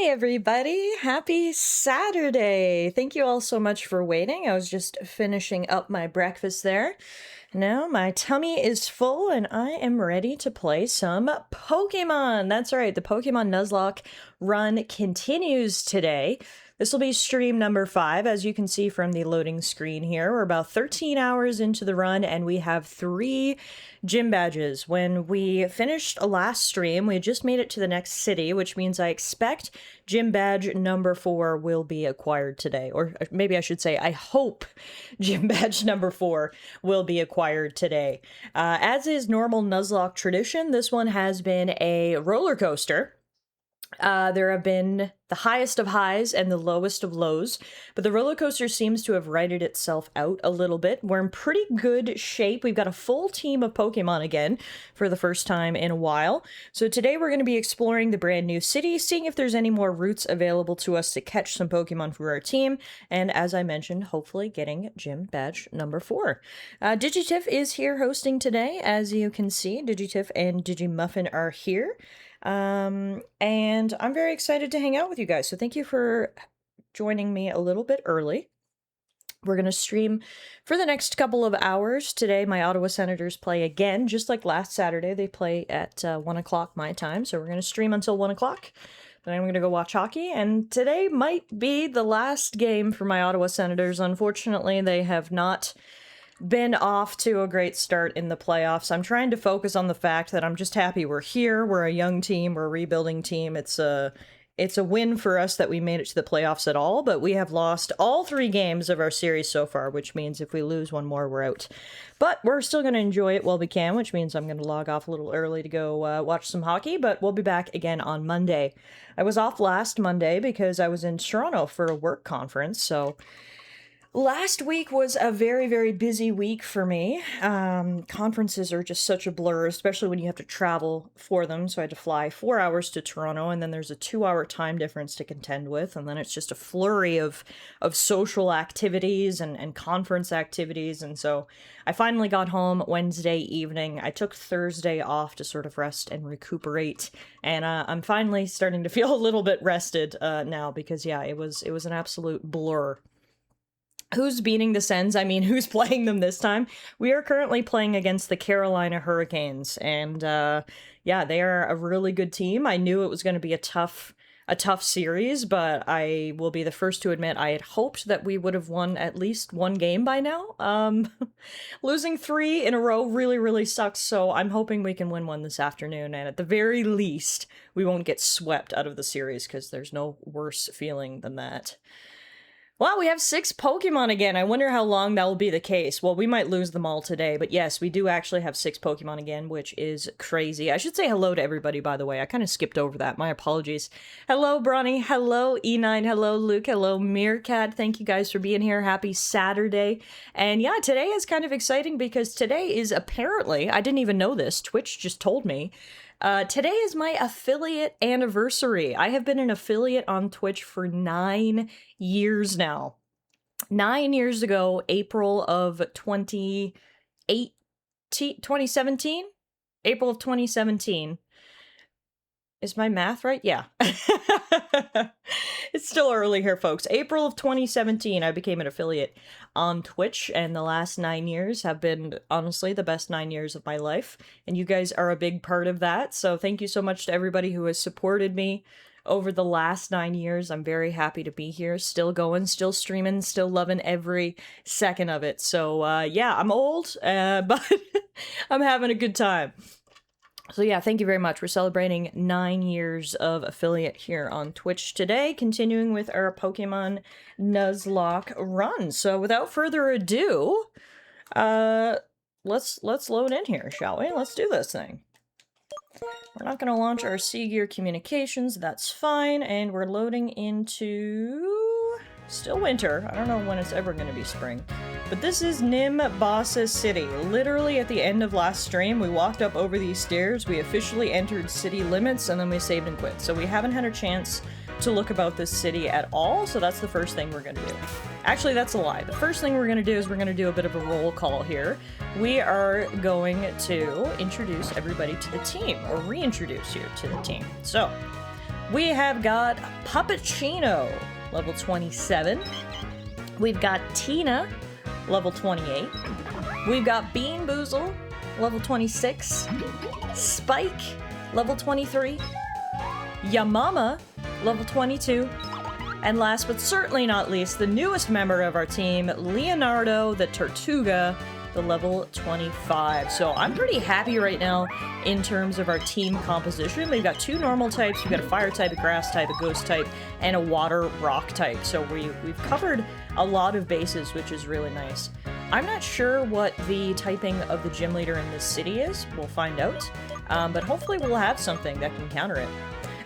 Hi, everybody. Happy Saturday. Thank you all so much for waiting. I was just finishing up my breakfast there. Now my tummy is full and I am ready to play some Pokemon. That's right, the Pokemon Nuzlocke run continues today. This will be stream number 5, as you can see from the loading screen here. We're about 13 hours into the run, and we have 3 gym badges. When we finished a last stream, we had just made it to the next city, which means I expect gym badge number 4 will be acquired today. Or maybe I should say, I hope gym badge number 4 will be acquired today. As is normal Nuzlocke tradition, this one has been a roller coaster. There have been the highest of highs and the lowest of lows, but the roller coaster seems to have righted itself out a little bit. We're in pretty good shape. We've got a full team of Pokemon again for the first time in a while. So today we're going to be exploring the brand new city, seeing if there's any more routes available to us to catch some Pokemon for our team, and as I mentioned, hopefully getting gym badge number 4. Digitiff is here hosting today. As you can see, Digitiff and Digimuffin are here. And I'm very excited to hang out with you guys. So thank you for joining me a little bit early. We're going to stream for the next couple of hours. Today, my Ottawa Senators play again, just like last Saturday. They play at 1 o'clock my time. So we're going to stream until 1 o'clock. Then I'm going to go watch hockey. And today might be the last game for my Ottawa Senators. Unfortunately, they have not been off to a great start in the playoffs. I'm trying to focus on the fact that I'm just happy we're here. We're a young team. We're a rebuilding team. It's a win for us that we made it to the playoffs at all, but we have lost all 3 games of our series so far, which means if we lose one more, we're out. But we're still going to enjoy it while we can, which means I'm going to log off a little early to go watch some hockey, but we'll be back again on Monday. I was off last Monday because I was in Toronto for a work conference, so last week was a very, very busy week for me. Conferences are just such a blur, especially when you have to travel for them. So I had to fly 4 hours to Toronto, and then there's a 2-hour time difference to contend with. And then it's just a flurry of social activities and conference activities. And so I finally got home Wednesday evening. I took Thursday off to sort of rest and recuperate. And I'm finally starting to feel a little bit rested now because, yeah, it was an absolute blur. Who's beating the Sens? I mean, who's playing them this time? We are currently playing against the Carolina Hurricanes, and yeah, they are a really good team. I knew it was going to be a tough series, but I will be the first to admit I had hoped that we would have won at least 1 game by now. Losing 3 in a row really, really sucks, so I'm hoping we can win one this afternoon, and at the very least, we won't get swept out of the series, because there's no worse feeling than that. Well, we have 6 Pokemon again. I wonder how long that will be the case. Well, we might lose them all today, but yes, we do actually have 6 Pokemon again, which is crazy. I should say hello to everybody, by the way. I kind of skipped over that. My apologies. Hello, Bronny. Hello, E9. Hello, Luke. Hello, Meerkat. Thank you guys for being here. Happy Saturday. And yeah, today is kind of exciting because today is apparently, I didn't even know this, Twitch just told me, today is my affiliate anniversary. I have been an affiliate on Twitch for 9 years now. 9 years ago, April of 2017? April of 2017. Is my math right? Yeah. It's still early here, folks. April of 2017, I became an affiliate on Twitch, and the last 9 years have been, honestly, the best 9 years of my life, and you guys are a big part of that, so thank you so much to everybody who has supported me over the last 9 years. I'm very happy to be here, still going, still streaming, still loving every second of it. So, yeah, I'm old, but I'm having a good time. So yeah, thank you very much. We're celebrating 9 years of affiliate here on Twitch today, continuing with our Pokemon Nuzlocke run. So without further ado, let's load in here, shall we? Let's do this thing. We're not going to launch our Sea-Gear communications, that's fine, and we're loading into still winter. I don't know when it's ever going to be spring. But this is Nimbasa City. Literally at the end of last stream, we walked up over these stairs, we officially entered city limits, and then we saved and quit. So we haven't had a chance to look about this city at all, so that's the first thing we're going to do. Actually, that's a lie. The first thing we're going to do is we're going to do a bit of a roll call here. We are going to introduce everybody to the team, or reintroduce you to the team. So, We have got Puppuccino, level 27. We've got Tina, level 28. We've got Bean Boozle, level 26. Spike, level 23. Yamama, level 22. And last but certainly not least, the newest member of our team, Leonardo the Tortuga, the level 25. So I'm pretty happy right now in terms of our team composition. We've got 2 normal types, we've got a fire type, a grass type, a ghost type, and a water rock type. So we've covered a lot of bases, which is really nice. I'm not sure what the typing of the gym leader in this city is. We'll find out. But hopefully we'll have something that can counter it.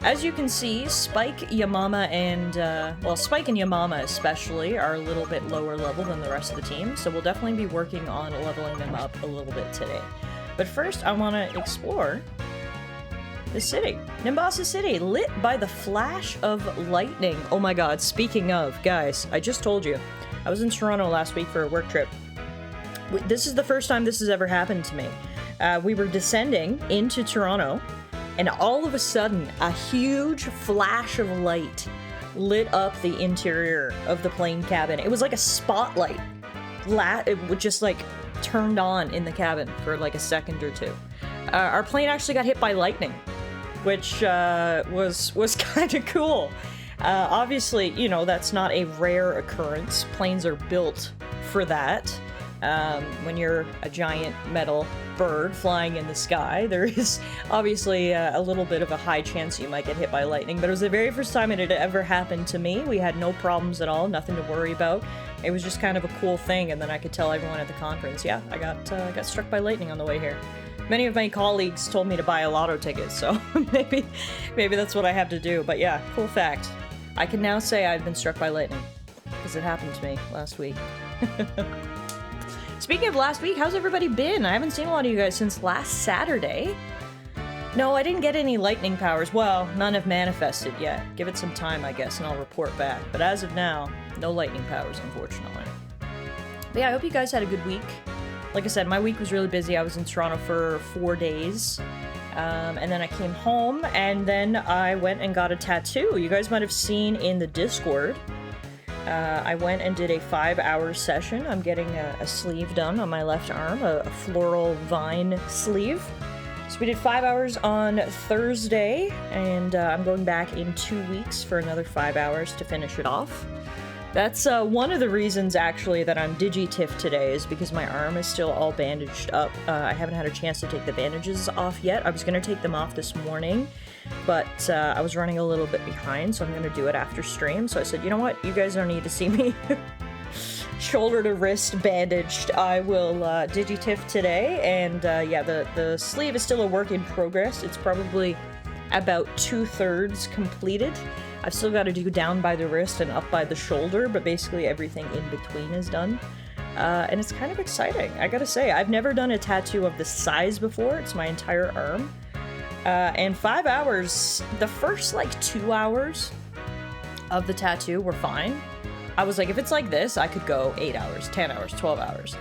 As you can see, Spike, Yamama, and, well, Spike and Yamama especially are a little bit lower level than the rest of the team, so we'll definitely be working on leveling them up a little bit today. But first, I want to explore the city. Nimbasa City, lit by the flash of lightning. Oh my god, speaking of, guys, I just told you, I was in Toronto last week for a work trip. This is the first time this has ever happened to me. We were descending into Toronto, and all of a sudden, a huge flash of light lit up the interior of the plane cabin. It was like a spotlight. It just like turned on in the cabin for like a second or two. Our plane actually got hit by lightning, which was kind of cool. Obviously, you know, that's not a rare occurrence. Planes are built for that. When you're a giant metal bird flying in the sky, there is obviously a little bit of a high chance you might get hit by lightning, but it was the very first time it had ever happened to me. We had no problems at all, nothing to worry about. It was just kind of a cool thing, and then I could tell everyone at the conference, yeah, I got struck by lightning on the way here. Many of my colleagues told me to buy a lotto ticket, so maybe that's what I have to do, but yeah, cool fact. I can now say I've been struck by lightning, because it happened to me last week. Speaking of last week, how's everybody been? I haven't seen a lot of you guys since last Saturday. No, I didn't get any lightning powers. Well, none have manifested yet. Give it some time, I guess, and I'll report back. But as of now, no lightning powers, unfortunately. But yeah, I hope you guys had a good week. Like I said, my week was really busy. I was in Toronto for 4 days. And then I came home, and then I went and got a tattoo. You guys might have seen in the Discord. I went and did a 5-hour session. I'm getting a sleeve done on my left arm, a floral vine sleeve. So we did 5 hours on Thursday, and I'm going back in 2 weeks for another 5 hours to finish it off. That's one of the reasons, actually, that I'm Digitiff today, is because my arm is still all bandaged up. I haven't had a chance to take the bandages off yet. I was going to take them off this morning, but I was running a little bit behind, so I'm going to do it after stream. So I said, you know what? You guys don't need to see me shoulder to wrist bandaged. I will Digitiff today, and yeah, the sleeve is still a work in progress. It's probably about 2/3 completed. I've still got to do down by the wrist and up by the shoulder, but basically everything in between is done. And it's kind of exciting, I gotta say. I've never done a tattoo of this size before. It's my entire arm. And 5 hours, the first like 2 hours of the tattoo were fine. I was like, if it's like this, I could go 8 hours, 10 hours, 12 hours.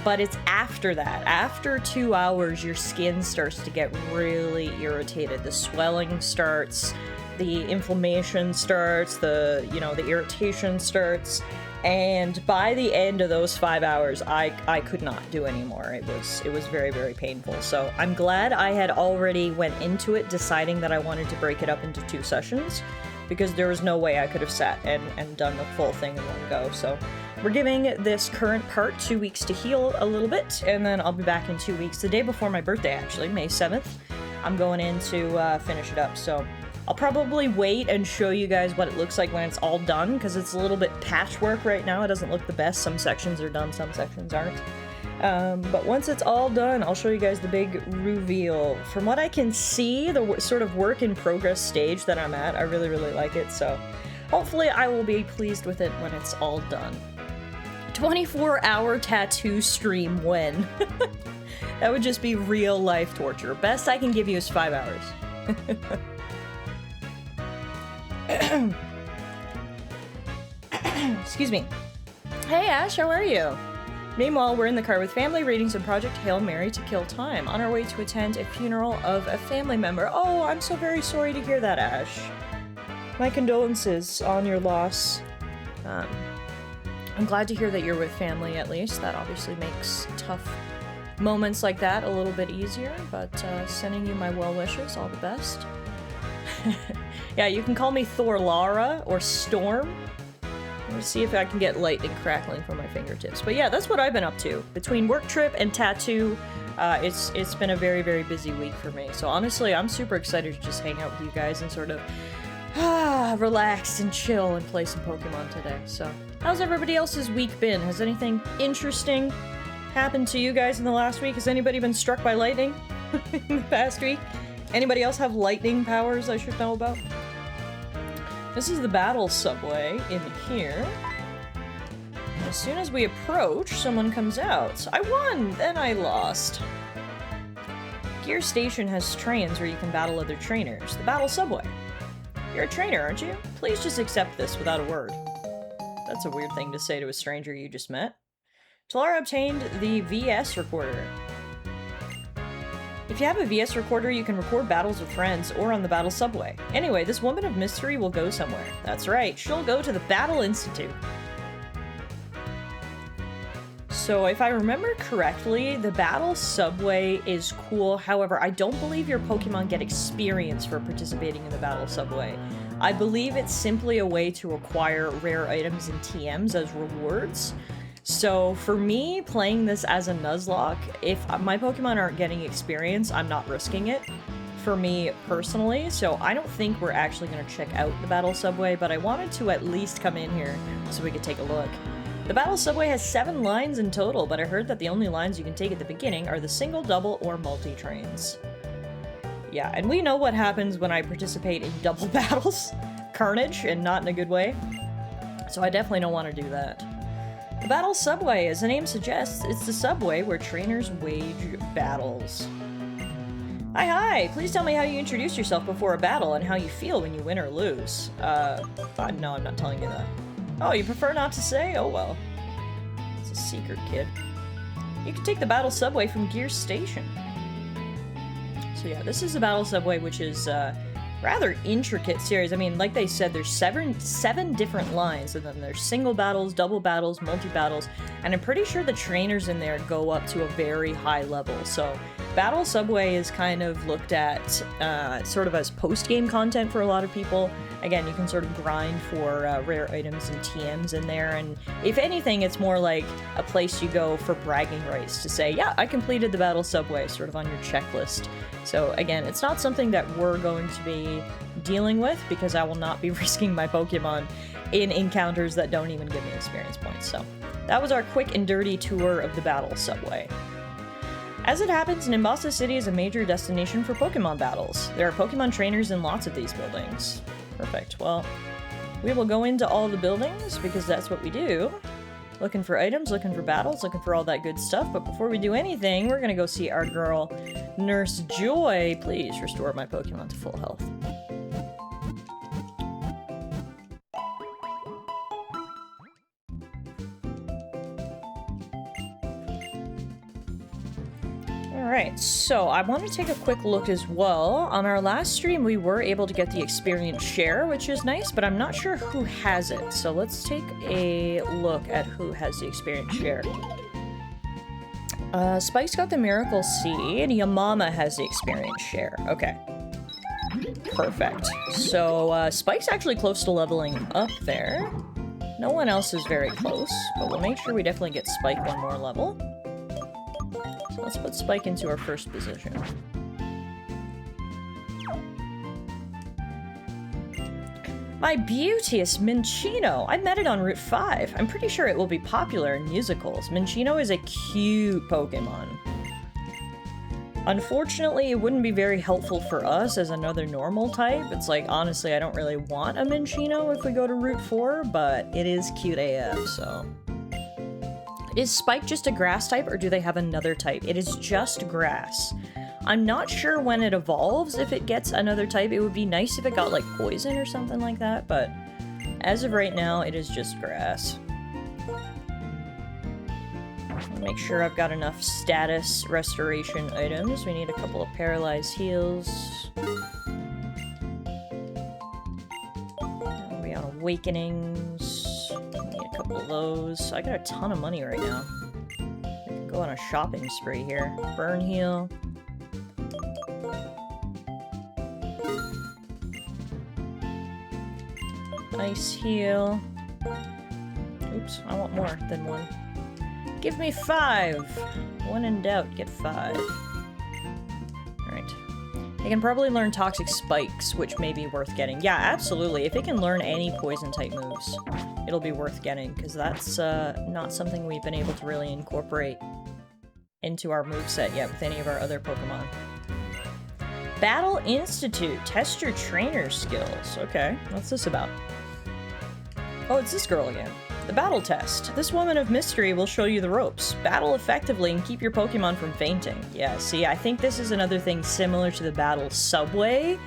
But it's after that. After 2 hours, your skin starts to get really irritated. The swelling starts, the inflammation starts, the irritation starts. And by the end of those 5 hours, I could not do anymore. It was very, very painful. So I'm glad I had already went into it deciding that I wanted to break it up into 2 sessions, because there was no way I could have sat and done the full thing in one go. So we're giving this current part 2 weeks to heal a little bit, and then I'll be back in 2 weeks, the day before my birthday actually, May 7th. I'm going in to finish it up, so I'll probably wait and show you guys what it looks like when it's all done, because it's a little bit patchwork right now. It doesn't look the best. Some sections are done, some sections aren't. But once it's all done, I'll show you guys the big reveal. From what I can see, the sort of work in progress stage that I'm at, I really, really like it, so hopefully I will be pleased with it when it's all done. 24-hour tattoo stream when? That would just be real life torture. Best I can give you is 5 hours. Excuse me. Hey Ash, how are you? Meanwhile, we're in the car with family reading some Project Hail Mary to kill time, on our way to attend a funeral of a family member. Oh, I'm so very sorry to hear that, Ash. My condolences on your loss. I'm glad to hear that you're with family, at least. That obviously makes tough moments like that a little bit easier, but sending you my well wishes, all the best. Yeah, you can call me Tallara or Storm. Let's see if I can get lightning crackling from my fingertips. But yeah, that's what I've been up to. Between work trip and tattoo, it's been a very, very busy week for me. So honestly, I'm super excited to just hang out with you guys and sort of relax and chill and play some Pokemon today. So how's everybody else's week been? Has anything interesting happened to you guys in the last week? Has anybody been struck by lightning in the past week? Anybody else have lightning powers I should know about? This is the battle subway in here. As soon as we approach, someone comes out. I won! Then I lost. Gear Station has trains where you can battle other trainers. The battle subway. You're a trainer, aren't you? Please just accept this without a word. That's a weird thing to say to a stranger you just met. Tallara obtained the VS recorder. If you have a VS recorder, you can record battles with friends or on the battle subway. Anyway, this woman of mystery will go somewhere. That's right, she'll go to the Battle Institute. So if I remember correctly, the battle subway is cool. However, I don't believe your Pokemon get experience for participating in the battle subway. I believe it's simply a way to acquire rare items and TMs as rewards. So for me, playing this as a Nuzlocke, if my Pokemon aren't getting experience, I'm not risking it. For me personally, so I don't think we're actually going to check out the battle subway, but I wanted to at least come in here so we could take a look. The battle subway has 7 lines in total, but I heard that the only lines you can take at the beginning are the single, double, or multi-trains. Yeah, and we know what happens when I participate in double battles. Carnage, and not in a good way. So I definitely don't want to do that. The battle subway, as the name suggests, it's the subway where trainers wage battles. Hi, please tell me how you introduce yourself before a battle and how you feel when you win or lose. No, I'm not telling you that. Oh, you prefer not to say? Oh well. It's a secret, kid. You can take the battle subway from Gear Station. So yeah, this is the battle subway, which is rather intricate series. I mean, like they said, there's seven different lines, and then there's single battles, double battles, multi-battles, and I'm pretty sure the trainers in there go up to a very high level. So battle subway is kind of looked at sort of as post-game content for a lot of people. Again, you can sort of grind for rare items and TMs in there, and if anything, it's more like a place you go for bragging rights to say, yeah, I completed the battle subway, sort of on your checklist. So again, it's not something that we're going to be dealing with, because I will not be risking my Pokemon in encounters that don't even give me experience points. So that was our quick and dirty tour of the battle subway. As it happens, Nimbasa City is a major destination for Pokemon battles. There are Pokemon trainers in lots of these buildings. Perfect. Well, we will go into all the buildings, because that's what we do. Looking for items, looking for battles, looking for all that good stuff. But before we do anything, we're gonna go see our girl, Nurse Joy. Please restore my Pokemon to full health. Alright, so I want to take a quick look as well. On our last stream, we were able to get the experience share, which is nice, but I'm not sure who has it. So let's take a look at who has the experience share. Spike's got the Miracle Seed. Yamama has the experience share. Okay. Perfect. So Spike's actually close to leveling up there. No one else is very close, but we'll make sure we definitely get Spike one more level. So let's put Spike into our first position. My beauteous Minccino! I met it on Route 5. I'm pretty sure it will be popular in musicals. Minccino is a cute Pokemon. Unfortunately, it wouldn't be very helpful for us as another normal type. It's like, honestly, I don't really want a Minccino if we go to Route 4, but it is cute AF, so... Is Spike just a grass type, or do they have another type? It is just grass. I'm not sure when it evolves, if it gets another type. It would be nice if it got, like, poison or something like that, but as of right now, it is just grass. Make sure I've got enough status restoration items. We need a couple of paralyzed heals. Got awakenings. Need a couple of those. I got a ton of money right now. I can go on a shopping spree here. Burn heal. Ice heal. Oops, I want more than one. Give me 5! When in doubt, get 5. Alright. It can probably learn Toxic Spikes, which may be worth getting. Yeah, absolutely. If it can learn any Poison-type moves, it'll be worth getting, because that's not something we've been able to really incorporate into our moveset yet with any of our other Pokemon. Battle Institute. Test your trainer skills. Okay, what's this about? Oh, it's this girl again. The battle test. This woman of mystery will show you the ropes. Battle effectively and keep your Pokemon from fainting. Yeah, see, I think this is another thing similar to the battle subway,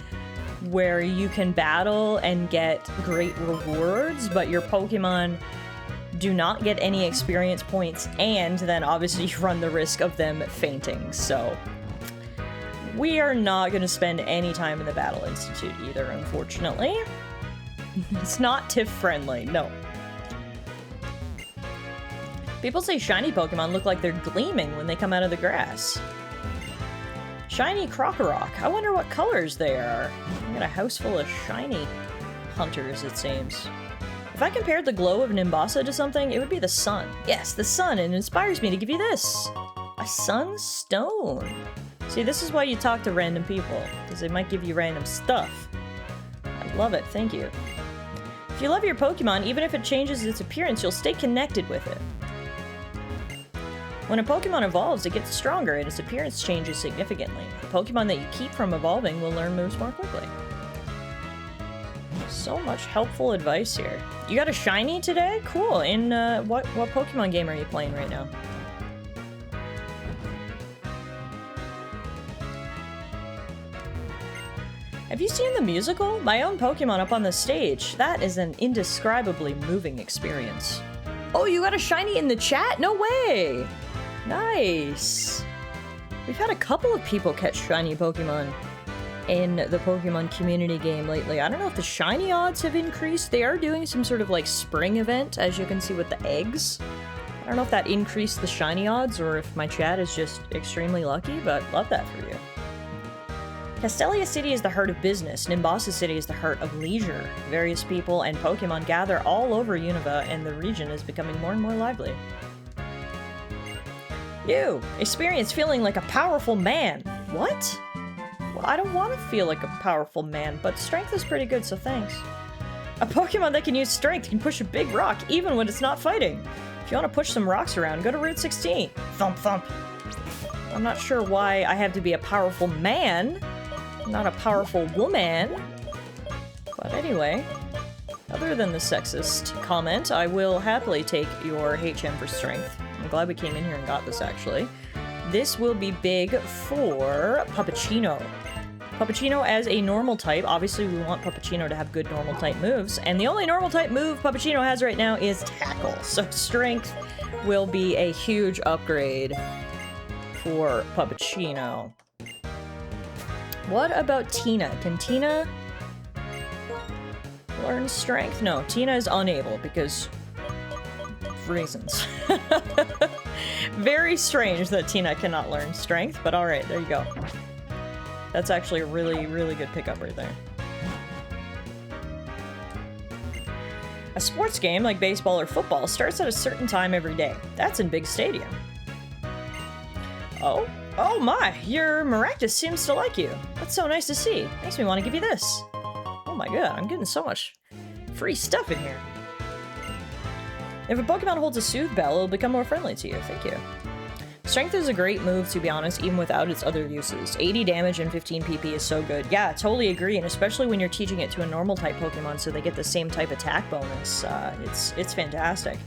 where you can battle and get great rewards, but your Pokemon do not get any experience points, and then obviously you run the risk of them fainting, so... We are not going to spend any time in the Battle Institute either, unfortunately. It's not TIF-friendly, no. People say shiny Pokemon look like they're gleaming when they come out of the grass. Shiny Krokorok. I wonder what colors they are. I got a house full of shiny hunters, it seems. If I compared the glow of Nimbasa to something, it would be the sun. Yes, the sun, and it inspires me to give you this. A sunstone. See, this is why you talk to random people, because they might give you random stuff. I love it, thank you. If you love your Pokemon, even if it changes its appearance, you'll stay connected with it. When a Pokemon evolves, it gets stronger and its appearance changes significantly. The Pokemon that you keep from evolving will learn moves more quickly. So much helpful advice here. You got a shiny today? Cool. In what Pokemon game are you playing right now? Have you seen the musical? My own Pokemon up on the stage. That is an indescribably moving experience. Oh, you got a shiny in the chat? No way! Nice! We've had a couple of people catch shiny Pokemon in the Pokemon community game lately. I don't know if the shiny odds have increased. They are doing some sort of like spring event, as you can see with the eggs. I don't know if that increased the shiny odds or if my chat is just extremely lucky, but love that for you. Castelia City is the heart of business. Nimbasa City is the heart of leisure. Various people and Pokemon gather all over Unova, and the region is becoming more and more lively. You! Experience feeling like a powerful man. What? Well, I don't want to feel like a powerful man, but strength is pretty good, so thanks. A Pokemon that can use strength can push a big rock, even when it's not fighting. If you want to push some rocks around, go to Route 16. Thump thump. I'm not sure why I have to be a powerful man, not a powerful woman. But anyway, other than the sexist comment, I will happily take your HM for strength. I'm glad we came in here and got this, actually. This will be big for Puppuccino. Puppuccino as a normal type. Obviously, we want Puppuccino to have good normal type moves, and the only normal type move Puppuccino has right now is Tackle. So strength will be a huge upgrade for Puppuccino. What about Tina? Can Tina learn strength? No, Tina is unable because of reasons. Very strange that Tina cannot learn strength, but alright, there you go. That's actually a really, really good pickup right there. A sports game like baseball or football starts at a certain time every day. That's in big stadium. Oh? Oh my, your Maractus seems to like you. That's so nice to see. Makes me want to give you this. Oh my god, I'm getting so much free stuff in here. If a Pokemon holds a Soothe Bell, it'll become more friendly to you. Thank you. Strength is a great move, to be honest, even without its other uses. 80 damage and 15 PP is so good. Yeah, totally agree, and especially when you're teaching it to a normal type Pokemon so they get the same type attack bonus. It's fantastic.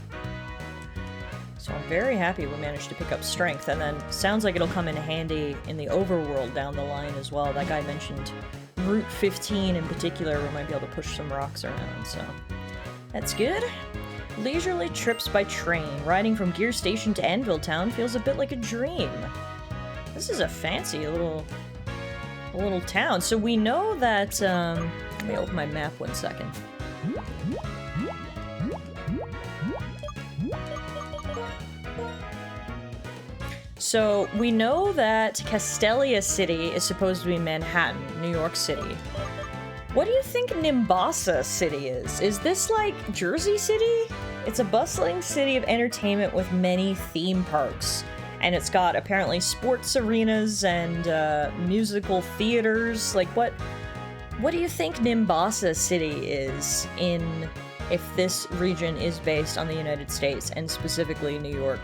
So I'm very happy we managed to pick up strength, and then sounds like it'll come in handy in the overworld down the line as well. That guy mentioned Route 15 in particular, we might be able to push some rocks around, so that's good. Leisurely trips by train. Riding from Gear Station to Anvil Town feels a bit like a dream. This is a fancy little town. So we know that, let me open my map one second. So, we know that Castelia City is supposed to be Manhattan, New York City. What do you think Nimbasa City is? Is this like Jersey City? It's a bustling city of entertainment with many theme parks. And it's got apparently sports arenas and musical theaters. Like what do you think Nimbasa City is if this region is based on the United States and specifically New York?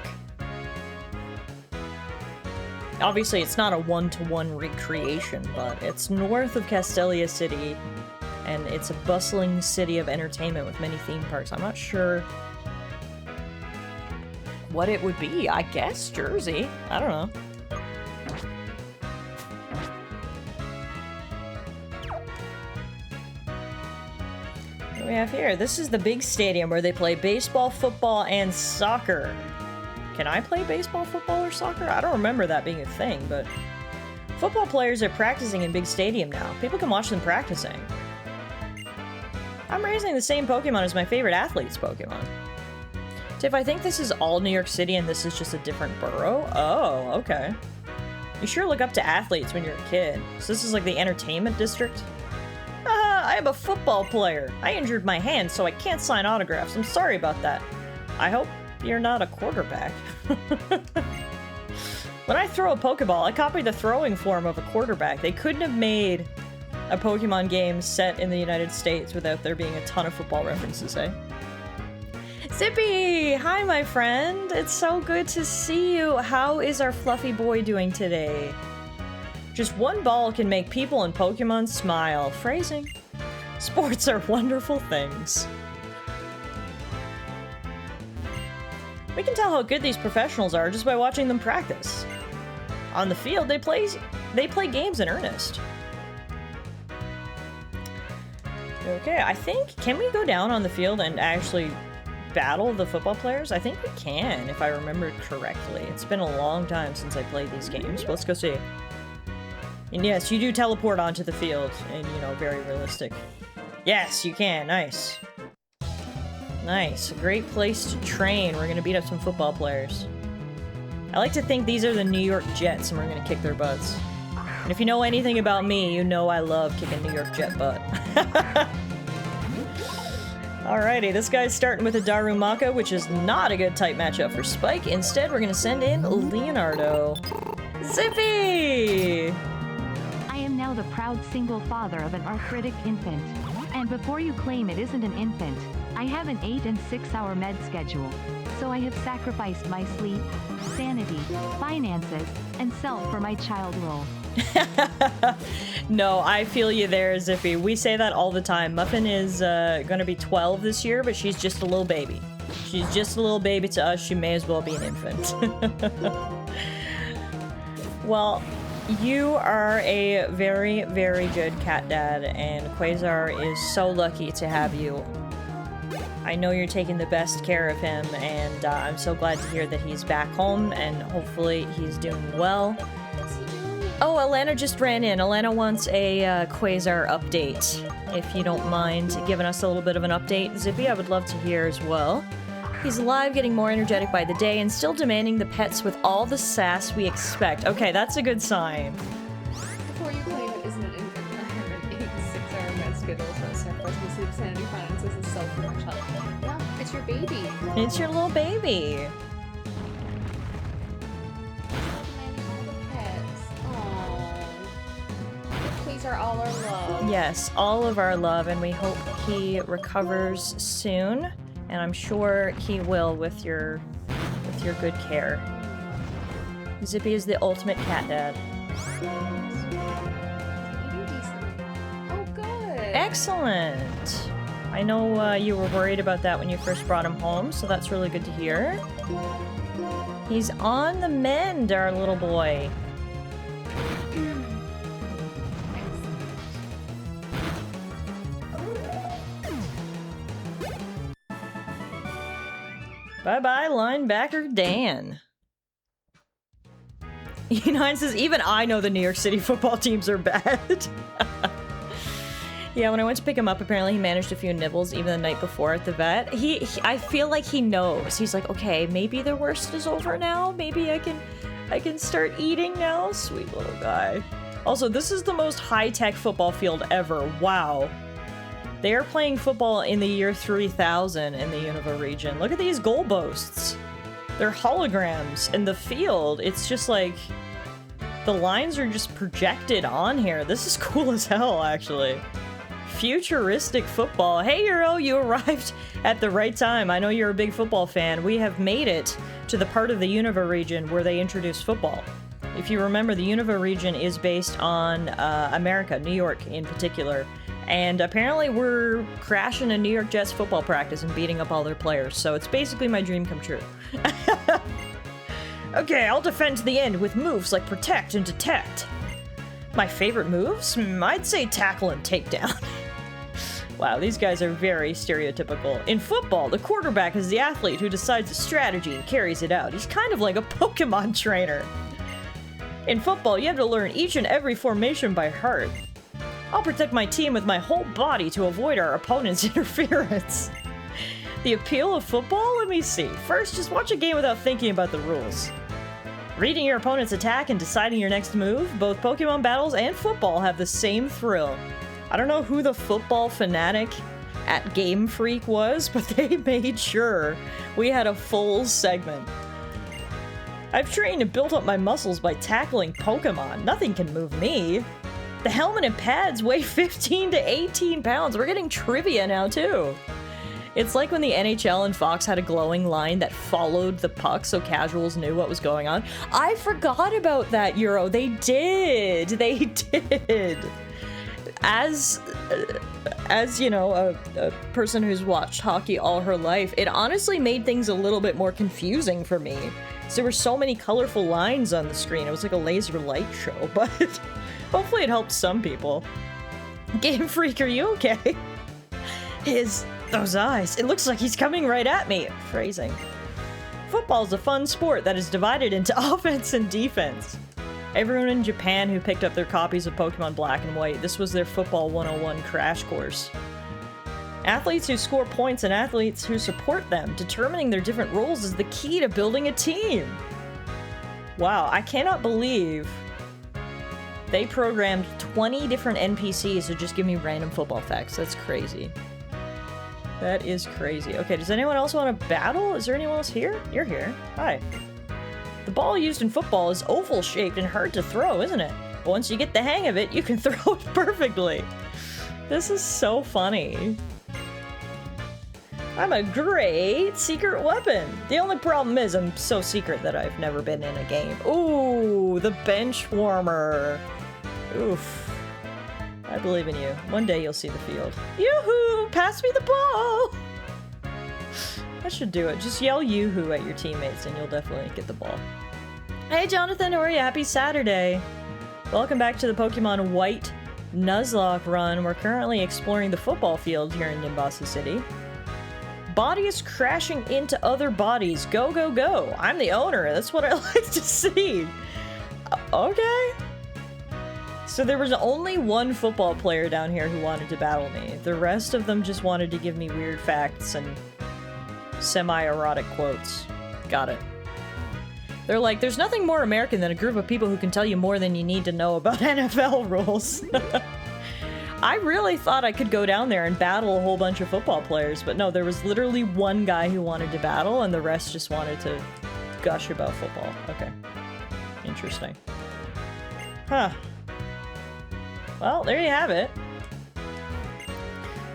Obviously, it's not a one-to-one recreation, but it's north of Castelia City, and it's a bustling city of entertainment with many theme parks. I'm not sure what it would be. I guess Jersey. I don't know. What do we have here? This is the big stadium where they play baseball, football, and soccer. Can I play baseball, football, or soccer? I don't remember that being a thing, but football players are practicing in big stadium now. People can watch them practicing. I'm raising the same Pokemon as my favorite athlete's Pokemon. Tiff, I think this is all New York City and this is just a different borough? Oh, okay. You sure look up to athletes when you're a kid. So this is like the entertainment district? I am a football player. I injured my hand, so I can't sign autographs. I'm sorry about that. I hope you're not a quarterback. When I throw a Pokeball, I copy the throwing form of a quarterback. They couldn't have made a Pokemon game set in the United States without there being a ton of football references, eh? Zippy! Hi, my friend! It's so good to see you. How is our fluffy boy doing today? Just one ball can make people in Pokemon smile. Phrasing. Sports are wonderful things. We can tell how good these professionals are just by watching them practice. On the field, they play games in earnest. Okay, I think, can we go down on the field and actually battle the football players? I think we can, if I remember correctly. It's been a long time since I played these games, but let's go see. And yes, you do teleport onto the field, and, you know, very realistic. Yes, you can. Nice. Nice. A great place to train. We're gonna beat up some football players. I like to think these are the New York Jets, and we're gonna kick their butts. And if you know anything about me, you know I love kicking New York Jet butt. Alrighty, this guy's starting with a Darumaka, which is not a good type matchup for Spike. Instead, we're gonna send in Leonardo. Zippy! I am now the proud single father of an arthritic infant. And before you claim it isn't an infant, I have an 8 and 6 hour med schedule. So I have sacrificed my sleep, sanity, finances, and self for my child role. No, I feel you there, Zippy. We say that all the time. Muffin is gonna be 12 this year, but she's just a little baby. She's just a little baby to us. She may as well be an infant. Well, you are a very, very good cat dad, and Quasar is so lucky to have you. I know you're taking the best care of him, and I'm so glad to hear that he's back home, and hopefully he's doing well. Oh, Alana just ran in. Alana wants a Quasar update. If you don't mind giving us a little bit of an update, Zippy, I would love to hear as well. He's alive, getting more energetic by the day, and still demanding the pets with all the sass we expect. Okay, that's a good sign. Before you claim it isn't an infant, I have an 8 to 6 hour med schedule, so I sacrifice my sleep, sanity, finances, and self for my child. No, it's your baby. It's your little baby. Please are all our love. Yes, all of our love, and we hope he recovers soon. And I'm sure he will with your good care. Zippy is the ultimate cat dad. Eating decently. Oh, good. Excellent. I know you were worried about that when you first brought him home, so that's really good to hear. He's on the mend, our little boy. Bye-bye, linebacker Dan. E9 says, even I know the New York City football teams are bad. Yeah, when I went to pick him up, apparently he managed a few nibbles even the night before at the vet. I feel like he knows. He's like, okay, maybe the worst is over now. Maybe I can start eating now. Sweet little guy. Also, this is the most high-tech football field ever. Wow. They are playing football in the year 3000 in the Unova region. Look at these goalposts. They're holograms. In the field, it's just like... the lines are just projected on here. This is cool as hell, actually. Futuristic football. Hey, Euro, you arrived at the right time. I know you're a big football fan. We have made it to the part of the Unova region where they introduce football. If you remember, the Unova region is based on America, New York in particular. And apparently we're crashing a New York Jets football practice and beating up all their players. So it's basically my dream come true. Okay, I'll defend to the end with moves like protect and detect. My favorite moves? I'd say tackle and takedown. Wow, these guys are very stereotypical. In football, the quarterback is the athlete who decides the strategy and carries it out. He's kind of like a Pokemon trainer. In football, you have to learn each and every formation by heart. I'll protect my team with my whole body to avoid our opponent's interference. The appeal of football? Let me see. First, just watch a game without thinking about the rules. Reading your opponent's attack and deciding your next move, both Pokemon battles and football have the same thrill. I don't know who the football fanatic at Game Freak was, but they made sure we had a full segment. I've trained and built up my muscles by tackling Pokemon. Nothing can move me. The helmet and pads weigh 15 to 18 pounds. We're getting trivia now, too. It's like when the NHL and Fox had a glowing line that followed the puck so casuals knew what was going on. I forgot about that, Euro. They did. They did. As you know, a person who's watched hockey all her life, it honestly made things a little bit more confusing for me. So there were so many colorful lines on the screen. It was like a laser light show, but hopefully it helped some people. Game Freak, are you okay? Those eyes. It looks like he's coming right at me. Phrasing. Football's a fun sport that is divided into offense and defense. Everyone in Japan who picked up their copies of Pokemon Black and White, this was their Football 101 crash course. Athletes who score points and athletes who support them, determining their different roles is the key to building a team. Wow, I cannot believe they programmed 20 different NPCs to just give me random football facts. That's crazy. That is crazy. Okay, does anyone else want to battle? Is there anyone else here? You're here. Hi. The ball used in football is oval-shaped and hard to throw, isn't it? But once you get the hang of it, you can throw it perfectly. This is so funny. I'm a great secret weapon. The only problem is I'm so secret that I've never been in a game. Ooh, the bench warmer. Oof. I believe in you. One day you'll see the field. Yoo-hoo! Pass me the ball! That should do it. Just yell yoo-hoo at your teammates and you'll definitely get the ball. Hey Jonathan, how are you? Happy Saturday! Welcome back to the Pokemon White Nuzlocke run. We're currently exploring the football field here in Nimbasa City. Bodies crashing into other bodies. Go, go, go! I'm the owner. That's what I like to see. Okay. So there was only one football player down here who wanted to battle me. The rest of them just wanted to give me weird facts and semi-erotic quotes. Got it. They're like, there's nothing more American than a group of people who can tell you more than you need to know about NFL rules. I really thought I could go down there and battle a whole bunch of football players, but no, there was literally one guy who wanted to battle and the rest just wanted to gush about football. Okay. Interesting. Huh. Well, there you have it.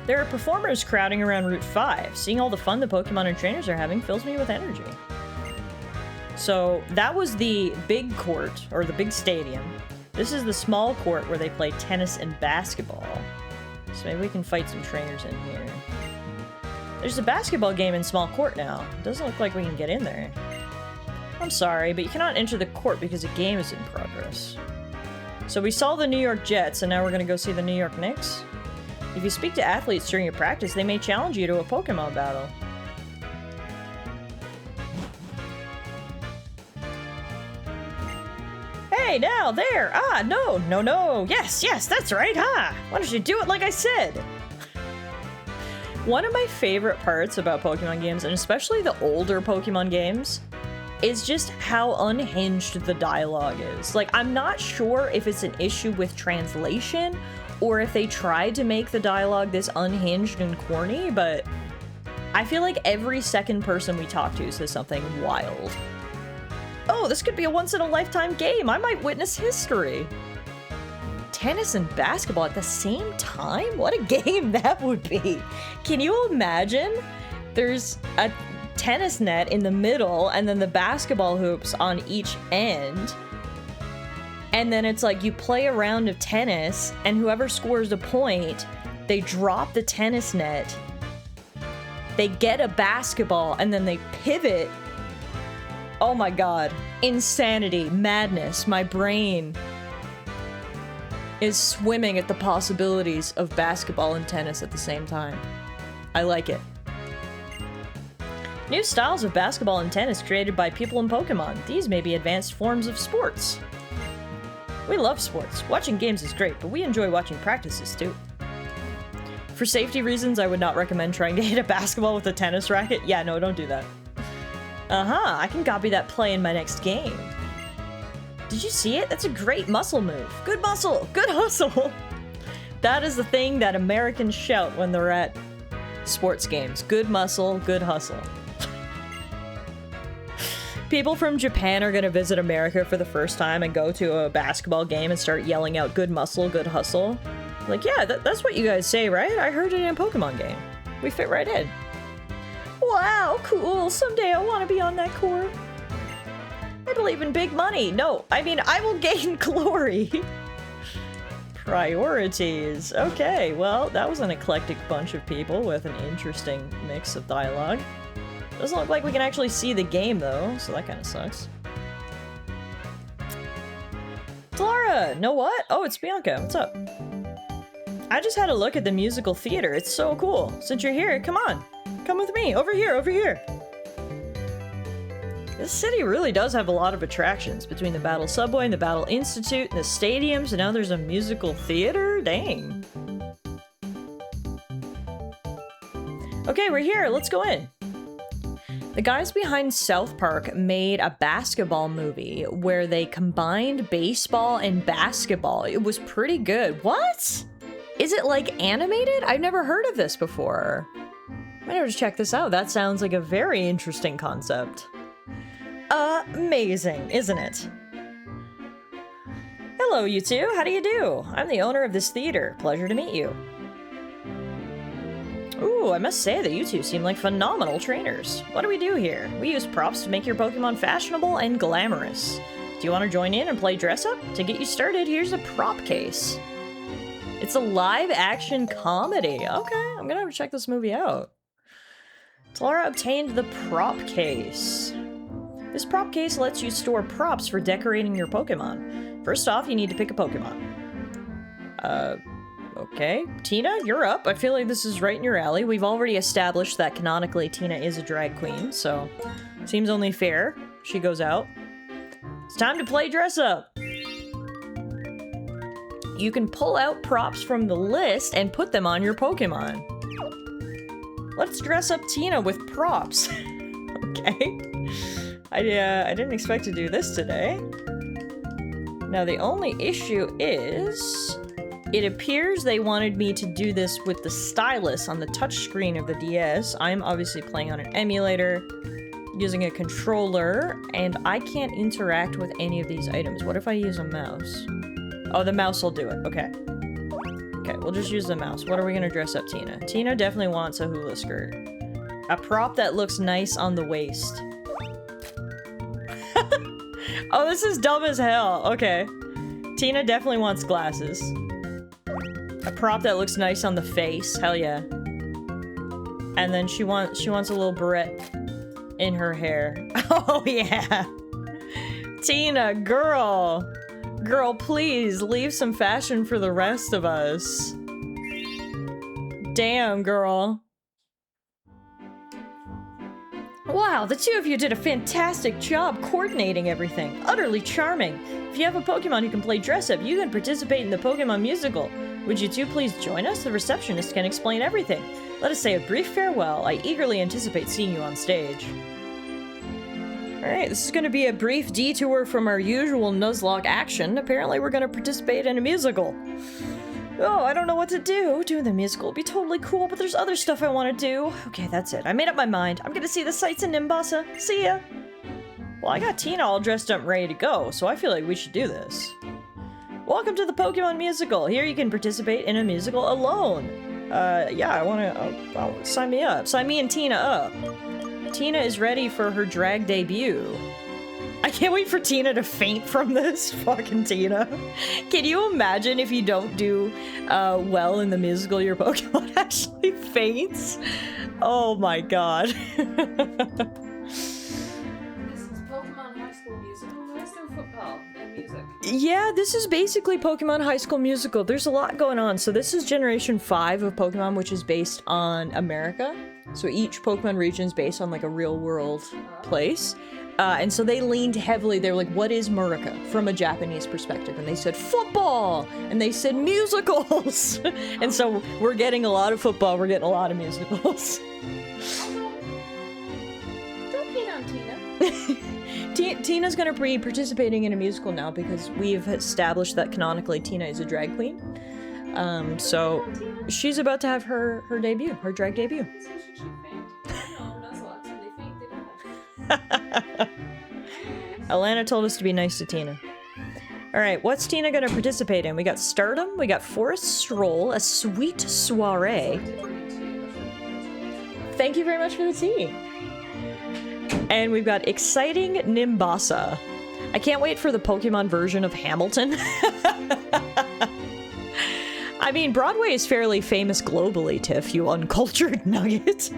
There are performers crowding around Route 5. Seeing all the fun the Pokemon and trainers are having fills me with energy. So that was the big court, or the big stadium. This is the small court where they play tennis and basketball. So maybe we can fight some trainers in here. There's a basketball game in small court now. It doesn't look like we can get in there. I'm sorry, but you cannot enter the court because a game is in progress. So we saw the New York Jets, and now we're going to go see the New York Knicks. If you speak to athletes during your practice, they may challenge you to a Pokemon battle. Hey, now, there. Ah, no, no, no. Yes, yes, that's right. Ah, why don't you do it like I said? One of my favorite parts about Pokemon games, and especially the older Pokemon games, is just how unhinged the dialogue is. Like, I'm not sure if it's an issue with translation or if they tried to make the dialogue this unhinged and corny, but I feel like every second person we talk to says something wild. Oh, this could be a once-in-a-lifetime game. I might witness history. Tennis and basketball at the same time? What a game that would be. Can you imagine? There's a tennis net in the middle and then the basketball hoops on each end. And then it's like you play a round of tennis and whoever scores a point, they drop the tennis net. They get a basketball and then they pivot. Oh my god. Insanity, madness, my brain is swimming at the possibilities of basketball and tennis at the same time. I like it. New styles of basketball and tennis created by people in Pokemon. These may be advanced forms of sports. We love sports. Watching games is great, but we enjoy watching practices too. For safety reasons, I would not recommend trying to hit a basketball with a tennis racket. Yeah, no, don't do that. Uh-huh, I can copy that play in my next game. Did you see it? That's a great muscle move. Good muscle, good hustle. That is the thing that Americans shout when they're at sports games. Good muscle, good hustle. People from Japan are gonna visit America for the first time and go to a basketball game and start yelling out good muscle, good hustle. Like, yeah, that's what you guys say, right? I heard it in a Pokemon game. We fit right in. Wow, cool. Someday I want to be on that court. I believe in big money. No, I mean, I will gain glory. Priorities. Okay, well, that was an eclectic bunch of people with an interesting mix of dialogue. Doesn't look like we can actually see the game, though, so that kind of sucks. Tallara! Know what? Oh, it's Bianca. What's up? I just had a look at the musical theater. It's so cool. Since you're here, come on. Come with me. Over here, over here. This city really does have a lot of attractions. Between the Battle Subway and the Battle Institute and the stadiums, and now there's a musical theater? Dang. Okay, we're here. Let's go in. The guys behind South Park made a basketball movie where they combined baseball and basketball. It was pretty good. What? Is it like animated? I've never heard of this before. I'm gonna have to check this out. That sounds like a very interesting concept. Amazing, isn't it? Hello, you two. How do you do? I'm the owner of this theater. Pleasure to meet you. Ooh, I must say that you two seem like phenomenal trainers. What do we do here? We use props to make your Pokemon fashionable and glamorous. Do you want to join in and play dress up? To get you started, here's a prop case. It's a live-action comedy. Okay, I'm gonna have to check this movie out. Tallara obtained the prop case. This prop case lets you store props for decorating your Pokemon. First off, you need to pick a Pokemon. Okay. Tina, you're up. I feel like this is right in your alley. We've already established that canonically Tina is a drag queen, so seems only fair. She goes out. It's time to play dress up. You can pull out props from the list and put them on your Pokemon. Let's dress up Tina with props. Okay. I didn't expect to do this today. Now the only issue is, it appears they wanted me to do this with the stylus on the touchscreen of the DS. I'm obviously playing on an emulator, using a controller, and I can't interact with any of these items. What if I use a mouse? Oh, the mouse will do it. Okay. Okay, we'll just use the mouse. What are we gonna dress up Tina? Tina definitely wants a hula skirt. A prop that looks nice on the waist. Oh, this is dumb as hell. Okay. Tina definitely wants glasses. A prop that looks nice on the face. Hell yeah. And then she wants a little barrette in her hair. Oh yeah. Tina, girl. Girl, please leave some fashion for the rest of us. Damn, girl. Wow, the two of you did a fantastic job coordinating everything. Utterly charming. If you have a Pokemon who can play dress-up, you can participate in the Pokemon musical. Would you two please join us? The receptionist can explain everything. Let us say a brief farewell. I eagerly anticipate seeing you on stage. Alright, this is going to be a brief detour from our usual Nuzlocke action. Apparently we're going to participate in a musical. Oh, I don't know what to do. Doing the musical would be totally cool, but there's other stuff I want to do. Okay, that's it. I made up my mind. I'm going to see the sights in Nimbasa. See ya! Well, I got Tina all dressed up and ready to go, so I feel like we should do this. Welcome to the Pokemon musical. Here you can participate in a musical alone. Yeah, I want to... sign me up. Sign me and Tina up. Tina is ready for her drag debut. I can't wait for Tina to faint from this. Fucking Tina. Can you imagine if you don't do well in the musical, your Pokemon actually faints? Oh my god. This is Pokemon High School Musical. Where's their football and music? Yeah, this is basically Pokemon High School Musical. There's a lot going on. So this is Generation 5 of Pokemon, which is based on America. So each Pokemon region is based on like a real world place. And so they leaned heavily, they were like, what is America from a Japanese perspective? And they said football! And they said musicals! And so we're getting a lot of football, we're getting a lot of musicals. Don't hate on Tina. Tina's gonna be participating in a musical now because we've established that canonically Tina is a drag queen. So she's about to have her debut, her drag debut. So should she faint? No, Nuzlocke, when they faint, they die. Alana told us to be nice to Tina. Alright, what's Tina gonna participate in? We got Stardom, we got Forest Stroll, a sweet soiree. Thank you very much for the tea. And we've got Exciting Nimbasa. I can't wait for the Pokemon version of Hamilton. I mean, Broadway is fairly famous globally, Tiff, you uncultured nugget.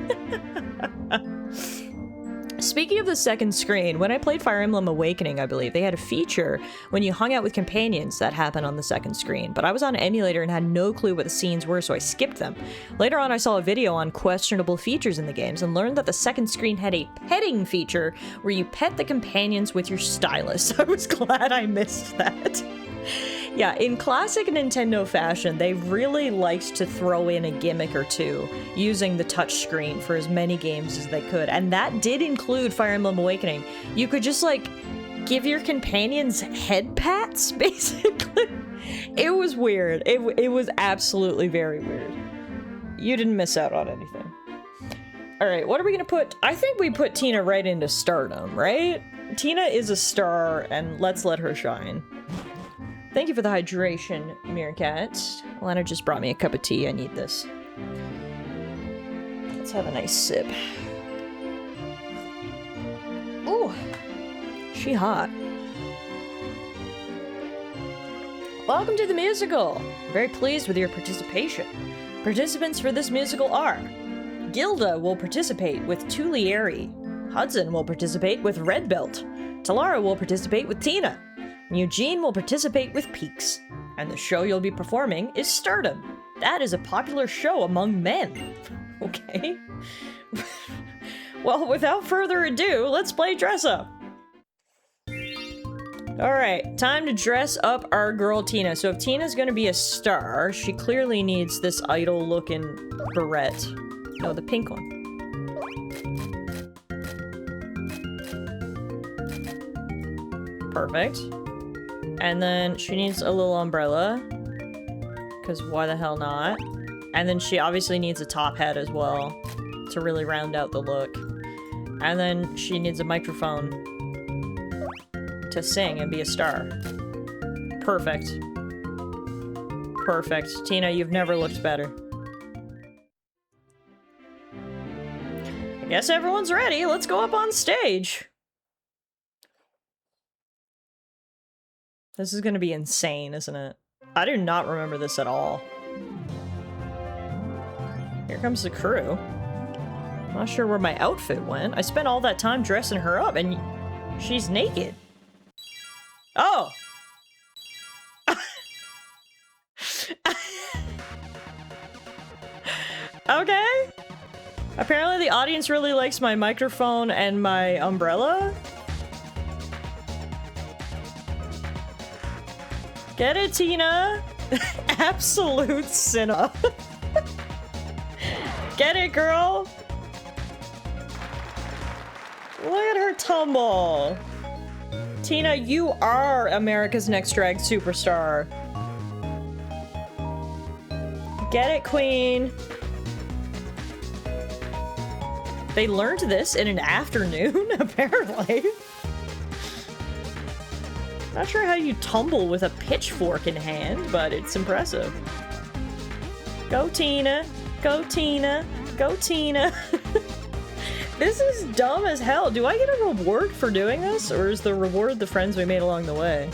Speaking of the second screen, when I played Fire Emblem Awakening, I believe, they had a feature when you hung out with companions that happened on the second screen, but I was on emulator and had no clue what the scenes were, so I skipped them. Later on, I saw a video on questionable features in the games and learned that the second screen had a petting feature where you pet the companions with your stylus. I was glad I missed that. Yeah, in classic Nintendo fashion, they really liked to throw in a gimmick or two, using the touchscreen for as many games as they could, and that did include Fire Emblem Awakening. You could just, like, give your companions head pats, basically. It was weird. It was absolutely very weird. You didn't miss out on anything. Alright, what are we gonna put? I think we put Tina right into Stardom, right? Tina is a star, and let's let her shine. Thank you for the hydration, Meerkat. Lana just brought me a cup of tea. I need this. Let's have a nice sip. Ooh, she hot. Welcome to the musical. I'm very pleased with your participation. Participants for this musical are Gilda will participate with Tulieri. Hudson will participate with Red Belt. Tallara will participate with Tina. Eugene will participate with Peaks, and the show you'll be performing is Stardom. That is a popular show among men. Okay. Well, without further ado, let's play Dress Up. Alright, time to dress up our girl Tina. So if Tina's gonna be a star, she clearly needs this idol-looking beret. No, the pink one. Perfect. And then she needs a little umbrella, because why the hell not? And then she obviously needs a top hat as well, to really round out the look. And then she needs a microphone to sing and be a star. Perfect. Perfect. Tina, you've never looked better. I guess everyone's ready. Let's go up on stage. This is gonna be insane, isn't it? I do not remember this at all. Here comes the crew. I'm not sure where my outfit went. I spent all that time dressing her up and she's naked. Oh! Okay. Apparently the audience really likes my microphone and my umbrella. Get it, Tina? Absolute sinner. Get it, girl? Look at her tumble. Tina, you are America's Next Drag Superstar. Get it, queen. They learned this in an afternoon, apparently. Not sure how you tumble with a pitchfork in hand, but it's impressive. Go, Tina. Go, Tina. Go, Tina. This is dumb as hell. Do I get a reward for doing this? Or is the reward the friends we made along the way?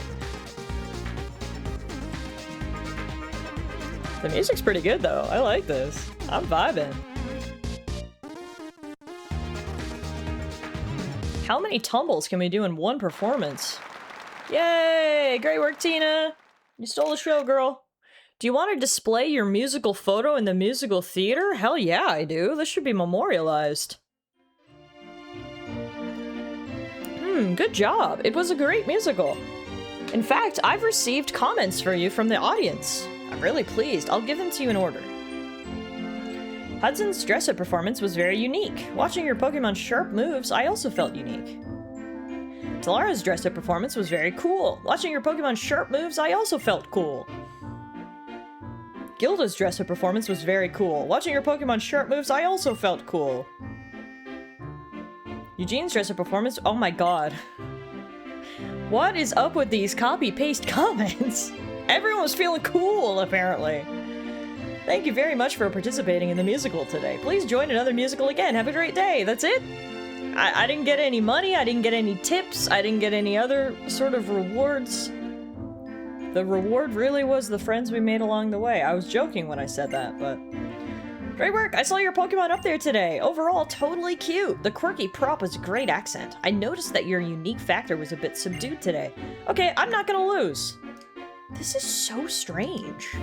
The music's pretty good, though. I like this. I'm vibing. How many tumbles can we do in one performance? Yay! Great work, Tina! You stole the show, girl. Do you want to display your musical photo in the musical theater? Hell yeah, I do. This should be memorialized. Good job. It was a great musical. In fact, I've received comments for you from the audience. I'm really pleased. I'll give them to you in order. Hudson's dress-up performance was very unique. Watching your Pokemon sharp moves, I also felt unique. Tallara's dress-up performance was very cool. Watching your Pokemon sharp moves, I also felt cool. Gilda's dress-up performance was very cool. Watching your Pokemon sharp moves, I also felt cool. Eugene's dress-up performance, oh my god. What is up with these copy-paste comments? Everyone was feeling cool, apparently. Thank you very much for participating in the musical today. Please join another musical again. Have a great day. That's it? I didn't get any money. I didn't get any tips. I didn't get any other sort of rewards. The reward really was the friends we made along the way. I was joking when I said that, but... Great work! I saw your Pokemon up there today! Overall, totally cute! The quirky prop was a great accent. I noticed that your unique factor was a bit subdued today. Okay, I'm not gonna lose. This is so strange.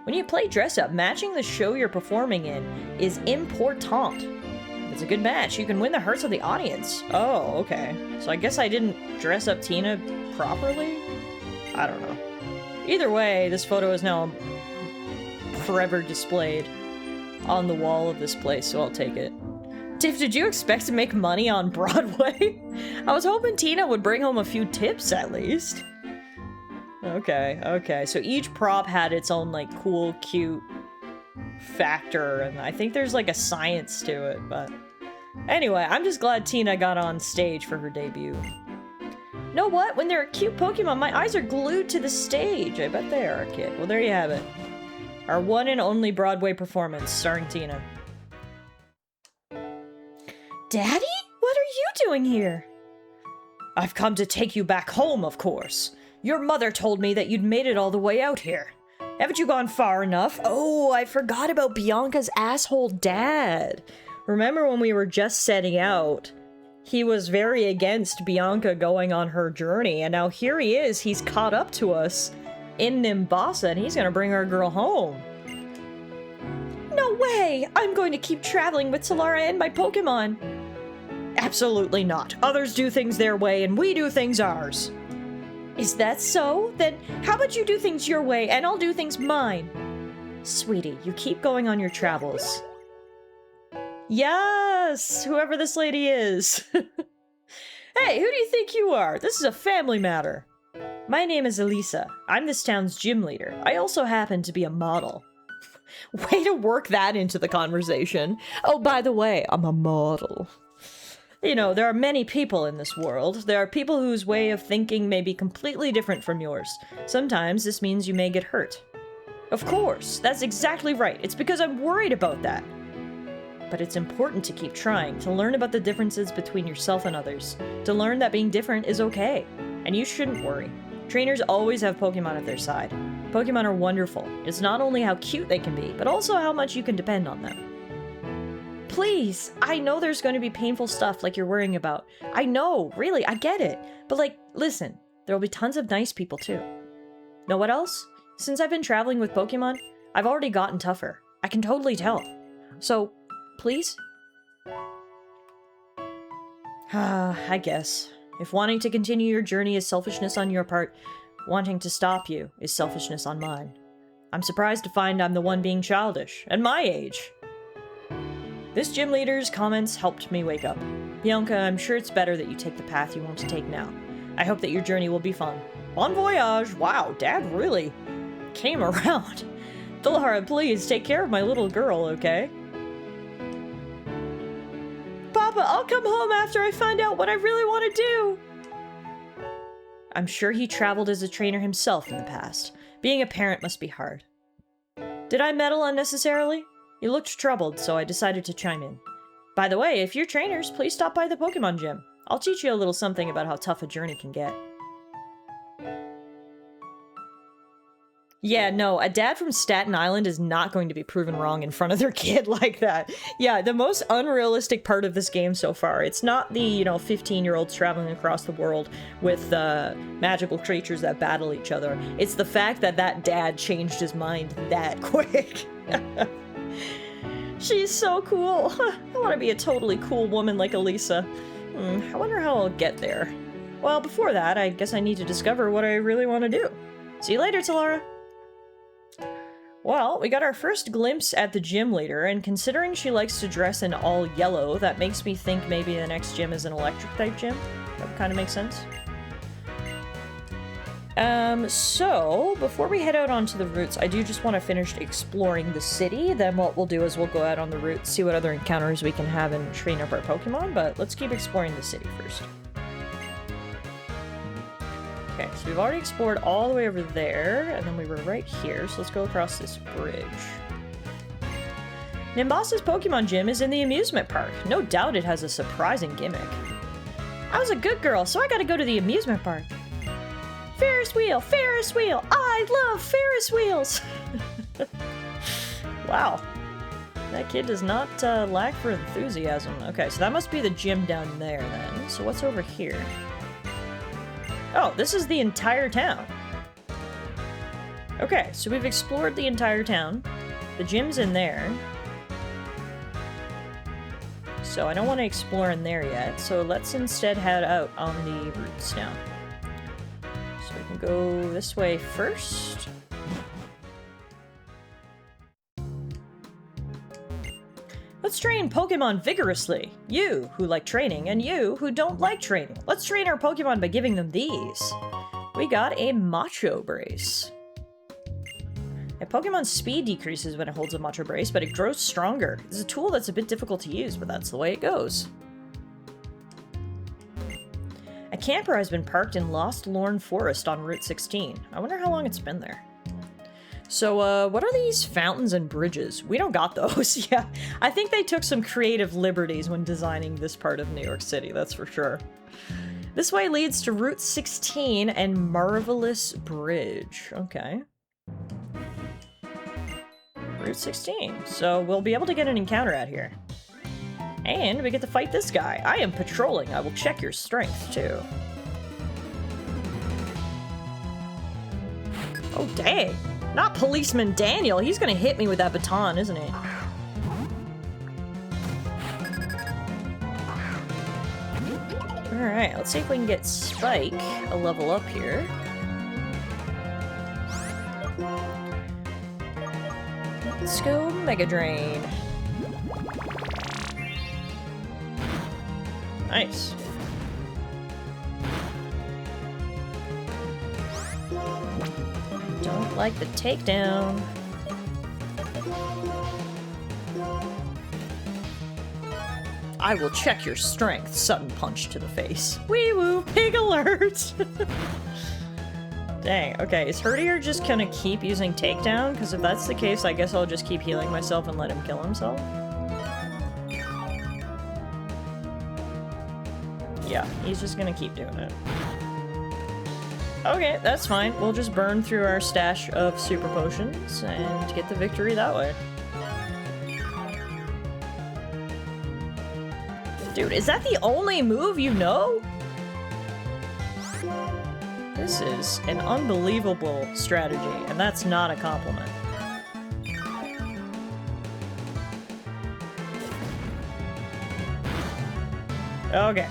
When you play dress-up, matching the show you're performing in is important. If it's a good match, you can win the hearts of the audience. Oh, okay. So I guess I didn't dress up Tina properly? I don't know. Either way, this photo is now forever displayed on the wall of this place, so I'll take it. Tiff, did you expect to make money on Broadway? I was hoping Tina would bring home a few tips, at least. Okay, okay. So each prop had its own, like, cool, cute factor, and I think there's, like, a science to it, but... Anyway, I'm just glad Tina got on stage for her debut. Know what? When there are cute Pokemon, my eyes are glued to the stage. I bet they are, kid. Well, there you have it. Our one and only Broadway performance, starring Tina. Daddy? What are you doing here? I've come to take you back home, of course. Your mother told me that you'd made it all the way out here. Haven't you gone far enough? Oh, I forgot about Bianca's asshole dad. Remember when we were just setting out? He was very against Bianca going on her journey, and now here he is. He's caught up to us in Nimbasa, and he's gonna bring our girl home. No way! I'm going to keep traveling with Tallara and my Pokemon. Absolutely not. Others do things their way, and we do things ours. Is that so? Then how about you do things your way, and I'll do things mine? Sweetie, you keep going on your travels. Yes! Whoever this lady is. Hey, who do you think you are? This is a family matter. My name is Elisa. I'm this town's gym leader. I also happen to be a model. Way to work that into the conversation. Oh, by the way, I'm a model. You know, there are many people in this world. There are people whose way of thinking may be completely different from yours. Sometimes this means you may get hurt. Of course, that's exactly right. It's because I'm worried about that. But it's important to keep trying, to learn about the differences between yourself and others, to learn that being different is okay, and you shouldn't worry. Trainers always have Pokemon at their side. Pokemon are wonderful. It's not only how cute they can be, but also how much you can depend on them. Please, I know there's going to be painful stuff like you're worrying about. I know, really, I get it. But like, listen, there'll be tons of nice people too. Know what else? Since I've been traveling with Pokemon, I've already gotten tougher. I can totally tell. So, please, I guess. If wanting to continue your journey is selfishness on your part, wanting to stop you is selfishness on mine. I'm surprised to find I'm the one being childish, at my age. This gym leader's comments helped me wake up. Bianca, I'm sure it's better that you take the path you want to take now. I hope that your journey will be fun. Bon voyage! Wow, Dad really came around. Tallara, please take care of my little girl, okay? Papa, I'll come home after I find out what I really want to do. I'm sure he traveled as a trainer himself in the past. Being a parent must be hard. Did I meddle unnecessarily? You looked troubled, so I decided to chime in. By the way, if you're trainers, please stop by the Pokemon gym. I'll teach you a little something about how tough a journey can get. Yeah, no, a dad from Staten Island is not going to be proven wrong in front of their kid like that. Yeah, the most unrealistic part of this game so far. It's not the, 15-year-olds traveling across the world with magical creatures that battle each other. It's the fact that that dad changed his mind that quick. She's so cool. I want to be a totally cool woman like Elisa. I wonder how I'll get there. Well, before that, I guess I need to discover what I really want to do. See you later, Tallara. Well, we got our first glimpse at the gym leader, and considering she likes to dress in all yellow, that makes me think maybe the next gym is an electric-type gym. That kind of makes sense. So, before we head out onto the routes, I do just want to finish exploring the city. Then what we'll do is we'll go out on the route, see what other encounters we can have and train up our Pokemon, but let's keep exploring the city first. Okay, so we've already explored all the way over there, and then we were right here, so let's go across this bridge. Nimbus's Pokemon Gym is in the amusement park. No doubt it has a surprising gimmick. I was a good girl, so I gotta go to the amusement park. Ferris wheel! Ferris wheel! I love Ferris wheels! Wow. That kid does not lack for enthusiasm. Okay, so that must be the gym down there then. So what's over here? Oh, this is the entire town. Okay, so we've explored the entire town. The gym's in there. So I don't want to explore in there yet, so let's instead head out on the routes now. So we can go this way first. Let's train Pokemon vigorously. You, who like training, and you, who don't like training. Let's train our Pokemon by giving them these. We got a Macho Brace. A Pokemon's speed decreases when it holds a Macho Brace, but it grows stronger. It's a tool that's a bit difficult to use, but that's the way it goes. A camper has been parked in Lost Lorne Forest on Route 16. I wonder how long it's been there. So, what are these fountains and bridges? We don't got those. Yeah, I think they took some creative liberties when designing this part of New York City, that's for sure. This way leads to Route 16 and Marvelous Bridge. Okay. Route 16. So, we'll be able to get an encounter out here. And we get to fight this guy. I am patrolling. I will check your strength, too. Oh, dang. Not Policeman Daniel. He's gonna hit me with that baton, isn't he? Alright, let's see if we can get Spike a level up here. Let's go Mega Drain. Nice. Don't like the takedown. I will check your strength. Sudden punch to the face. Wee woo, pig alert! Dang, okay, is Herdier just gonna keep using takedown? Because if that's the case, I guess I'll just keep healing myself and let him kill himself. Yeah, he's just gonna keep doing it. Okay, that's fine. We'll just burn through our stash of super potions and get the victory that way. Dude, is that the only move you know? This is an unbelievable strategy, and that's not a compliment. Okay.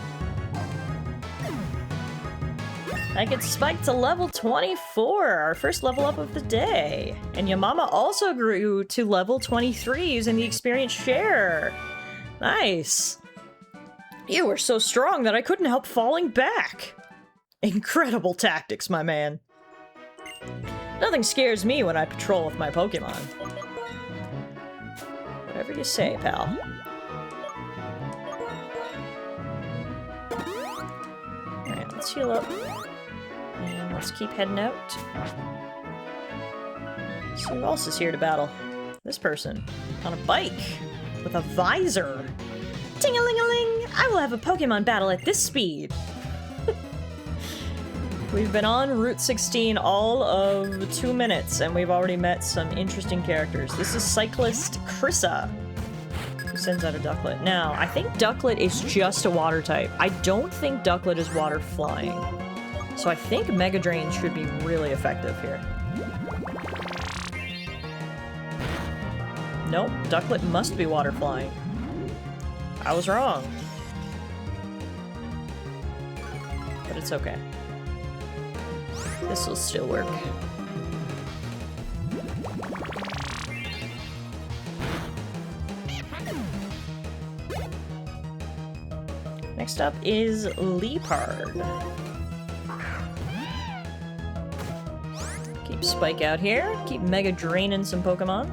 I get Spike to level 24, our first level up of the day. And Yamama also grew to level 23 using the experience share. Nice. You were so strong that I couldn't help falling back. Incredible tactics, my man. Nothing scares me when I patrol with my Pokemon. Whatever you say, pal. Alright, let's heal up. And let's keep heading out. See who else is here to battle. This person. On a bike. With a visor. Ting-a-ling-a-ling! I will have a Pokemon battle at this speed. We've been on Route 16 all of 2 minutes, and we've already met some interesting characters. This is Cyclist Krissa, who sends out a Ducklet. Now, I think Ducklet is just a water type. I don't think Ducklet is water flying. So I think Mega Drain should be really effective here. Nope, Ducklet must be water flying. I was wrong. But it's okay. This will still work. Next up is Leopard. Keep Spike out here. Keep Mega Draining some Pokemon.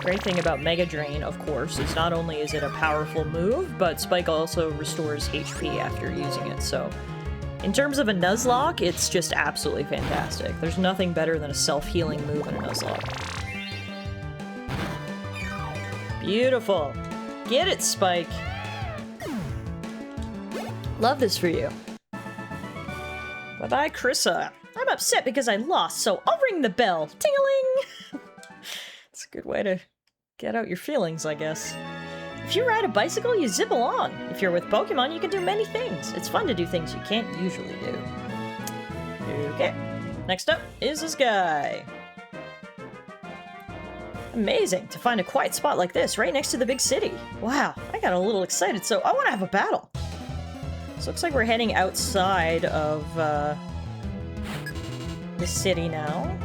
Great thing about Mega Drain, of course, is not only is it a powerful move, but Spike also restores HP after using it, so... In terms of a Nuzlocke, it's just absolutely fantastic. There's nothing better than a self-healing move in a Nuzlocke. Beautiful! Get it, Spike! Love this for you. Bye-bye, Krissa. I'm upset because I lost, so I'll ring the bell. Ting-a-ling! It's a good way to get out your feelings, I guess. If you ride a bicycle, you zip along. If you're with Pokemon, you can do many things. It's fun to do things you can't usually do. Okay. Next up is this guy. Amazing to find a quiet spot like this right next to the big city. Wow, I got a little excited, so I want to have a battle. So looks like we're heading outside of the city now.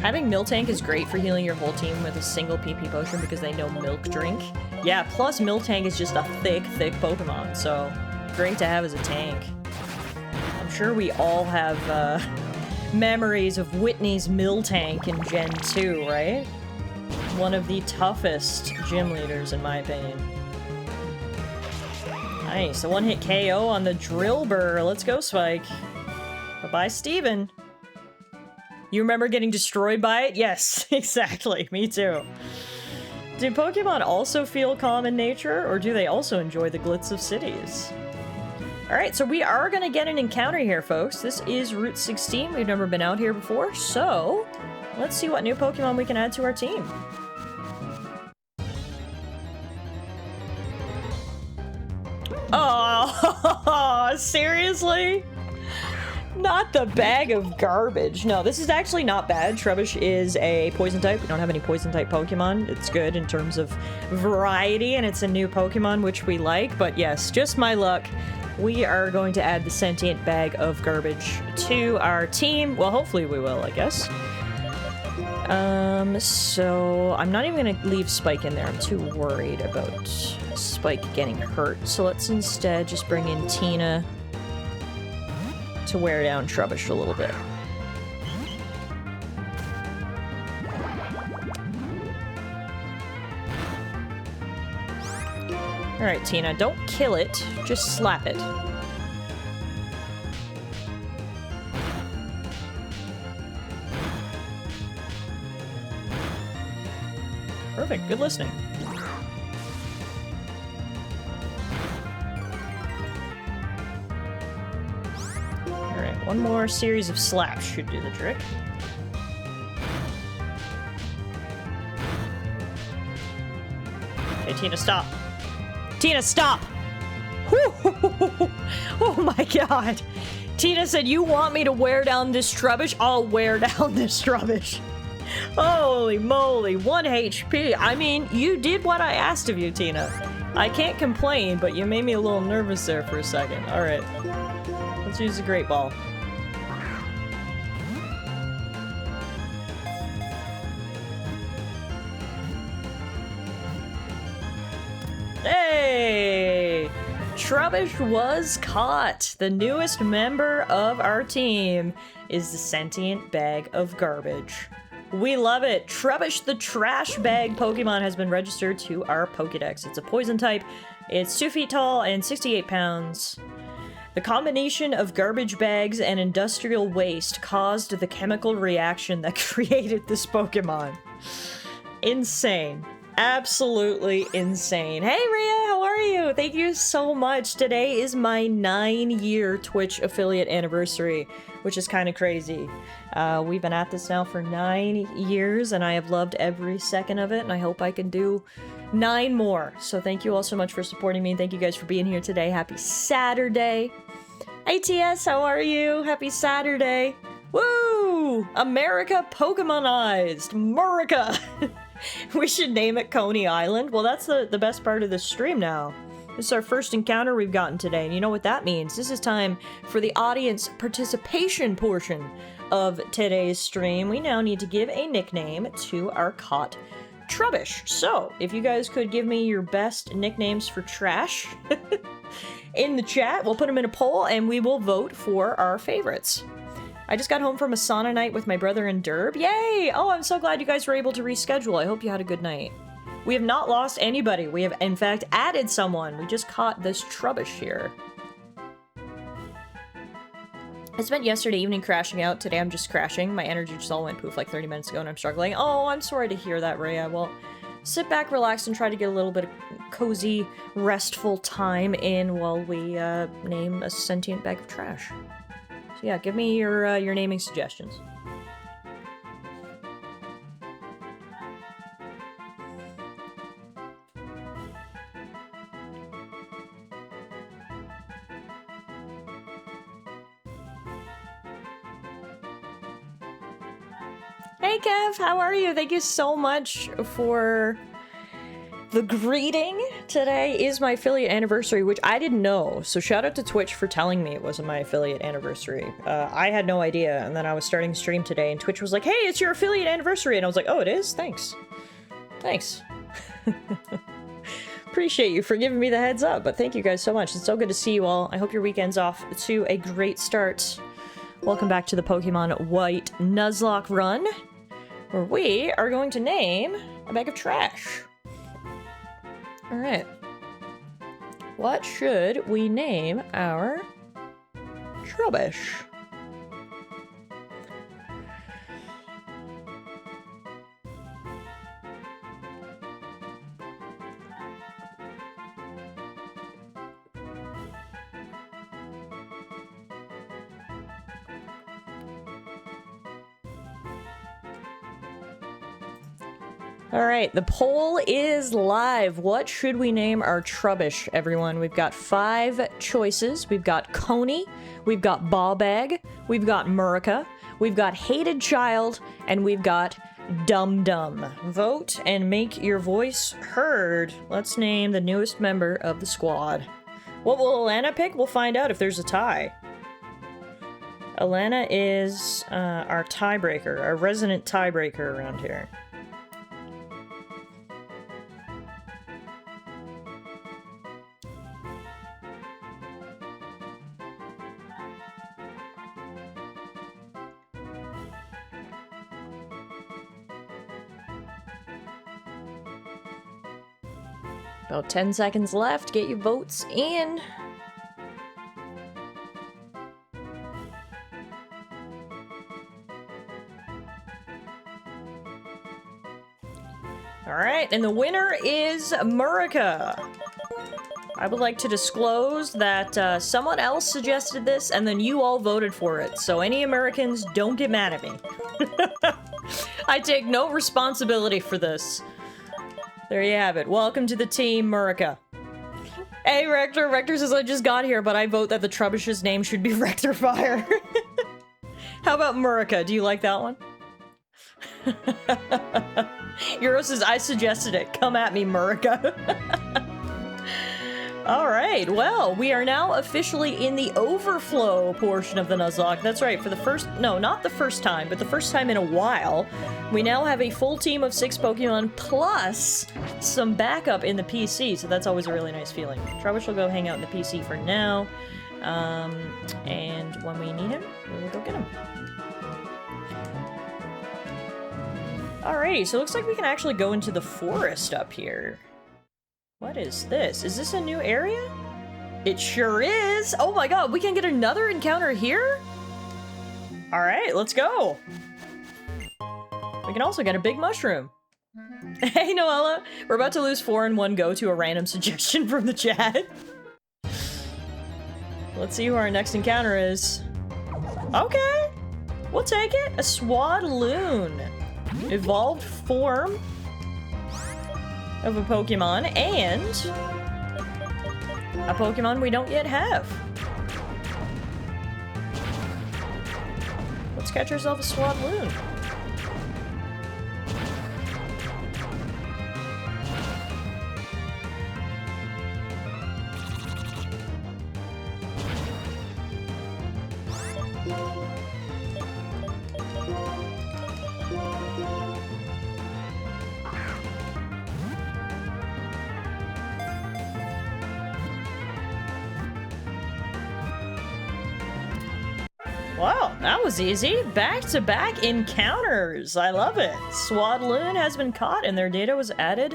Having Miltank is great for healing your whole team with a single PP potion because they know Milk Drink. Yeah, plus Miltank is just a thick, thick Pokemon, so great to have as a tank. I'm sure we all have memories of Whitney's Miltank in Gen 2, right? One of the toughest gym leaders, in my opinion. Nice, a one-hit KO on the Drillbur. Let's go, Spike. Bye-bye, Steven. You remember getting destroyed by it? Yes, exactly. Me too. Do Pokemon also feel calm in nature, or do they also enjoy the glitz of cities? Alright, so we are gonna get an encounter here, folks. This is Route 16. We've never been out here before, so let's see what new Pokemon we can add to our team. Oh, seriously? Not the bag of garbage. No, this is actually not bad. Trubbish is a poison type. We don't have any poison type Pokemon. It's good in terms of variety, and it's a new Pokemon, which we like. But yes, just my luck. We are going to add the sentient bag of garbage to our team. Well, hopefully we will, I guess. So I'm not even gonna leave Spike in there. I'm too worried about Spike getting hurt. So let's instead just bring in Tina to wear down Trubbish a little bit. Alright, Tina, don't kill it, just slap it. Perfect, good listening. Alright, one more series of slaps should do the trick. Okay, Tina, stop. Tina, stop! Oh my god! Tina said, you want me to wear down this Trubbish? I'll wear down this Trubbish. Holy moly, 1 HP. I mean, you did what I asked of you, Tina. I can't complain, but you made me a little nervous there for a second. Alright. Let's use the Great Ball. Hey! Trubbish was caught. The newest member of our team is the sentient bag of garbage. We love it. Trubbish the trash bag Pokemon has been registered to our Pokedex. It's a poison type. It's 2 feet tall and 68 pounds. The combination of garbage bags and industrial waste caused the chemical reaction that created this Pokemon. Insane. Absolutely insane. Hey Rhea, how are you? Thank you so much. Today is my 9-year Twitch affiliate anniversary, which is kind of crazy. We've been at this now for 9 years, and I have loved every second of it, and I hope I can do 9 more. So thank you all so much for supporting me, and thank you guys for being here today. Happy Saturday. ATS, how are you? Happy Saturday. Woo! America Pokemonized. Murica. We should name it Coney Island. Well, that's the best part of this stream now. This is our first encounter we've gotten today, and you know what that means. This is time for the audience participation portion of today's stream. We now need to give a nickname to our caught Trubbish. So, if you guys could give me your best nicknames for trash in the chat, we'll put them in a poll, and we will vote for our favorites. I just got home from a sauna night with my brother in Derb. Yay! Oh, I'm so glad you guys were able to reschedule. I hope you had a good night. We have not lost anybody. We have, in fact, added someone. We just caught this Trubbish here. I spent yesterday evening crashing out. Today I'm just crashing. My energy just all went poof like 30 minutes ago and I'm struggling. Oh, I'm sorry to hear that, Rhea. Well, sit back, relax, and try to get a little bit of cozy, restful time in while we name a sentient bag of trash. So yeah, give me your naming suggestions. Hey Kev, how are you? Thank you so much for the greeting. Today is my affiliate anniversary, which I didn't know, so shout out to Twitch for telling me it wasn't my affiliate anniversary. I had no idea, and then I was starting stream today, and Twitch was like, hey, it's your affiliate anniversary, and I was like, oh, it is? Thanks. Thanks. Appreciate you for giving me the heads up, but thank you guys so much. It's so good to see you all. I hope your weekend's off to a great start. Welcome back to the Pokemon White Nuzlocke run, where we are going to name a bag of trash. Alright. What should we name our Trubbish? Alright, the poll is live. What should we name our Trubbish, everyone? We've got 5 choices. We've got Coney, we've got Ball Bag, we've got Murica, we've got Hated Child, and we've got Dum Dum. Vote and make your voice heard. Let's name the newest member of the squad. What will Alana pick? We'll find out if there's a tie. Alana is our tiebreaker, our resident tiebreaker around here. About 10 seconds left. Get your votes in. Alright, and the winner is Murica. I would like to disclose that someone else suggested this and then you all voted for it. So any Americans, don't get mad at me. I take no responsibility for this. There you have it. Welcome to the team, Murica. Hey, Rector. Rector says I just got here, but I vote that the Trubbish's name should be Rector Fire. How about Murica? Do you like that one? Euro says, I suggested it. Come at me, Murica. Alright, well, we are now officially in the overflow portion of the Nuzlocke. That's right, for the first, no, not the first time, but the first time in a while, we now have a full team of 6 Pokemon plus some backup in the PC, so that's always a really nice feeling. Trubbish will go hang out in the PC for now, and when we need him, we will go get him. Alrighty, so it looks like we can actually go into the forest up here. What is this? Is this a new area? It sure is! Oh my god, we can get another encounter here? Alright, let's go! We can also get a big mushroom. Hey Noella, we're about to lose 4 in one go to a random suggestion from the chat. Let's see who our next encounter is. Okay, we'll take it. A Swadloon. Evolved form of a Pokemon, and a Pokemon we don't yet have. Let's catch ourselves a Swadloon. Wow, that was easy. Back-to-back encounters. I love it. Swadloon has been caught and their data was added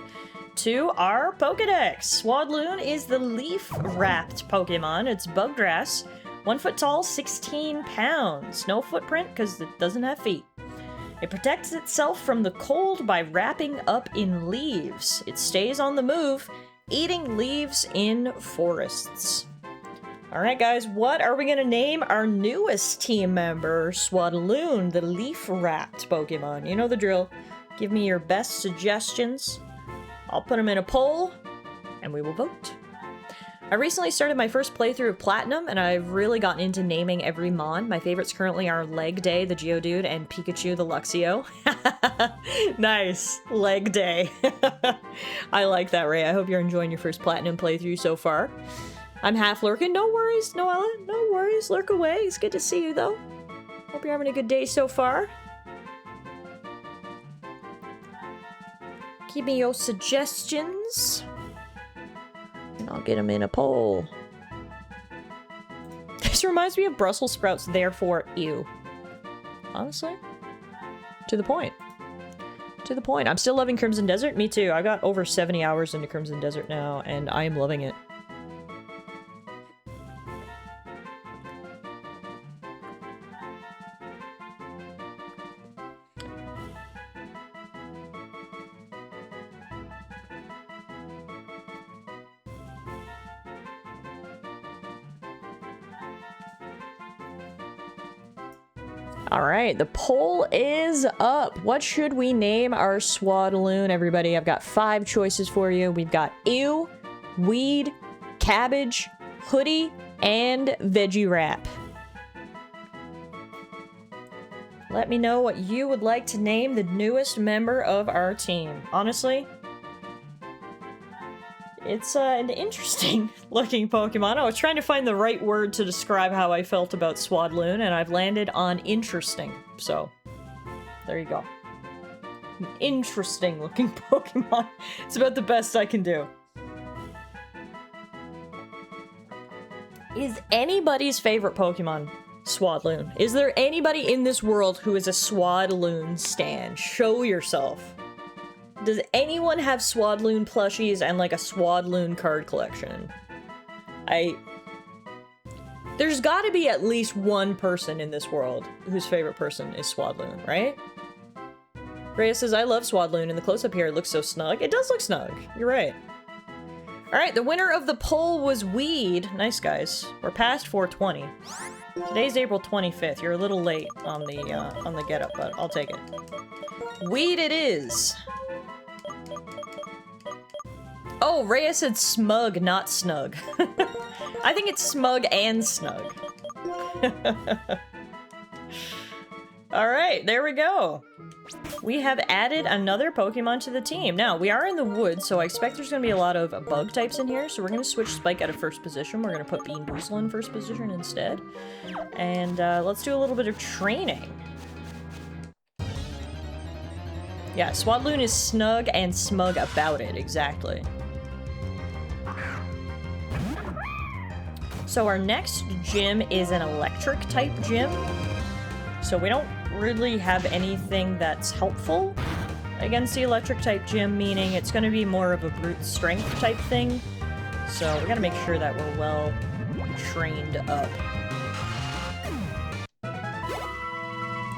to our Pokedex. Swadloon is the leaf-wrapped Pokemon. It's bug grass, 1 foot tall, 16 pounds. No footprint because it doesn't have feet. It protects itself from the cold by wrapping up in leaves. It stays on the move, eating leaves in forests. Alright guys, what are we gonna name our newest team member? Swadloon, the leaf-wrapped Pokemon. You know the drill. Give me your best suggestions. I'll put them in a poll, and we will vote. I recently started my first playthrough of Platinum, and I've really gotten into naming every Mon. My favorites currently are Leg Day, the Geodude, and Pikachu, the Luxio. Nice. Leg Day. I like that, Ray. I hope you're enjoying your first Platinum playthrough so far. I'm half lurking. No worries, Noella. No worries. Lurk away. It's good to see you, though. Hope you're having a good day so far. Give me your suggestions. And I'll get them in a poll. This reminds me of Brussels sprouts, therefore, ew. Honestly. To the point. To the point. I'm still loving Crimson Desert. Me too. I got over 70 hours into Crimson Desert now, and I am loving it. Alright, the poll is up. What should we name our Swadloon, everybody? I've got 5 choices for you. We've got Ew, Weed, Cabbage, Hoodie, and Veggie Wrap. Let me know what you would like to name the newest member of our team. Honestly, it's an interesting looking Pokemon. I was trying to find the right word to describe how I felt about Swadloon, and I've landed on interesting. So, there you go. An interesting looking Pokemon. It's about the best I can do. Is anybody's favorite Pokemon Swadloon? Is there anybody in this world who is a Swadloon stan? Show yourself. Does anyone have Swadloon plushies and like a Swadloon card collection? There's gotta be at least one person in this world whose favorite person is Swadloon, right? Rhea says, I love Swadloon, and the close-up here looks so snug. It does look snug. You're right. Alright, the winner of the poll was Weed. Nice, guys. We're past 420. Today's April 25th. You're a little late on the get-up, but I'll take it. Weed it is. Oh, Rhea said smug, not snug. I think it's smug and snug. Alright, there we go. We have added another Pokemon to the team. Now, we are in the woods, so I expect there's going to be a lot of bug types in here, so we're going to switch Spike out of first position. We're going to put Bean Boozle in first position instead. And let's do a little bit of training. Yeah, Swadloon is snug and smug about it, exactly. So our next gym is an electric type gym. So we don't really have anything that's helpful against the electric type gym, meaning it's going to be more of a brute strength type thing. So we got to make sure that we're well trained up.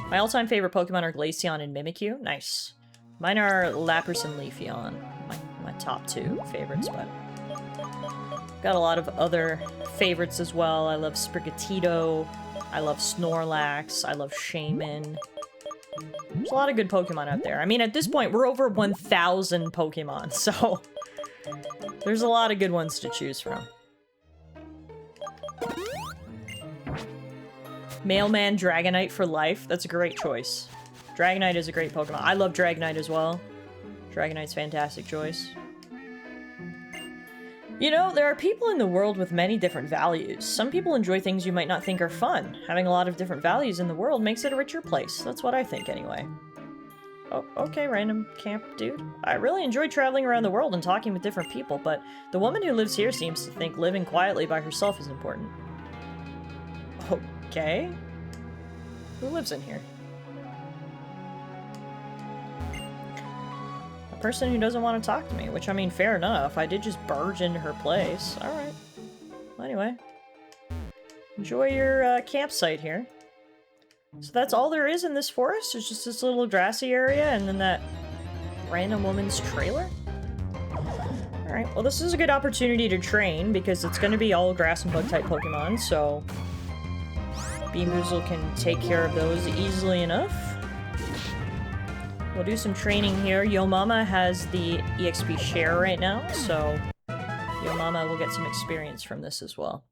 My all-time favorite Pokemon are Glaceon and Mimikyu. Nice. Mine are Lapras and Leafeon. My top two favorites, but got a lot of other favorites as well. I love Sprigatito. I love Snorlax. I love Shaman. There's a lot of good Pokemon out there. I mean, at this point, we're over 1,000 Pokemon, so there's a lot of good ones to choose from. Mailman Dragonite for life. That's a great choice. Dragonite is a great Pokemon. I love Dragonite as well. Dragonite's fantastic choice. You know, there are people in the world with many different values. Some people enjoy things you might not think are fun. Having a lot of different values in the world makes it a richer place. That's what I think, anyway. Oh, okay, random camp dude. I really enjoy traveling around the world and talking with different people, but the woman who lives here seems to think living quietly by herself is important. Okay. Who lives in here? A person who doesn't want to talk to me, which, I mean, fair enough. I did just barge into her place. Alright. Well, anyway. Enjoy your campsite here. So that's all there is in this forest? It's just this little grassy area and then that random woman's trailer? Alright, well this is a good opportunity to train because it's going to be all grass and bug type Pokemon, so Bean Boozle can take care of those easily enough. We'll do some training here. Yo Mama has the EXP share right now, so Yo Mama will get some experience from this as well.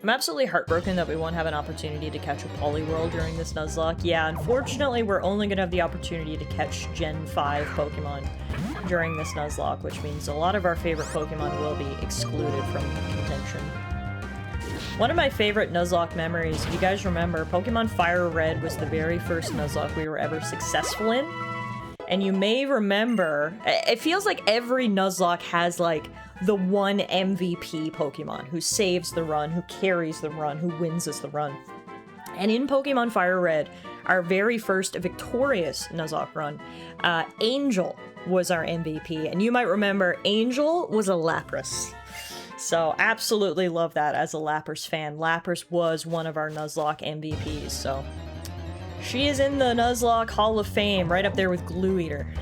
I'm absolutely heartbroken that we won't have an opportunity to catch a Poliwhirl during this Nuzlocke. Yeah, unfortunately, we're only going to have the opportunity to catch Gen 5 Pokemon during this Nuzlocke, which means a lot of our favorite Pokemon will be excluded from contention. One of my favorite Nuzlocke memories, if you guys remember, Pokemon Fire Red was the very first Nuzlocke we were ever successful in. And you may remember, it feels like every Nuzlocke has, like, the one MVP Pokemon who saves the run, who carries the run, who wins us the run. And in Pokemon Fire Red, our very first victorious Nuzlocke run, Angel was our MVP. And you might remember, Angel was a Lapras. So absolutely love that as a Lapras fan. Lapras was one of our Nuzlocke MVPs, so she is in the Nuzlocke Hall of Fame, right up there with Glue Eater.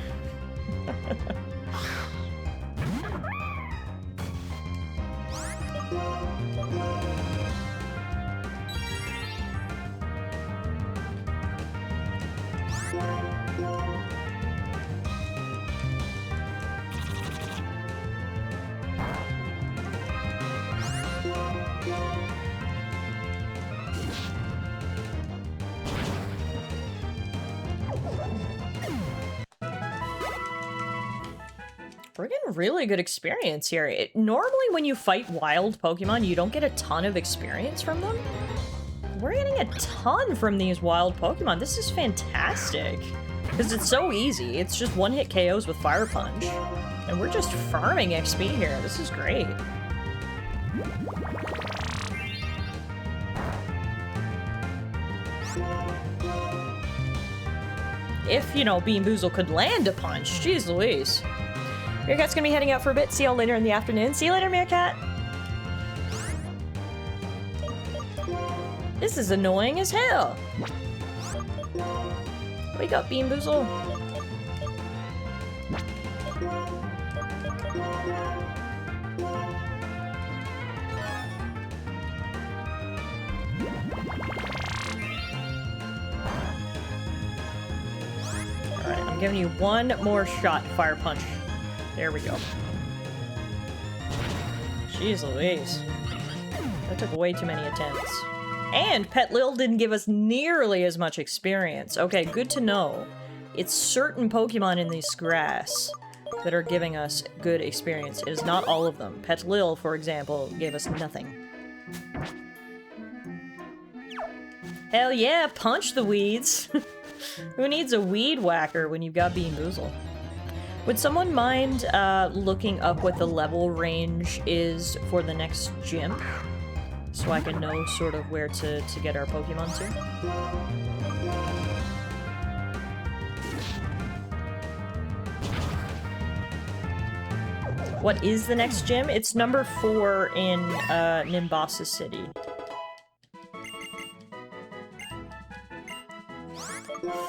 We're getting really good experience here. Normally when you fight wild Pokemon, you don't get a ton of experience from them. We're getting a ton from these wild Pokemon. This is fantastic. Because it's so easy. It's just one-hit KOs with Fire Punch. And we're just farming XP here. This is great. If, you know, Bean Boozle could land a punch. Jeez Louise. Meerkat's gonna be heading out for a bit. See y'all later in the afternoon. See you later, Meerkat! This is annoying as hell. Wake up, Bean Boozle. Alright, I'm giving you one more shot, Fire Punch. There we go. Jeez Louise. That took way too many attempts. And Pet Lil didn't give us nearly as much experience. Okay, good to know. It's certain Pokemon in this grass that are giving us good experience. It is not all of them. Pet Lil, for example, gave us nothing. Hell yeah, punch the weeds! Who needs a weed whacker when you've got Bean Boozle? Would someone mind looking up what the level range is for the next gym? So I can know sort of where to get our Pokemon to? What is the next gym? It's number 4 in Nimbasa City.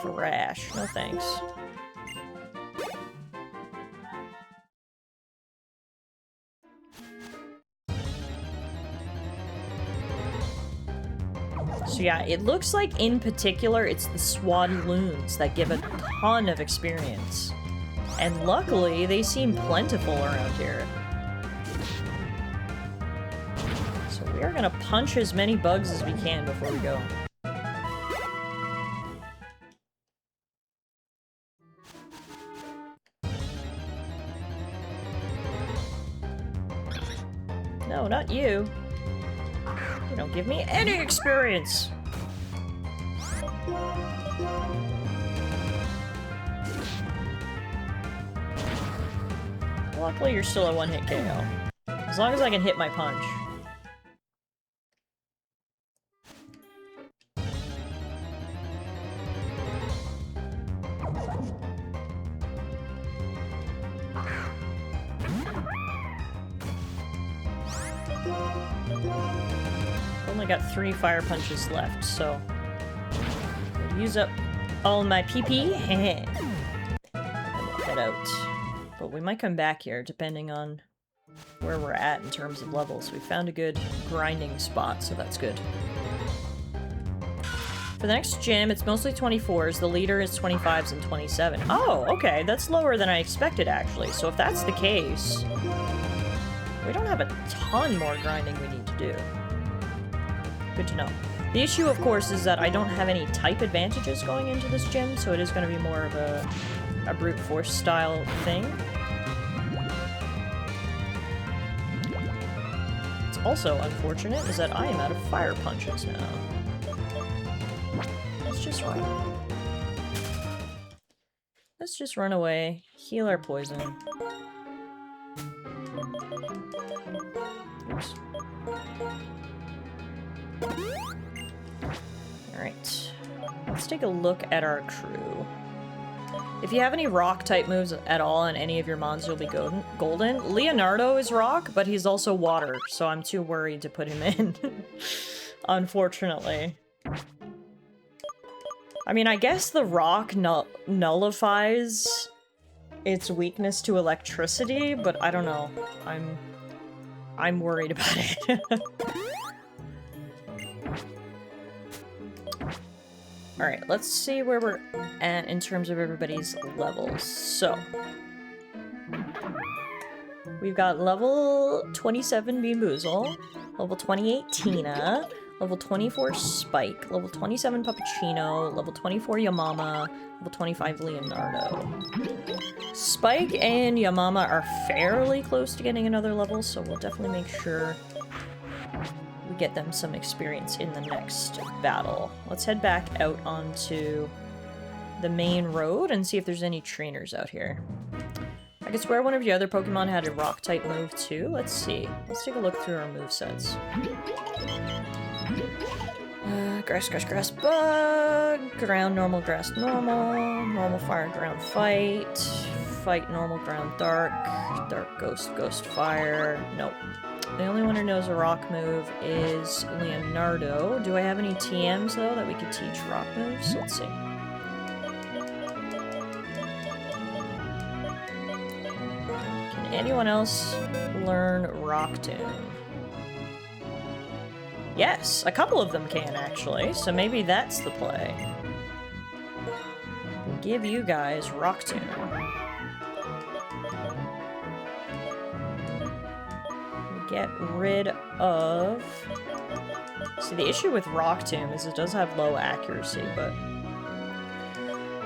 Thrash. No thanks. So yeah, it looks like in particular it's the Swadloons that give a ton of experience. And luckily, they seem plentiful around here. So we are gonna punch as many bugs as we can before we go. No, not you. You don't give me any experience! Luckily, you're still a one-hit KO. As long as I can hit my punch. Only got 3 fire punches left, so I'll use up all my PP and we'll head out. But we might come back here depending on where we're at in terms of levels. We found a good grinding spot, so that's good. For the next gym, it's mostly 24s. The leader is 25s and 27. Oh, okay, that's lower than I expected actually. So if that's the case, we don't have a ton more grinding we need to do. Good to know. The issue, of course, is that I don't have any type advantages going into this gym, so it is going to be more of a brute force style thing. It's also unfortunate is that I am out of fire punches now. Let's just run. Let's just run away, heal our poison. Oops. Alright, let's take a look at our crew. If you have any rock-type moves at all on any of your mons, you'll be golden. Leonardo is rock, but he's also water, so I'm too worried to put him in. Unfortunately. I mean, I guess the rock nullifies its weakness to electricity, but I don't know. I'm worried about it. Alright, let's see where we're at in terms of everybody's levels. So, we've got level 27 Bean Boozle, level 28 Tina, level 24 Spike, level 27 Puppuccino, level 24 Yamama, level 25 Leonardo. Spike and Yamama are fairly close to getting another level, so we'll definitely make sure we get them some experience in the next battle. Let's head back out onto the main road and see if there's any trainers out here. I could swear one of your other Pokemon had a rock-type move too. Let's see. Let's take a look through our movesets. Grass, grass, grass, bug. Ground, normal, grass, normal. Normal, fire, ground, fight. Fight, normal, ground, dark. Dark, ghost, ghost, fire. Nope. The only one who knows a rock move is Leonardo. Do I have any TMs, though, that we could teach rock moves? Let's see. Can anyone else learn Rock Tune? Yes, a couple of them can, actually, so maybe that's the play. We'll give you guys Rock Tune. get rid of... See, the issue with Rock Tomb is it does have low accuracy, but...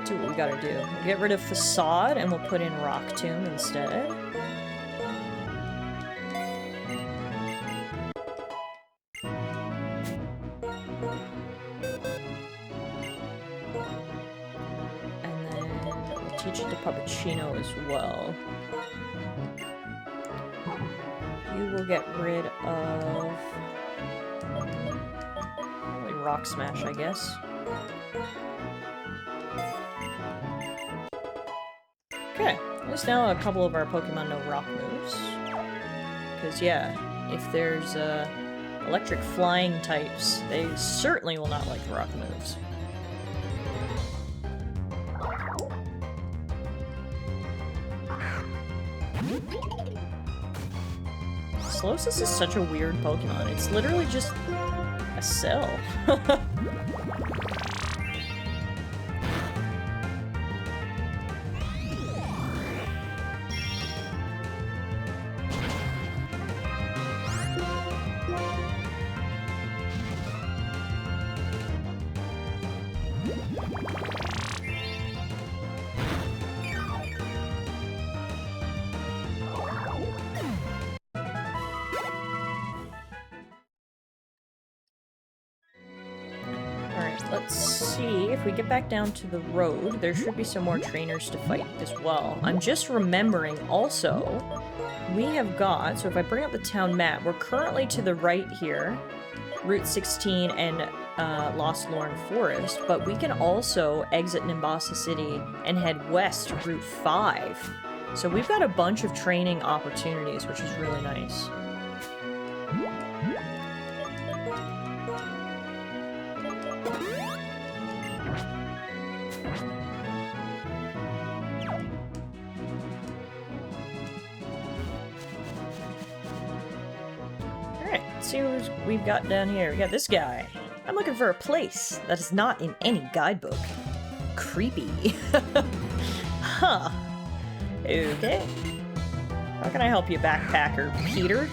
do what we gotta do. We'll get rid of Facade, and we'll put in Rock Tomb instead. And then we'll teach it to Puppuccino as well. You will get rid of... probably Rock Smash, I guess. Okay, at least now a couple of our Pokemon know rock moves. Because, yeah, if there's electric flying types, they certainly will not like rock moves. Slowsis is such a weird Pokemon. It's literally just a cell. Let's see, if we get back down to the road, there should be some more trainers to fight as well. I'm just remembering also, we have got, so if I bring up the town map, we're currently to the right here, Route 16 and Lost Lorn Forest, but we can also exit Nimbasa City and head west to Route 5. So we've got a bunch of training opportunities, which is really nice. See what we've got down here. We got this guy. I'm looking for a place that is not in any guidebook. Creepy. Huh. Okay. How can I help you, backpacker Peter?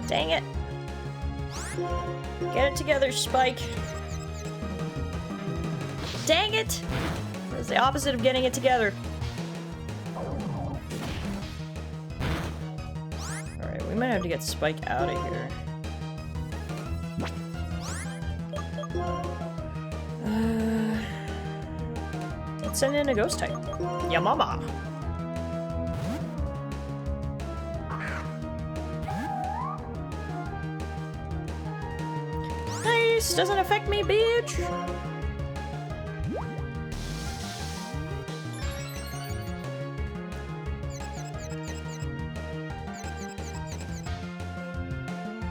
Dang it. Get it together, Spike. Dang it! That's the opposite of getting it together. Alright, we might have to get Spike out of here. Let's send in a ghost type. Yamama! Doesn't affect me, bitch!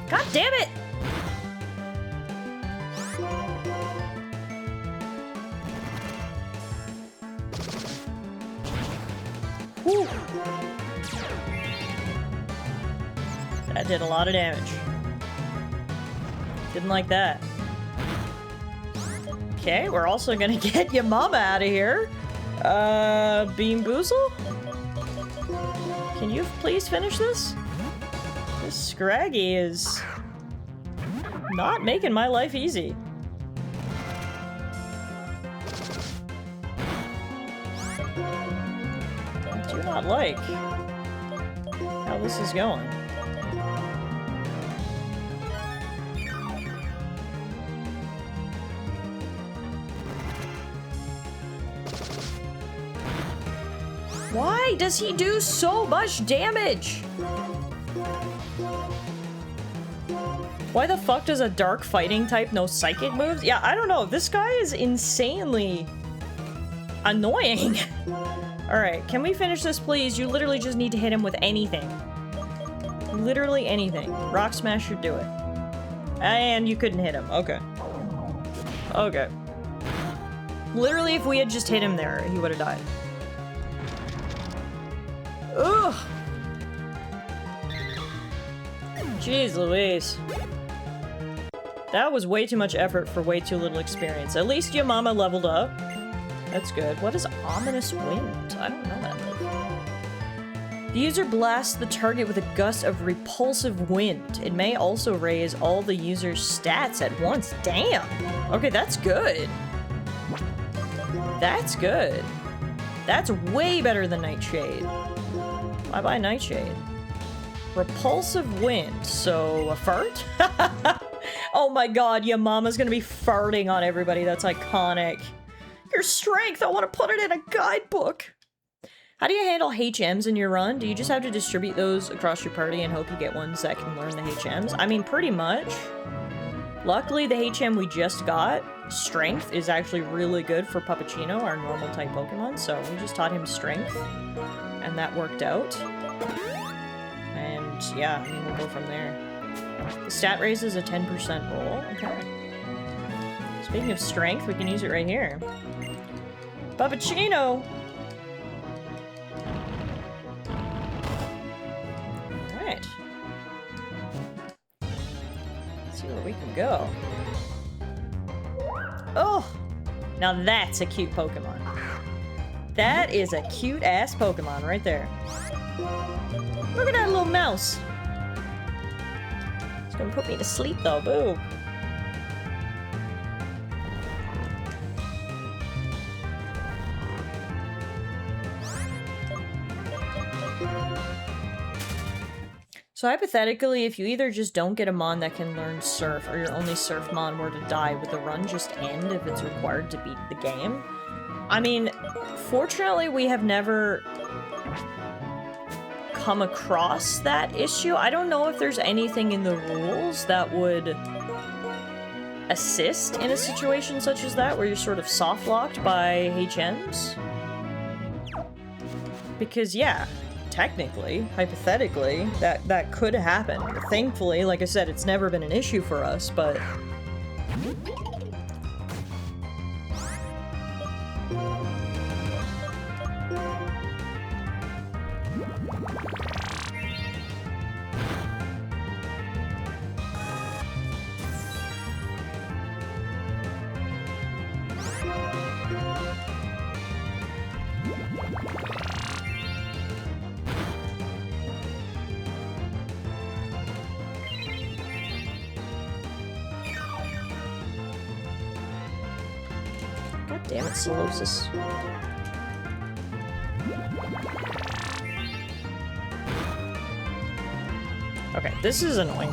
God damn it! Whew. That did a lot of damage. Didn't like that. Okay, we're also gonna get your mama out of here. Bean Boozle? Can you please finish this? This Scraggy is not making my life easy. I do not like how this is going. Why does he do so much damage? Why the fuck does a dark fighting type know psychic moves? Yeah, I don't know. This guy is insanely annoying. Alright, can we finish this, please? You literally just need to hit him with anything. Literally anything. Rock Smash should do it. And you couldn't hit him. Okay. Okay. Literally, if we had just hit him there, he would have died. Ugh! Jeez Louise. That was way too much effort for way too little experience. At least your mama leveled up. That's good. What is Ominous Wind? I don't know that move. The user blasts the target with a gust of repulsive wind. It may also raise all the user's stats at once. Damn! Okay, that's good. That's good. That's way better than Nightshade. Bye-bye, Nightshade. Repulsive wind, so a fart? Oh my god, your mama's gonna be farting on everybody. That's iconic. Your strength, I want to put it in a guidebook. How do you handle HMs in your run? Do you just have to distribute those across your party and hope you get ones that can learn the HMs? I mean, pretty much. Luckily, the HM we just got, Strength, is actually really good for Puppuccino, our normal type Pokemon, so we just taught him Strength, and that worked out. And yeah, I mean, we'll go from there. The stat raise is a 10% roll. Okay. Speaking of Strength, we can use it right here. Puppuccino! Alright. Let's see where we can go. Oh! Now that's a cute Pokemon. That is a cute-ass Pokemon right there. Look at that little mouse! It's gonna put me to sleep though, boo! So hypothetically, if you either just don't get a Mon that can learn Surf, or your only Surf Mon were to die, would the run just end if it's required to beat the game? I mean, fortunately we have never come across that issue. I don't know if there's anything in the rules that would assist in a situation such as that, where you're sort of soft-locked by HMs. Because yeah, technically, hypothetically, that could happen. Thankfully, like I said, it's never been an issue for us, but... Damn it, Solosis. Okay, this is annoying.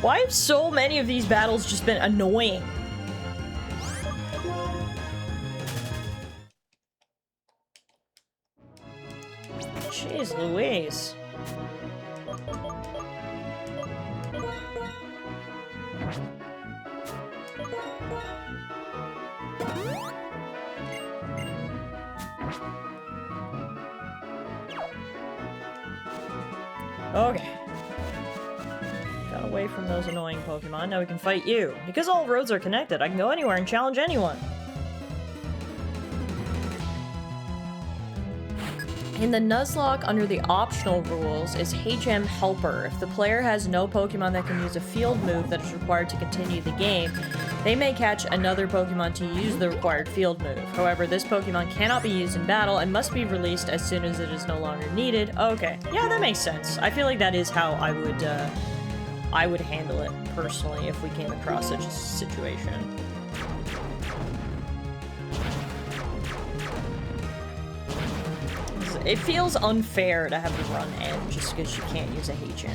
Why have so many of these battles just been annoying? Jeez Louise. Okay. Got away from those annoying Pokemon. Now we can fight you. Because all roads are connected, I can go anywhere and challenge anyone. In the Nuzlocke, under the optional rules, is HM Helper. If the player has no Pokemon that can use a field move that is required to continue the game, they may catch another Pokemon to use the required field move. However, this Pokemon cannot be used in battle and must be released as soon as it is no longer needed. Okay, yeah, that makes sense. I feel like that is how I would handle it personally if we came across such a situation. It feels unfair to have the run end just because you can't use a HM.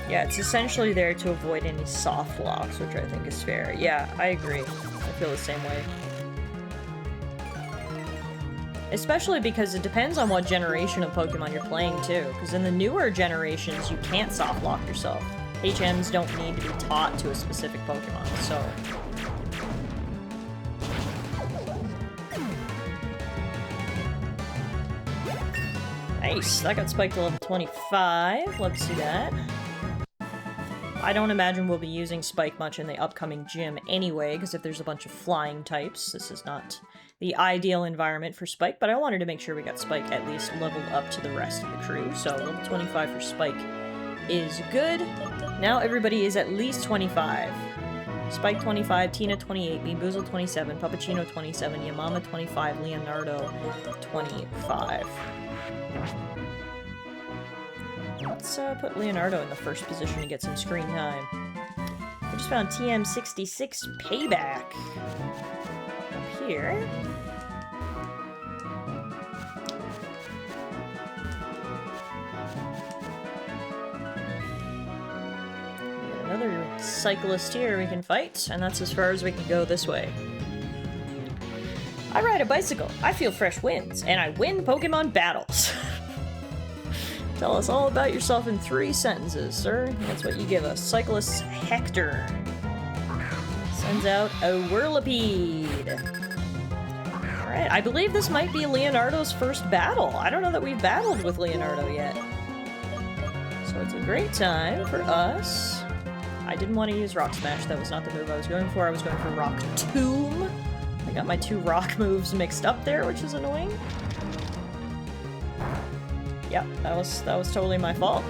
Yeah, it's essentially there to avoid any soft locks, which I think is fair. Yeah, I agree. I feel the same way. Especially because it depends on what generation of Pokemon you're playing, too. Because in the newer generations, you can't soft lock yourself. HMs don't need to be taught to a specific Pokemon, so... Nice, that got spiked to level 25. Let's do that. I don't imagine we'll be using Spike much in the upcoming gym anyway, because if there's a bunch of flying types, this is not the ideal environment for Spike, but I wanted to make sure we got Spike at least leveled up to the rest of the crew, so level 25 for Spike is good. Now everybody is at least 25. Spike 25, Tina 28, Beanboozle 27, Puppuccino 27, Yamama 25, Leonardo 25. Let's put Leonardo in the first position to get some screen time. I just found TM66 Payback up here. Another cyclist here we can fight, and that's as far as we can go this way. I ride a bicycle, I feel fresh winds, and I win Pokemon battles. Tell us all about yourself in 3 sentences, sir. That's what you give us. Cyclist Hector sends out a Whirlipede. Alright, I believe this might be Leonardo's first battle. I don't know that we've battled with Leonardo yet. So it's a great time for us. I didn't want to use Rock Smash. That was not the move I was going for. I was going for Rock Tomb. I got my 2 rock moves mixed up there, which is annoying. Yep, that was totally my fault.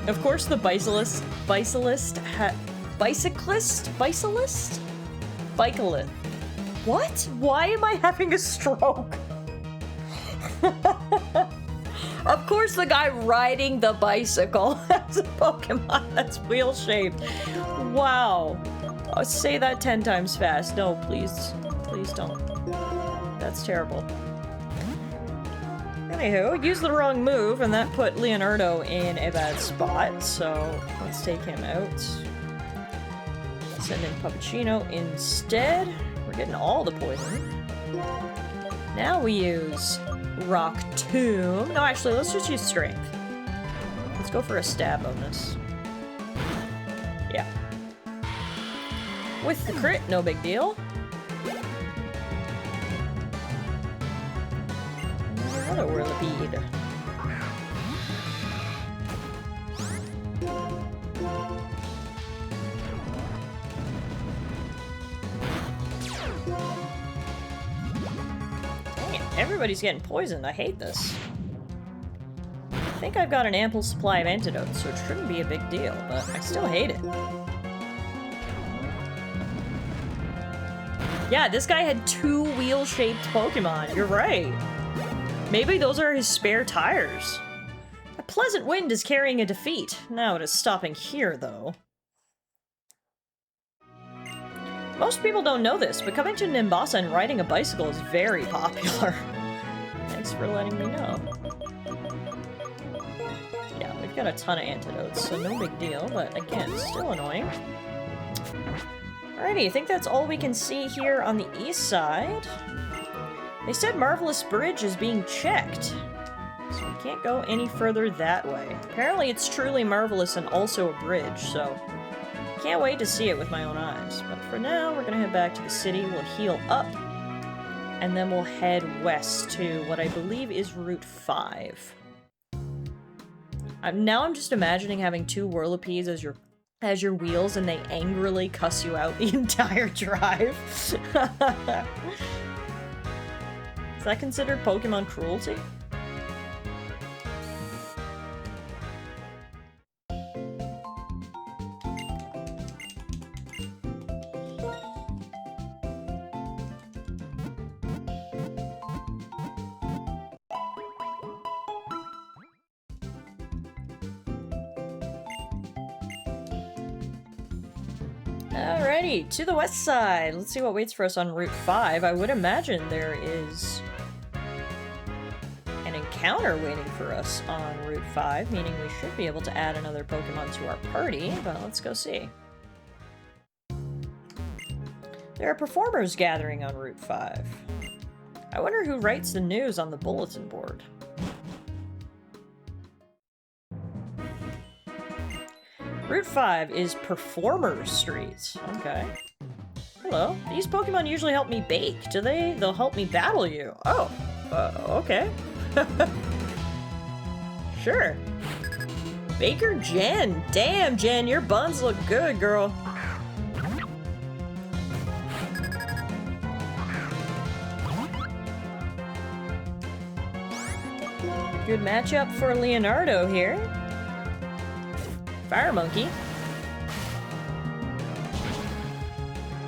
Of course, the bicyclist? What? Why am I having a stroke? Of course, the guy riding the bicycle has a Pokemon that's wheel-shaped. Wow. I'll say that 10 times fast. No, please. Please don't. That's terrible. Anywho, used the wrong move, and that put Leonardo in a bad spot, so let's take him out. Send in Puppuccino instead. We're getting all the poison. Now we use Rock Tomb. No, actually, let's just use Strength. Let's go for a stab on this. Yeah. With the crit, no big deal. Another Whirlipede. Dang it, everybody's getting poisoned. I hate this. I think I've got an ample supply of antidotes, so it shouldn't be a big deal, but I still hate it. Yeah, this guy had 2 wheel-shaped Pokemon. You're right. Maybe those are his spare tires. A pleasant wind is carrying a defeat. Now it is stopping here, though. Most people don't know this, but coming to Nimbasa and riding a bicycle is very popular. Thanks for letting me know. Yeah, we've got a ton of antidotes, so no big deal, but again, still annoying. Alrighty, I think that's all we can see here on the east side. They said Marvelous Bridge is being checked, so we can't go any further that way. Apparently it's truly marvelous and also a bridge, so can't wait to see it with my own eyes. But for now, we're gonna head back to the city, we'll heal up, and then we'll head west to what I believe is Route 5. Now I'm just imagining having 2 Whirlipedes as your wheels, and they angrily cuss you out the entire drive. Is that considered Pokemon cruelty? Alrighty, to the west side. Let's see what waits for us on Route 5. I would imagine there is an encounter waiting for us on Route 5, meaning we should be able to add another Pokemon to our party, but let's go see. There are performers gathering on Route 5. I wonder who writes the news on the bulletin board. Route 5 is Performer Street. Okay. Hello. These Pokemon usually help me bake. Do they? They'll help me battle you. Oh. Okay. Sure. Baker Jen. Damn, Jen, your buns look good, girl. Good matchup for Leonardo here. Fire Monkey.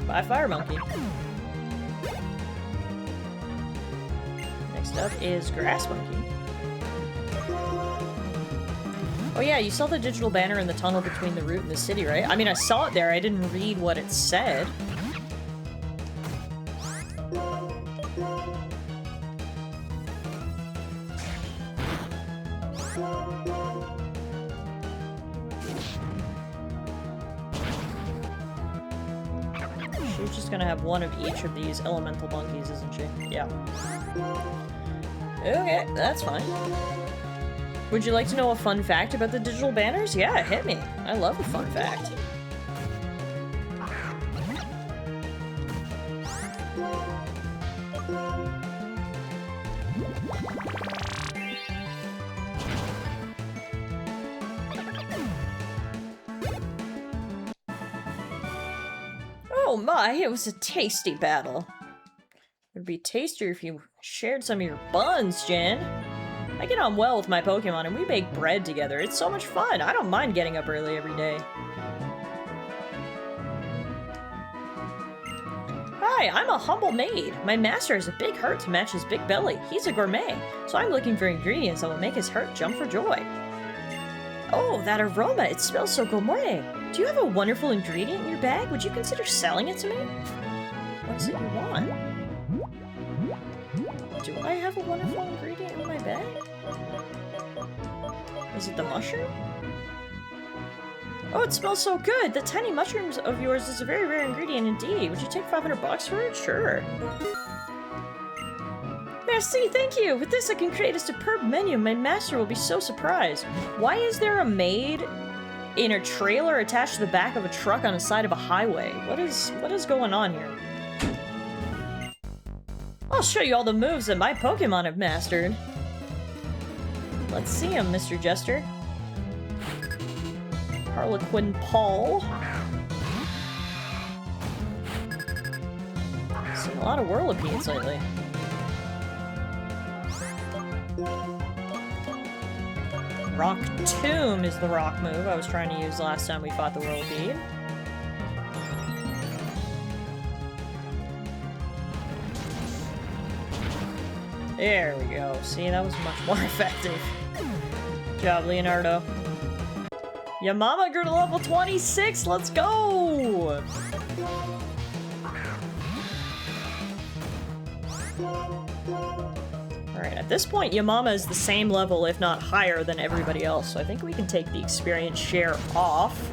Bye, Fire Monkey. Next up is Grass Monkey. Oh yeah, you saw the digital banner in the tunnel between the route and the city, right? I mean, I saw it there, I didn't read what it said. She's just gonna have one of each of these elemental monkeys, isn't she? Yeah. Okay, that's fine. Would you like to know a fun fact about the digital banners? Yeah, hit me. I love a fun fact. Oh my, it was a tasty battle. It'd be tastier if you shared some of your buns, Jen. I get on well with my Pokemon and we make bread together. It's so much fun. I don't mind getting up early every day. Hi, I'm a humble maid. My master has a big heart to match his big belly. He's a gourmet, so I'm looking for ingredients that will make his heart jump for joy. Oh, that aroma. It smells so gourmet. Do you have a wonderful ingredient in your bag? Would you consider selling it to me? What is it you want? Do I have a wonderful ingredient in my bag? Is it the mushroom? Oh, it smells so good! The tiny mushrooms of yours is a very rare ingredient indeed. Would you take 500 bucks for it? Sure. Merci, thank you! With this I can create a superb menu. My master will be so surprised. Why is there a maid in a trailer attached to the back of a truck on the side of a highway? What is going on here? I'll show you all the moves that my Pokemon have mastered. Let's see them, Mr. Jester. Harlequin Paul. Seen a lot of Whirlipedes lately. Rock Tomb is the rock move I was trying to use last time we fought the Whirlipede. There we go. See, that was much more effective. Good job, Leonardo. Your mama grew to level 26! Let's go! Alright, at this point, Yamama is the same level, if not higher, than everybody else. So I think we can take the experience share off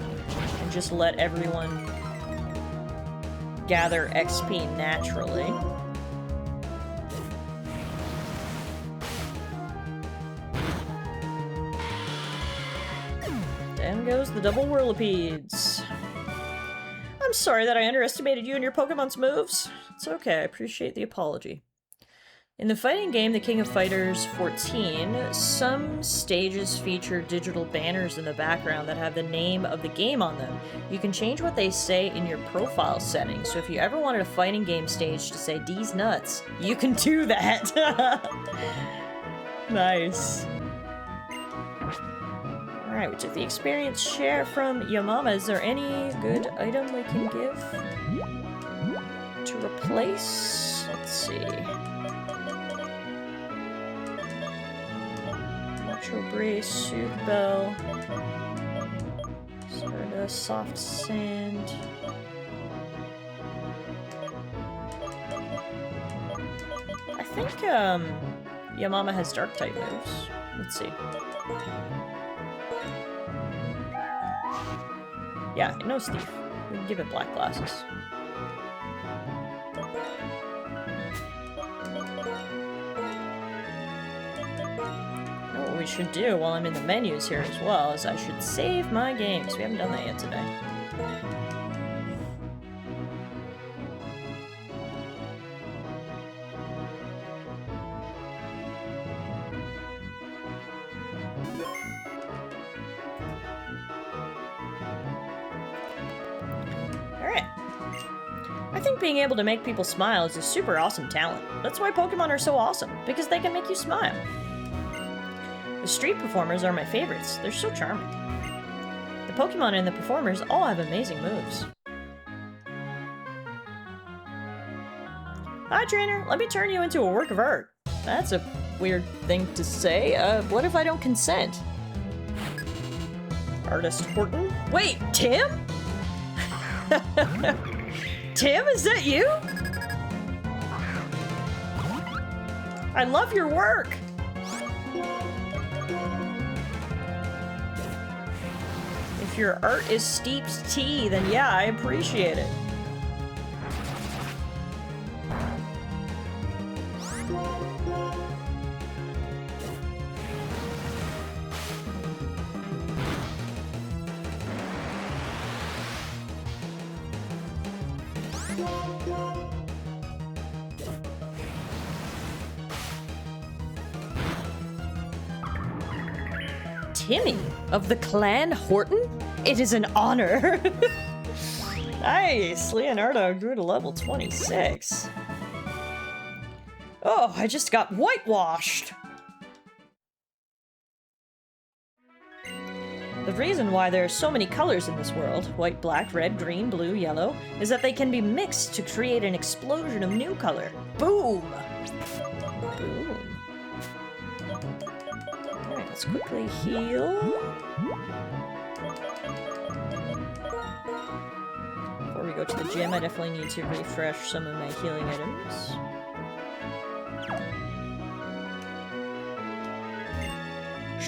and just let everyone gather XP naturally. Down goes the double Whirlipedes. I'm sorry that I underestimated you and your Pokemon's moves. It's okay, I appreciate the apology. In the fighting game, The King of Fighters 14, some stages feature digital banners in the background that have the name of the game on them. You can change what they say in your profile settings, so if you ever wanted a fighting game stage to say, "D's nuts," you can do that! Nice. Alright, we took the experience share from Yamama. Is there any good item we can give to replace? Let's see. Metro Brace, Soothe Bell, Stardust, Soft Sand. I think, Yamama has Dark type moves. Let's see. Yeah, it knows Thief. We can give it Black Glasses. Oh, we should do while I'm in the menus here as well is I should save my games. We haven't done that yet today. I think being able to make people smile is a super awesome talent. That's why Pokemon are so awesome, because they can make you smile. The street performers are my favorites. They're so charming. The Pokemon and the performers all have amazing moves. Hi, trainer. Let me turn you into a work of art. That's a weird thing to say. What if I don't consent? Artist Horton? Wait, Tim? Tim, is that you? I love your work! If your art is steeped tea, then yeah, I appreciate it. Timmy of the clan Horton? It is an honor. Nice! Leonardo grew to level 26. Oh, I just got whitewashed! The reason why there are so many colors in this world, white, black, red, green, blue, yellow, is that they can be mixed to create an explosion of new color. Boom! Boom. Alright, let's quickly heal. Before we go to the gym, I definitely need to refresh some of my healing items.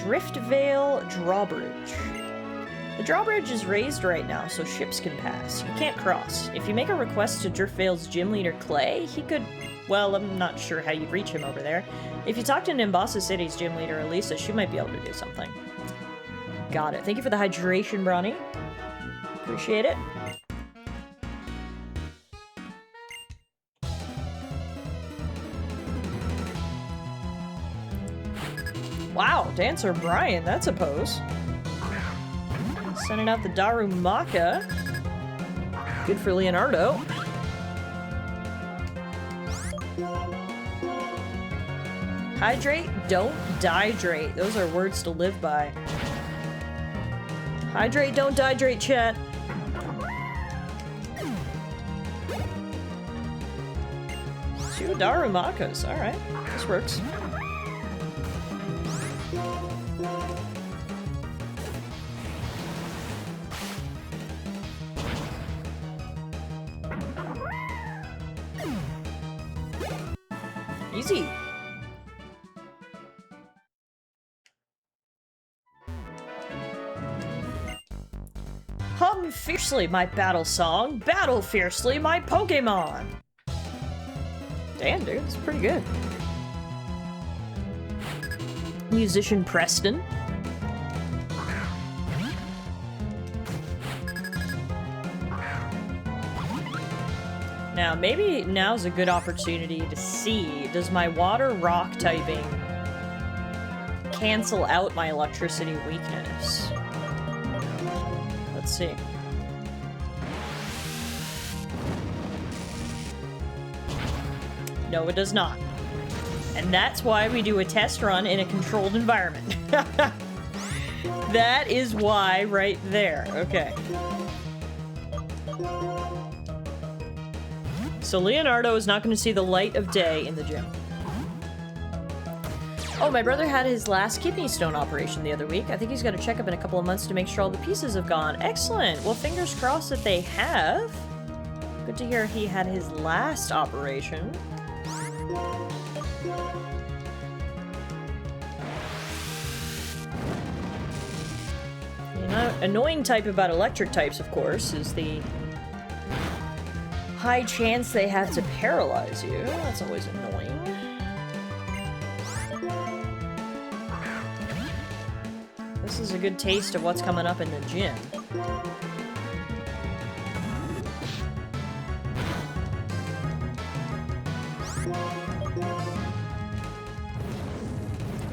Driftvale Drawbridge. The drawbridge is raised right now, so ships can pass. You can't cross. If you make a request to Driftvale's gym leader, Clay, he could... Well, I'm not sure how you'd reach him over there. If you talk to Nimbasa City's gym leader, Elisa, she might be able to do something. Got it. Thank you for the hydration, Bronny. Appreciate it. Wow, Dancer Brian, that's a pose. Sending out the Darumaka. Good for Leonardo. Hydrate, don't dihydrate. Those are words to live by. Hydrate, don't dihydrate, chat. Two Darumakas, alright. This works. Easy. Hum fiercely, my battle song. Battle fiercely, my Pokemon. Damn, dude, it's pretty good. Musician Preston. Now, maybe now's a good opportunity to see, does my water rock typing cancel out my electricity weakness? Let's see. No, it does not. And that's why we do a test run in a controlled environment. That is why right there. Okay. So Leonardo is not going to see the light of day in the gym. Oh, my brother had his last kidney stone operation the other week. I think he's got to check up in a couple of months to make sure all the pieces have gone. Excellent. Well, fingers crossed that they have. Good to hear he had his last operation. The annoying type about electric types, of course, is the high chance they have to paralyze you. That's always annoying. This is a good taste of what's coming up in the gym.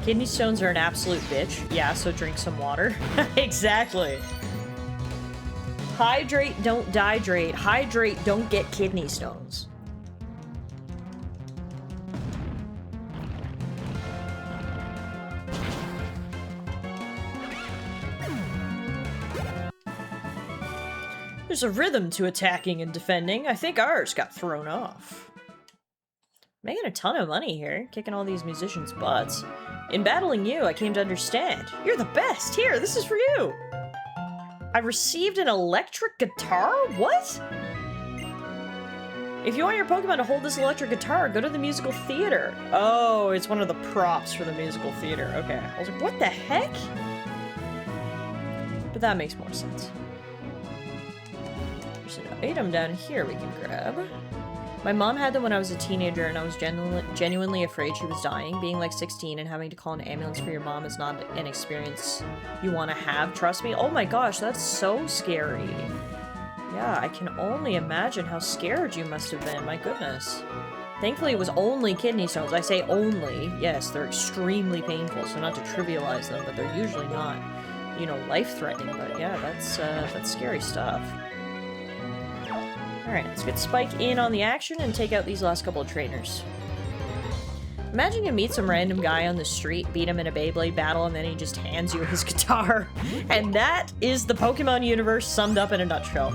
Kidney stones are an absolute bitch. Yeah, so drink some water. Exactly. Hydrate, don't dehydrate. Hydrate, don't get kidney stones. There's a rhythm to attacking and defending. I think ours got thrown off. Making a ton of money here, kicking all these musicians' butts. In battling you, I came to understand. You're the best! Here, this is for you! I received an electric guitar? What? If you want your Pokemon to hold this electric guitar, go to the musical theater. Oh, it's one of the props for the musical theater. Okay. I was like, what the heck? But that makes more sense. There's an item down here we can grab. My mom had them when I was a teenager, and I was genuinely afraid she was dying. Being like 16 and having to call an ambulance for your mom is not an experience you want to have, trust me. Oh my gosh, that's so scary. Yeah, I can only imagine how scared you must have been, my goodness. Thankfully, it was only kidney stones. I say only. Yes, they're extremely painful, so not to trivialize them, but they're usually not, you know, life-threatening. But yeah, that's scary stuff. Alright, let's get Spike in on the action and take out these last couple of trainers. Imagine you meet some random guy on the street, beat him in a Beyblade battle, and then he just hands you his guitar. And that is the Pokemon universe summed up in a nutshell.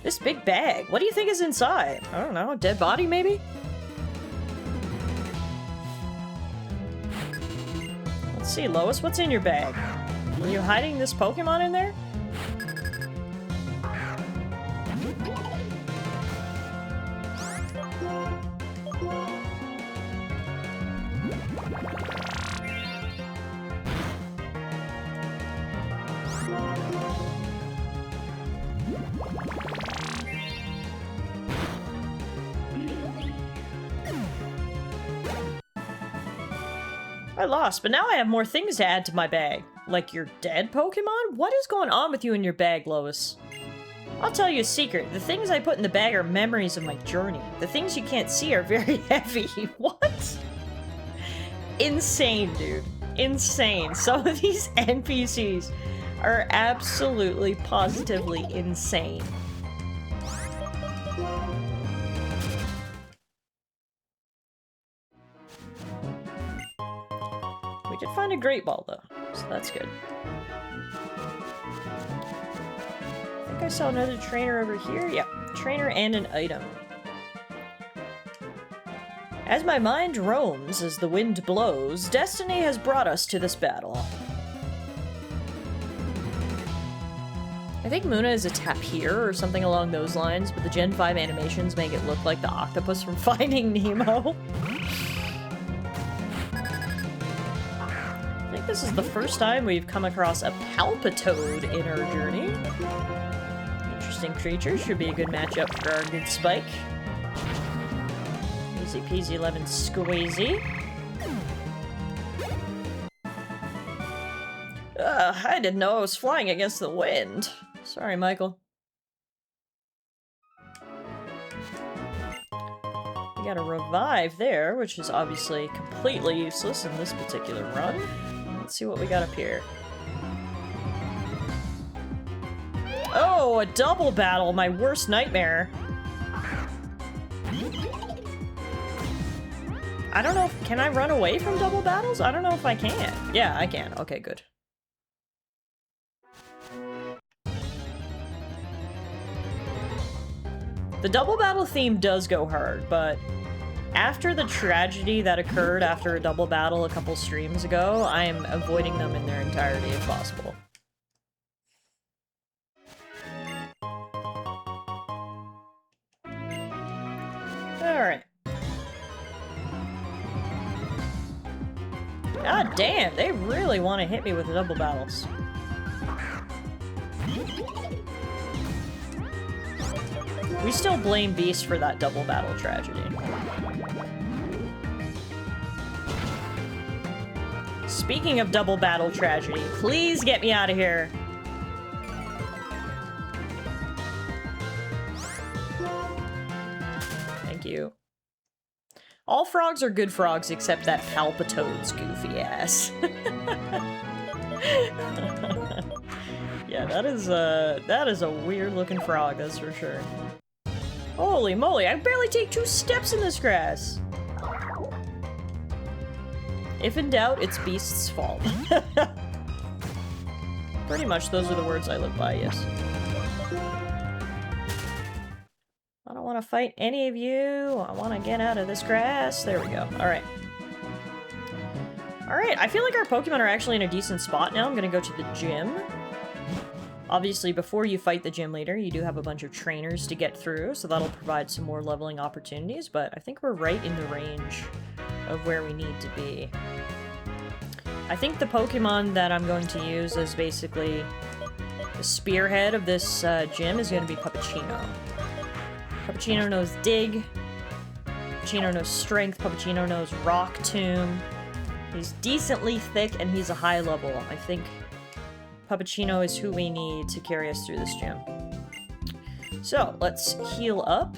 This big bag, what do you think is inside? I don't know, a dead body maybe? Let's see, Lois, what's in your bag? Were you hiding this Pokemon in there? I lost, but now I have more things to add to my bag. Like your dead Pokemon? What is going on with you in your bag, Lois? I'll tell you a secret. The things I put in the bag are memories of my journey. The things you can't see are very heavy. What? Insane, dude. Insane. Some of these NPCs are absolutely, positively insane. We did find a Great Ball, though, so that's good. I think I saw another trainer over here. Yeah, trainer and an item. As my mind roams as the wind blows, destiny has brought us to this battle. I think Muna is a tapir or something along those lines, but the Gen 5 animations make it look like the octopus from Finding Nemo. This is the first time we've come across a Palpitoad in our journey. Interesting creature. Should be a good matchup for our good Spike. Easy peasy lemon squeezy. I didn't know I was flying against the wind. Sorry, Michael. We got a revive there, which is obviously completely useless in this particular run. Let's see what we got up here. Oh, a double battle, my worst nightmare. I don't know if, can I run away from double battles? I don't know if I can. Yeah, I can. Okay, good. The double battle theme does go hard, but after the tragedy that occurred after a double battle a couple streams ago, I am avoiding them in their entirety if possible. Alright. God damn, they really want to hit me with the double battles. We still blame Beast for that double battle tragedy. Speaking of double battle tragedy, please get me out of here. Thank you. All frogs are good frogs except that Palpitoad's goofy ass. Yeah, that is a weird looking frog, that's for sure. Holy moly, I barely take 2 steps in this grass. If in doubt, it's Beast's fault. Pretty much those are the words I live by, yes. I don't want to fight any of you. I want to get out of this grass. There we go. Alright. Alright, I feel like our Pokemon are actually in a decent spot now. I'm gonna go to the gym. Obviously, before you fight the gym leader, you do have a bunch of trainers to get through, so that'll provide some more leveling opportunities, but I think we're right in the range of where we need to be. I think the Pokemon that I'm going to use as basically the spearhead of this gym is going to be Puppetino. Puppetino knows Dig, Puppetino knows Strength, Puppetino knows Rock Tomb. He's decently thick and he's a high level. I think Puppetino is who we need to carry us through this gym. So, let's heal up.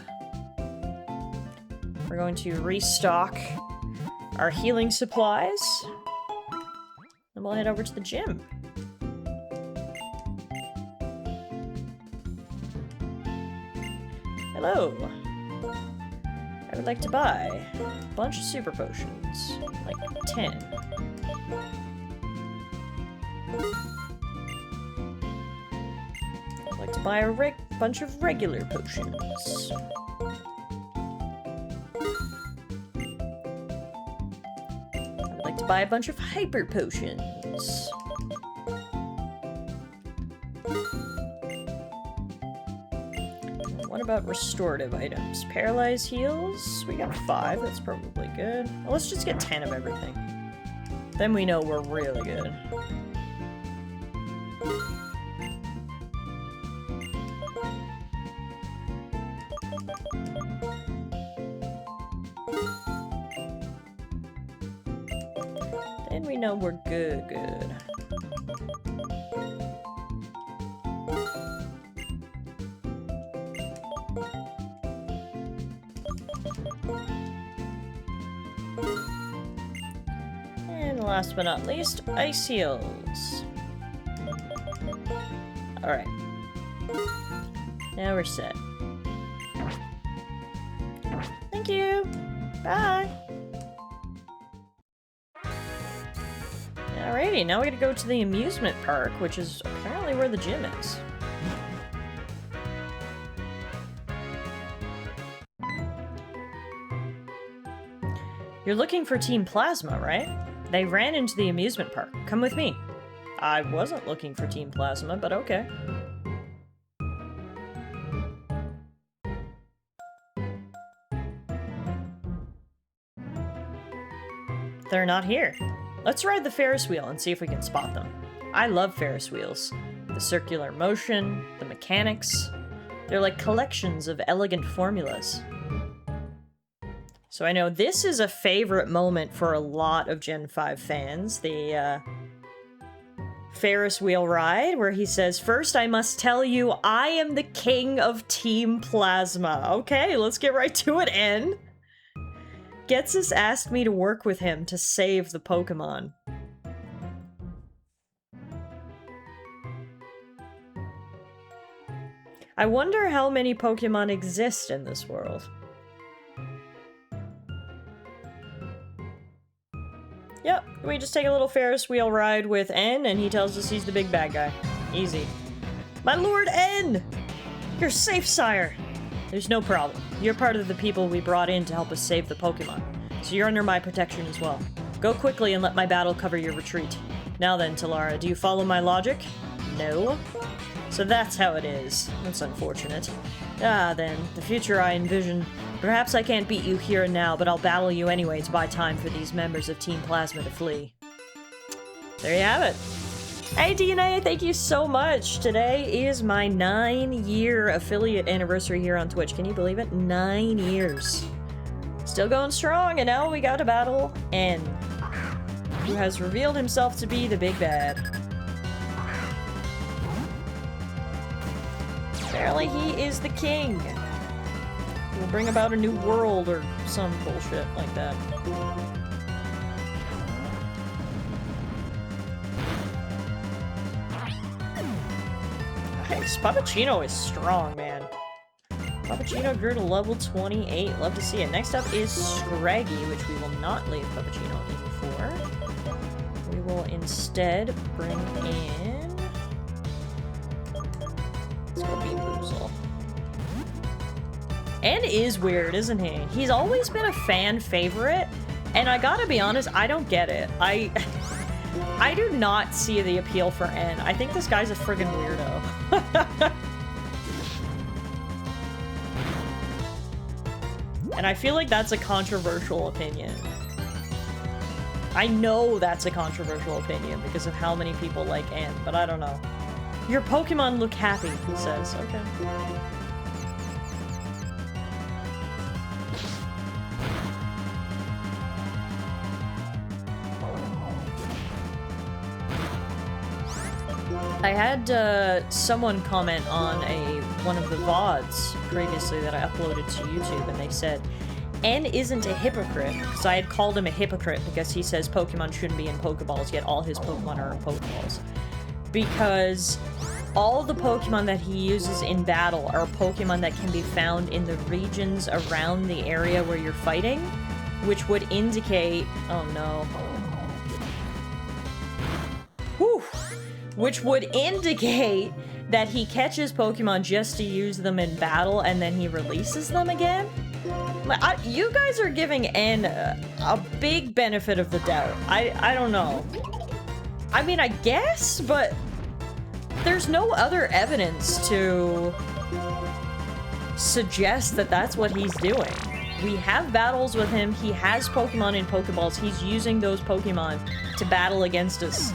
We're going to restock our healing supplies. And we'll head over to the gym. Hello. I would like to buy a bunch of super potions. Like 10. I'd like to buy a bunch of regular potions. I'd like to buy a bunch of hyper potions. What about restorative items? Paralyze heals? We got 5, that's probably good. Well, let's just get 10 of everything. Then we know we're really good. Then we know we're good. And last but not least, ice heals. Alright. Now we're set. Thank you! Bye! Alrighty, now we gotta go to the amusement park, which is apparently where the gym is. You're looking for Team Plasma, right? They ran into the amusement park. Come with me. I wasn't looking for Team Plasma, but okay. They're not here. Let's ride the Ferris wheel and see if we can spot them. I love Ferris wheels. The circular motion, the mechanics. They're like collections of elegant formulas. So I know this is a favorite moment for a lot of Gen 5 fans, the Ferris wheel ride, where he says, "First I must tell you, I am the king of Team Plasma." Okay, let's get right to it, N. Getsus asked me to work with him to save the Pokemon. I wonder how many Pokemon exist in this world. Yep, we just take a little Ferris wheel ride with N, and he tells us he's the big bad guy. Easy. My Lord N! You're safe, sire! There's no problem. You're part of the people we brought in to help us save the Pokemon, so you're under my protection as well. Go quickly and let my battle cover your retreat. Now then, Tallara, do you follow my logic? No? So that's how it is. That's unfortunate. Ah, then, the future I envision. Perhaps I can't beat you here and now, but I'll battle you anyway to buy time for these members of Team Plasma to flee. There you have it. Hey DNA, thank you so much. Today is my 9-year affiliate anniversary here on Twitch. Can you believe it? 9 years. Still going strong, and now we got to battle N, who has revealed himself to be the big bad. Apparently he is the king. Will bring about a new world or some bullshit like that. Hey, Pappuccino is strong, man. Pappuccino grew to level 28. Love to see it. Next up is Scraggy, which we will not leave Pappuccino in for. We will instead bring in... let's go Bean Boozle. And is weird, isn't he? He's always been a fan favorite, and I gotta be honest, I don't get it. I do not see the appeal for N. I think this guy's a friggin' weirdo. And I feel like that's a controversial opinion. I know that's a controversial opinion because of how many people like N, but I don't know. Your Pokemon look happy, he says. Okay. I had someone comment on one of the VODs previously that I uploaded to YouTube, and they said, N isn't a hypocrite, because I had called him a hypocrite because he says Pokemon shouldn't be in Pokeballs, yet all his Pokemon are in Pokeballs. Because all the Pokemon that he uses in battle are Pokemon that can be found in the regions around the area where you're fighting, which would indicate... oh no. Whew! Which would indicate that he catches Pokemon just to use them in battle and then he releases them again? You guys are giving N a big benefit of the doubt. I don't know. I mean, I guess, but there's no other evidence to suggest that that's what he's doing. We have battles with him. He has Pokemon in Pokeballs. He's using those Pokemon to battle against us.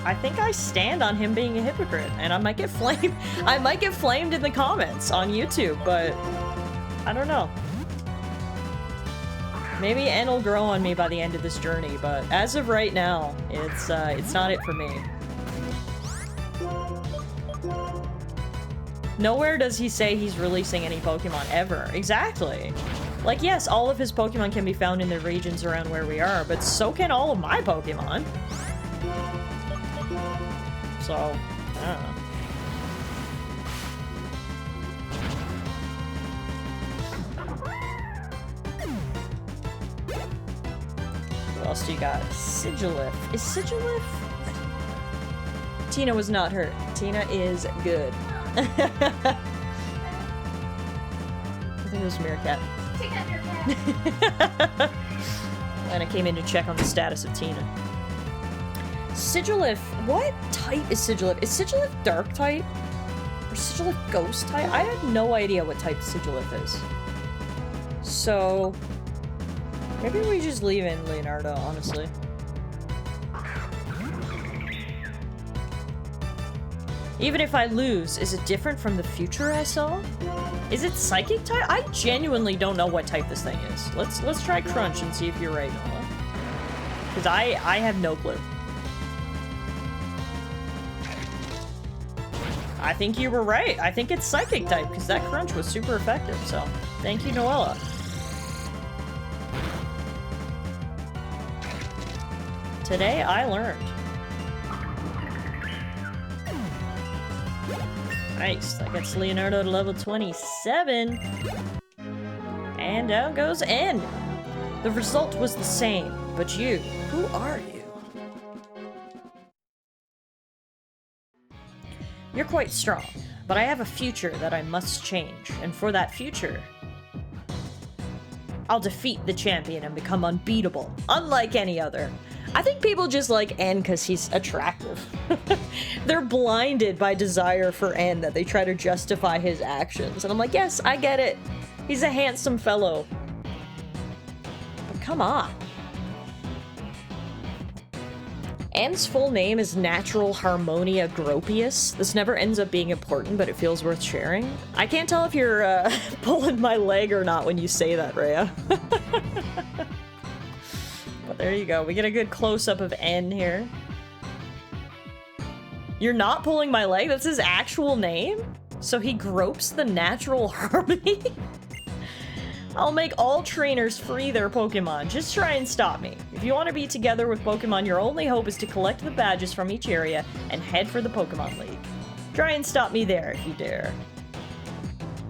I think I stand on him being a hypocrite, and I might get flamed. I might get flamed in the comments on YouTube, but I don't know. Maybe N will grow on me by the end of this journey, but as of right now, it's not it for me. Nowhere does he say he's releasing any Pokemon ever. Exactly. Like, yes, all of his Pokemon can be found in the regions around where we are, but so can all of my Pokemon. So, I don't know. What else do you got? Sigilif. Is Sigilif? Tina was not hurt. Tina is good. I think it was Meerkat. Take that, Meerkat! And I came in to check on the status of Tina. Sigilif. What type is Sigilif? Is Sigilif dark type? Or Sigilif ghost type? I have no idea what type Sigilif is. So, maybe we just leave in Leonardo, honestly. Even if I lose, is it different from the future I saw? Is it psychic type? I genuinely don't know what type this thing is. Let's try Crunch and see if you're right, Noah. Because I have no clue. I think you were right. I think it's psychic type, because that Crunch was super effective, so thank you, Noella. Today I learned. Nice, that gets Leonardo to level 27. And down goes N. The result was the same, but you, who are you? You're quite strong, but I have a future that I must change, and for that future, I'll defeat the champion and become unbeatable, unlike any other. I think people just like N because he's attractive. They're blinded by desire for N that they try to justify his actions. And I'm like, yes, I get it. He's a handsome fellow. But come on. Anne's full name is Natural Harmonia Gropius. This never ends up being important, but it feels worth sharing. I can't tell if you're pulling my leg or not when you say that, Rhea. But there you go. We get a good close-up of Anne here. You're not pulling my leg? That's his actual name? So he gropes the natural harmony? I'll make all trainers free their Pokemon. Just try and stop me. If you want to be together with Pokemon, your only hope is to collect the badges from each area and head for the Pokemon League. Try and stop me there if you dare.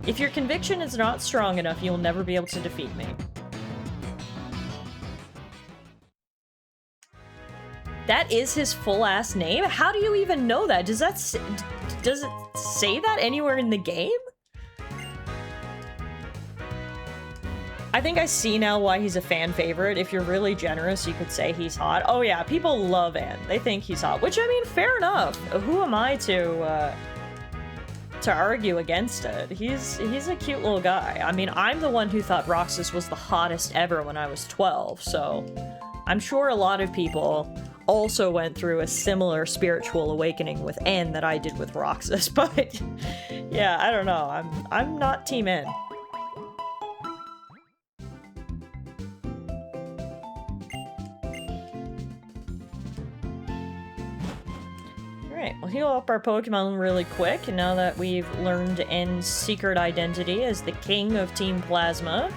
If your conviction is not strong enough, you'll never be able to defeat me. That is his full-ass name? How do you even know that? Does it say that anywhere in the game? I think I see now why he's a fan favorite. If you're really generous, you could say he's hot. Oh yeah, people love Anne. They think he's hot, which I mean, fair enough. Who am I to argue against it? He's a cute little guy. I mean, I'm the one who thought Roxas was the hottest ever when I was 12, so I'm sure a lot of people also went through a similar spiritual awakening with Anne that I did with Roxas, but yeah, I don't know. I'm not Team Anne. Alright, we'll heal up our Pokemon really quick, and now that we've learned Anne's secret identity as the king of Team Plasma,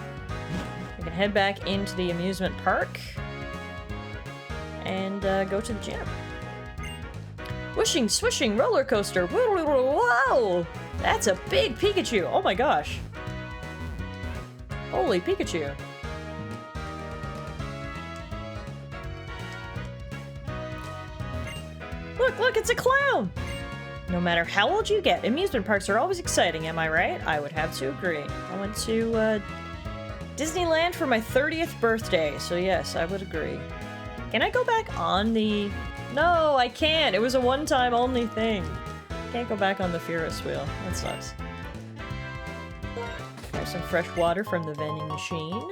we can head back into the amusement park and go to the gym. Whooshing, swishing, roller coaster. Whoa! That's a big Pikachu. Oh my gosh. Holy Pikachu. Look, it's a clown! No matter how old you get, amusement parks are always exciting, am I right? I would have to agree. I went to Disneyland for my 30th birthday, so yes, I would agree. Can I go back on the... No, I can't! It was a one-time only thing. Can't go back on the Ferris wheel. That sucks. Grab some fresh water from the vending machine.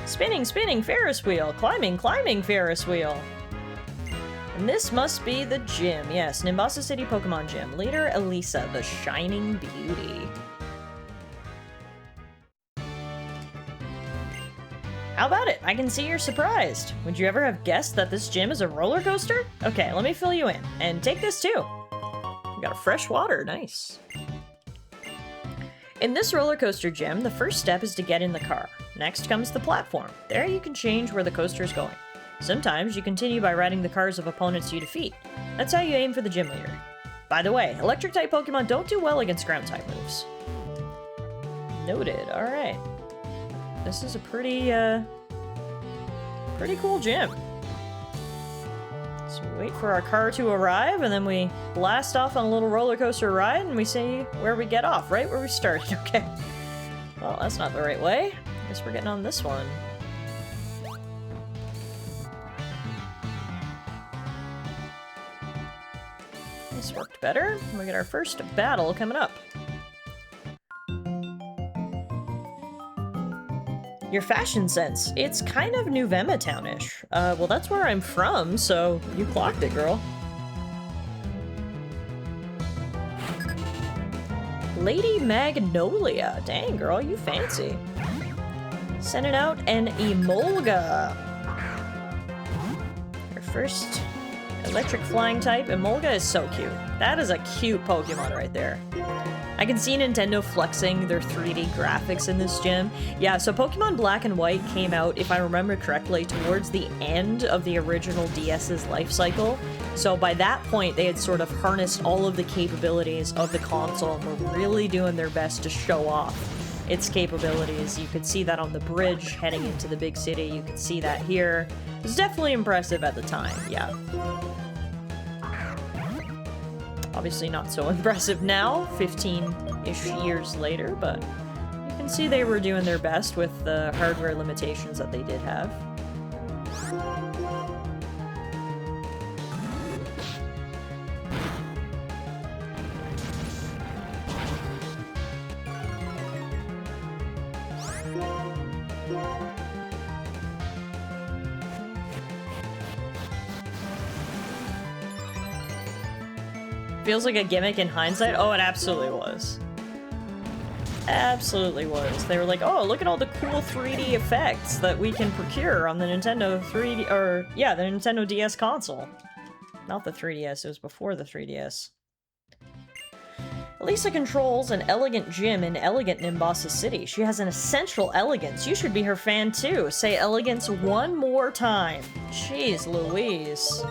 Spinning, spinning Ferris wheel. Climbing, climbing Ferris wheel. And this must be the gym. Yes, Nimbasa City Pokemon Gym. Leader Elisa, the Shining Beauty. How about it? I can see you're surprised. Would you ever have guessed that this gym is a roller coaster? Okay, let me fill you in. And take this too. We got a fresh water. Nice. In this roller coaster gym, the first step is to get in the car. Next comes the platform. There you can change where the coaster is going. Sometimes you continue by riding the cars of opponents you defeat. That's how you aim for the gym leader. By the way, electric-type Pokemon don't do well against ground-type moves. Noted. Alright. This is a pretty cool gym. So we wait for our car to arrive, and then we blast off on a little roller coaster ride, and we see where we get off, right where we started. Okay. Well, that's not the right way. Guess we're getting on this one. This worked better. We get our first battle coming up. Your fashion sense. It's kind of New Vemma-town-ish. Well, that's where I'm from, so you clocked it, girl. Lady Magnolia. Dang, girl, you fancy. Sending out an Emolga. Your first electric flying type. Emolga is so cute. That is a cute Pokemon right there. I can see Nintendo flexing their 3D graphics in this gym. Yeah, so Pokemon Black and White came out, if I remember correctly, towards the end of the original DS's life cycle. So by that point, they had sort of harnessed all of the capabilities of the console and were really doing their best to show off its capabilities. You could see that on the bridge heading into the big city. You could see that here. It was definitely impressive at the time, yeah. Obviously not so impressive now, 15-ish years later, but you can see they were doing their best with the hardware limitations that they did have. Feels like a gimmick in hindsight. Oh, it absolutely was. Absolutely was. They were like, oh, look at all the cool 3D effects that we can procure on the Nintendo 3D, or yeah, the Nintendo DS console. Not the 3DS, it was before the 3DS. Lisa controls an elegant gym in elegant Nimbasa City. She has an essential elegance. You should be her fan too. Say elegance one more time. Jeez Louise.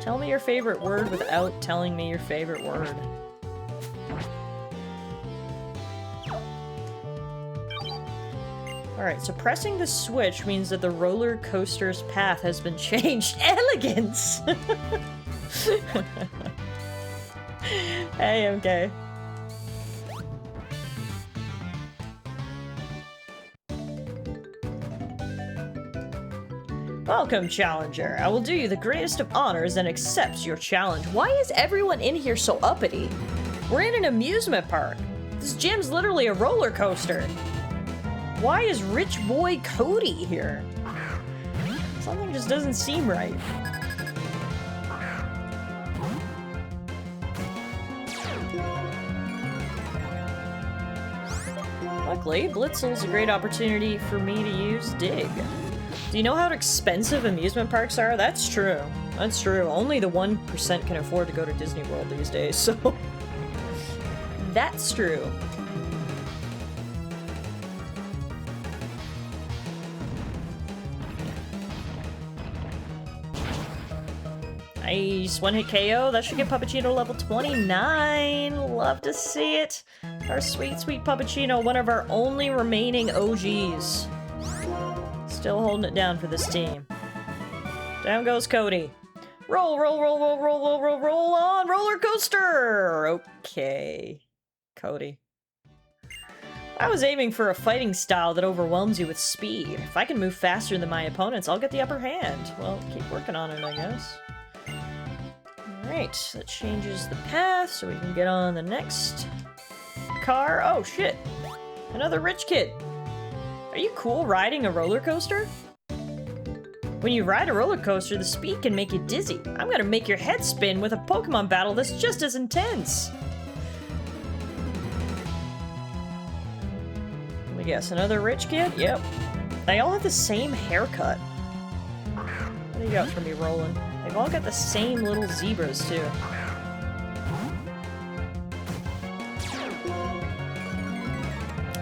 Tell me your favorite word without telling me your favorite word. Alright, so pressing the switch means that the roller coaster's path has been changed. Elegance! Hey, MK. Welcome, Challenger. I will do you the greatest of honors and accept your challenge. Why is everyone in here so uppity? We're in an amusement park. This gym's literally a roller coaster. Why is Rich Boy Cody here? Something just doesn't seem right. Luckily, Blitzel's a great opportunity for me to use Dig. Do you know how expensive amusement parks are? That's true. That's true. Only the 1% can afford to go to Disney World these days, so... That's true. Nice. One hit KO. That should get Puppuccino level 29. Love to see it. Our sweet, sweet Puppuccino, one of our only remaining OGs. Still holding it down for this team. Down goes Cody. Roll, roll, roll, roll, roll, roll, roll, roll on roller coaster. Okay. Cody. I was aiming for a fighting style that overwhelms you with speed. If I can move faster than my opponents, I'll get the upper hand. Well, keep working on it, I guess. Alright, that changes the path so we can get on the next car. Oh, shit. Another rich kid. Are you cool riding a roller coaster? When you ride a roller coaster, the speed can make you dizzy. I'm gonna make your head spin with a Pokemon battle that's just as intense. Let me guess, another rich kid? Yep. They all have the same haircut. What do you got for me, Roland? They've all got the same little zebras, too.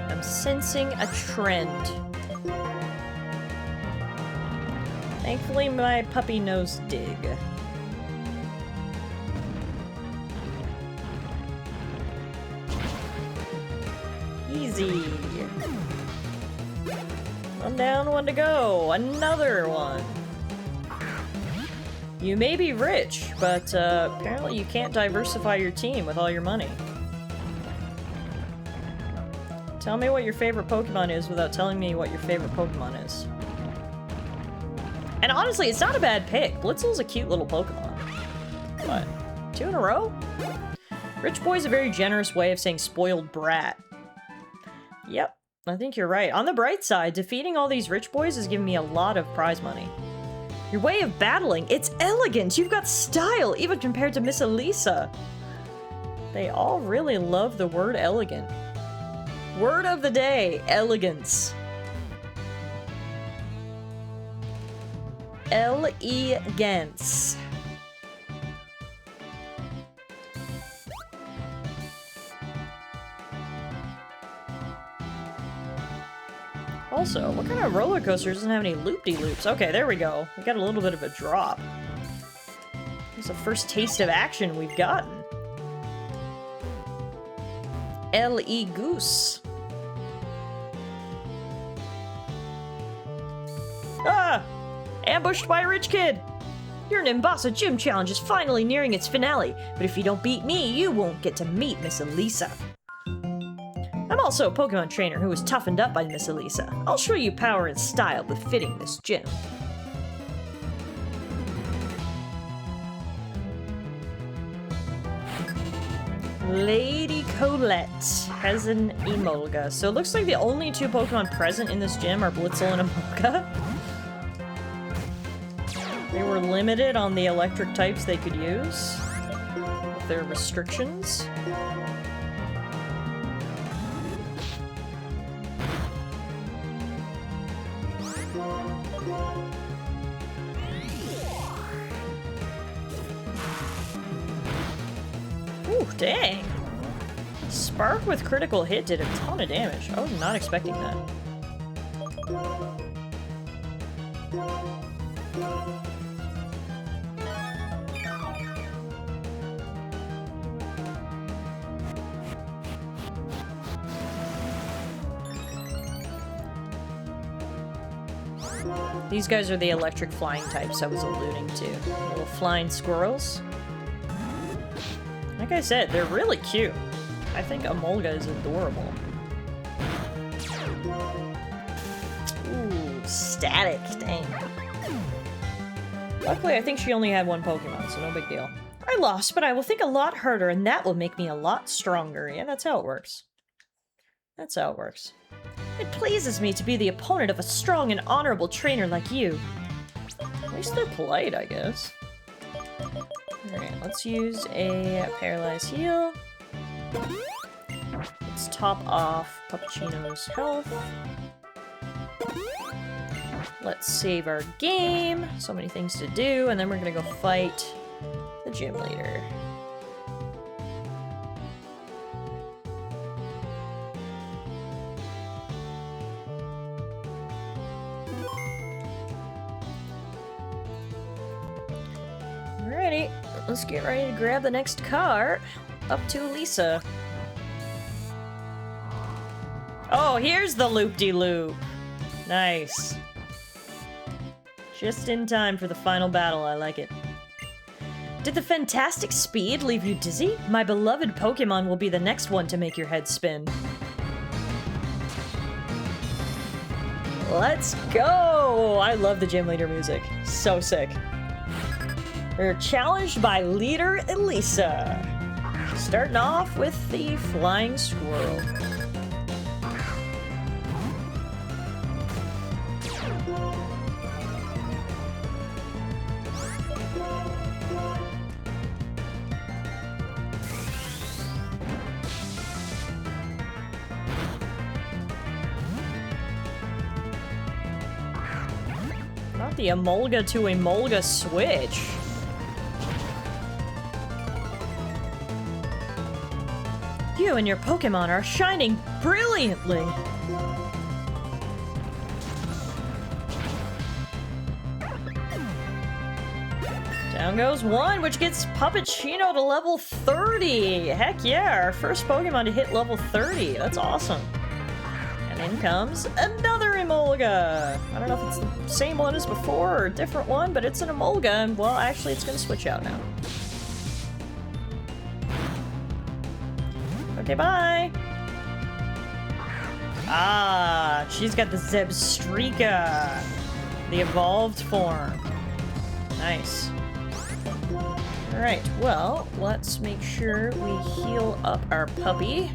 I'm sensing a trend. Thankfully, my puppy knows Dig. Easy. One down, one to go. Another one. You may be rich, but apparently you can't diversify your team with all your money. Tell me what your favorite Pokemon is without telling me what your favorite Pokemon is. And honestly, it's not a bad pick. Blitzel's a cute little Pokemon. What? 2 in a row? Rich Boy's a very generous way of saying spoiled brat. Yep, I think you're right. On the bright side, defeating all these rich boys has given me a lot of prize money. Your way of battling, it's elegant! You've got style, even compared to Miss Elisa. They all really love the word elegant. Word of the day, elegance. Elegance. Also, what kind of roller coaster doesn't have any loop-de-loops? Okay, there we go. We got a little bit of a drop. It's the first taste of action we've gotten. L.E. Goose. Ah! Ambushed by a rich kid! Your Nimbasa Gym Challenge is finally nearing its finale, but if you don't beat me, you won't get to meet Miss Elisa. I'm also a Pokemon trainer who was toughened up by Miss Elisa. I'll show you power and style befitting this gym. Lady Colette has an Emolga. So it looks like the only 2 Pokemon present in this gym are Blitzel and Emolga. They were limited on the electric types they could use. their restrictions. Ooh, dang. Spark with critical hit did a ton of damage. I was not expecting that. These guys are the electric flying types I was alluding to. Little flying squirrels. Like I said, they're really cute. I think Emolga is adorable. Ooh, static, dang. Luckily, I think she only had one Pokemon, so no big deal. I lost, but I will think a lot harder, and that will make me a lot stronger. Yeah, that's how it works. That's how it works. It pleases me to be the opponent of a strong and honorable trainer like you. At least they're polite, I guess. Alright, let's use a Paralyze Heal. Let's top off Puppuccino's health. Let's save our game. So many things to do, and then we're gonna go fight the gym leader. Alrighty, let's get ready to grab the next car. Up to Lisa. Oh, here's the loop-de-loop. Nice. Just in time for the final battle, I like it. Did the fantastic speed leave you dizzy? My beloved Pokemon will be the next one to make your head spin. Let's go! I love the gym leader music. So sick. We're challenged by leader Elisa. Starting off with the flying squirrel. Not the Emolga to Emolga switch. You and your Pokemon are shining brilliantly! Down goes one, which gets Puppuccino to level 30! Heck yeah, our first Pokemon to hit level 30. That's awesome. And in comes another Emolga! I don't know if it's the same one as before or a different one, but it's an Emolga, and well, actually it's gonna switch out now. Okay, bye! Ah, she's got the Zebstrika! The evolved form. Nice. Alright, well, let's make sure we heal up our puppy.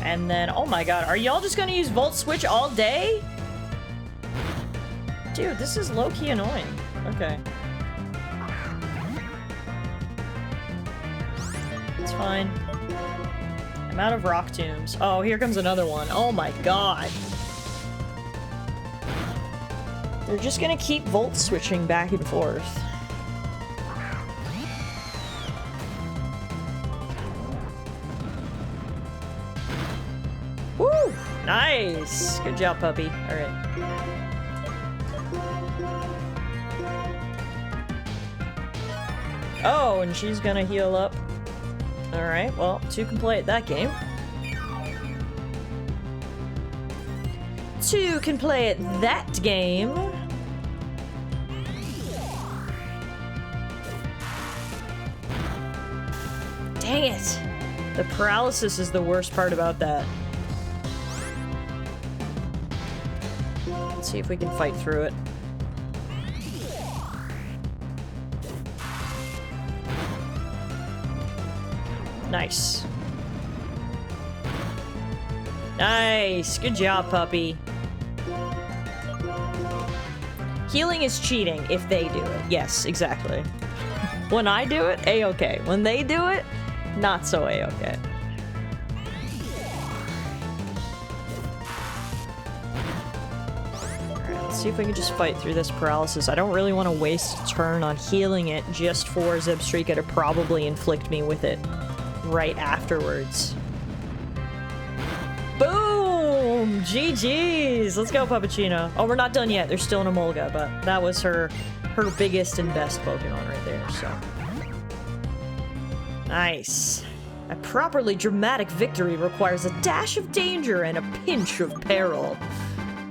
And then, oh my god, are y'all just gonna use Volt Switch all day? Dude, this is low-key annoying. Okay. It's fine. I'm out of rock tombs. Oh, here comes another one. Oh my god. They're just gonna keep Volt switching back and forth. Woo! Nice! Good job, puppy. Alright. Oh, and she's gonna heal up. Alright, well, two can play at that game. Two can play at that game. Dang it! The paralysis is the worst part about that. Let's see if we can fight through it. Nice. Nice! Good job, puppy. Healing is cheating if they do it. Yes, exactly. When I do it, a-okay. When they do it, not so a-okay. Alright, let's see if we can just fight through this paralysis. I don't really want to waste a turn on healing it just for Zebstrika to probably inflict me with it right afterwards. Boom! GG's! Let's go, Puppuccino. Oh, we're not done yet. There's still an Emolga, but that was her biggest and best Pokemon right there, so. Nice. A properly dramatic victory requires a dash of danger and a pinch of peril.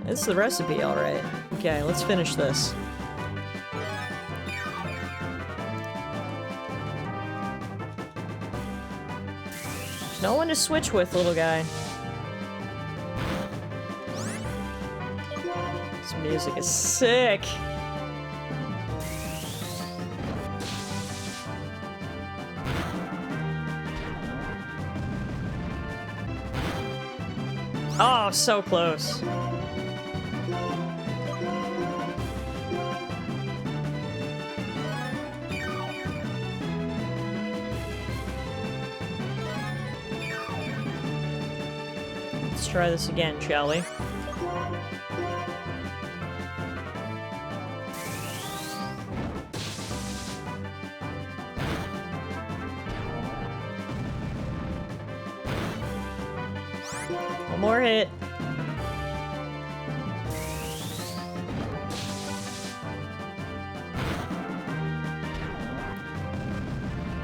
It's the recipe, alright. Okay, let's finish this. There's no one to switch with, little guy. This music is sick. Oh, so close. Let's try this again, shall we? One more hit.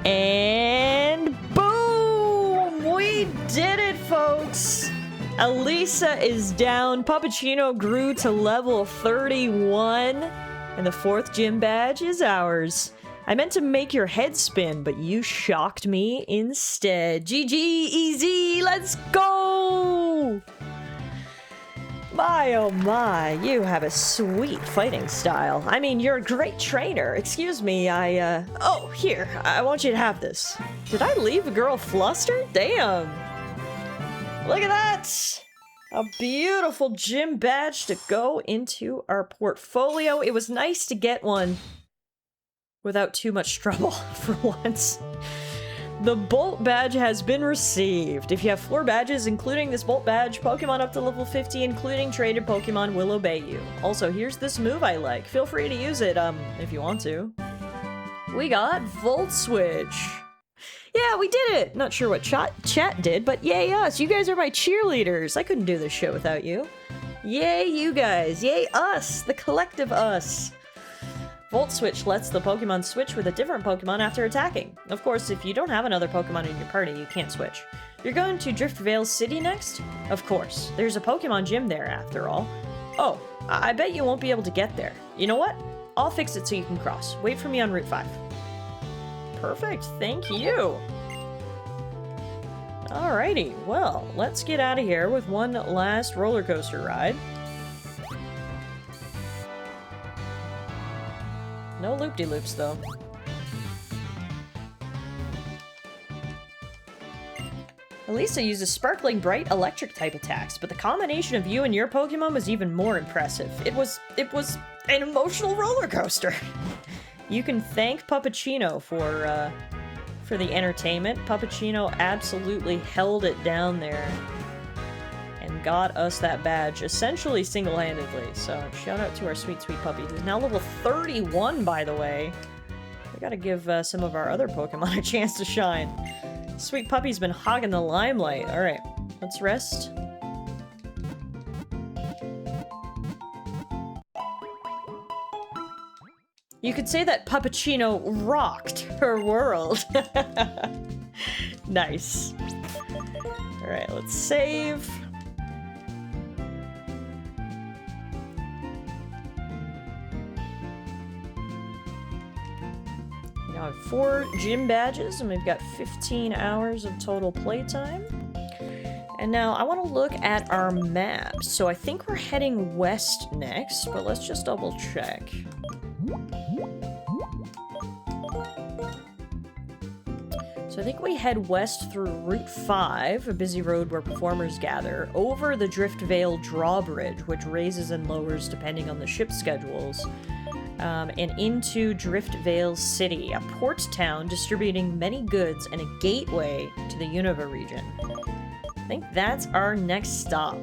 And boom! We did it, folks! Elisa is down. Puppuccino grew to level 31. And the 4th gym badge is ours. I meant to make your head spin, but you shocked me instead. GG, easy, let's go! My oh my, you have a sweet fighting style. I mean, you're a great trainer. Excuse me, oh, here, I want you to have this. Did I leave a girl flustered? Damn. Look at that! A beautiful gym badge to go into our portfolio. It was nice to get one without too much trouble for once. The Bolt badge has been received. If you have 4 badges, including this Bolt badge, Pokemon up to level 50, including traded Pokemon, will obey you. Also, here's this move I like. Feel free to use it, if you want to. We got Volt Switch. Yeah, we did it! Not sure what chat did, but yay us! You guys are my cheerleaders! I couldn't do this show without you. Yay you guys! Yay us! The collective us! Volt Switch lets the Pokemon switch with a different Pokemon after attacking. Of course, if you don't have another Pokemon in your party, you can't switch. You're going to Driftvale City next? Of course. There's a Pokemon gym there, after all. Oh, I bet you won't be able to get there. You know what? I'll fix it so you can cross. Wait for me on Route 5. Perfect, thank you! Alrighty, well, let's get out of here with one last roller coaster ride. No loop-de-loops, though. Elisa uses sparkling bright electric type attacks, but the combination of you and your Pokemon was even more impressive. It was an emotional roller coaster. You can thank Puppuccino for the entertainment. Puppuccino absolutely held it down there and got us that badge, essentially single-handedly. So shout out to our sweet, sweet puppy, who's now level 31, by the way. We gotta give some of our other Pokemon a chance to shine. Sweet puppy's been hogging the limelight. Alright, let's rest. You could say that Puppuccino rocked her world. Nice. Alright, let's save. Now I have 4 gym badges, and we've got 15 hours of total playtime. And now I want to look at our map. So I think we're heading west next, but let's just double check. So I think we head west through Route 5, a busy road where performers gather, over the Driftvale Drawbridge, which raises and lowers depending on the ship schedules, and into Driftvale City, a port town distributing many goods and a gateway to the Unova region. I think that's our next stop.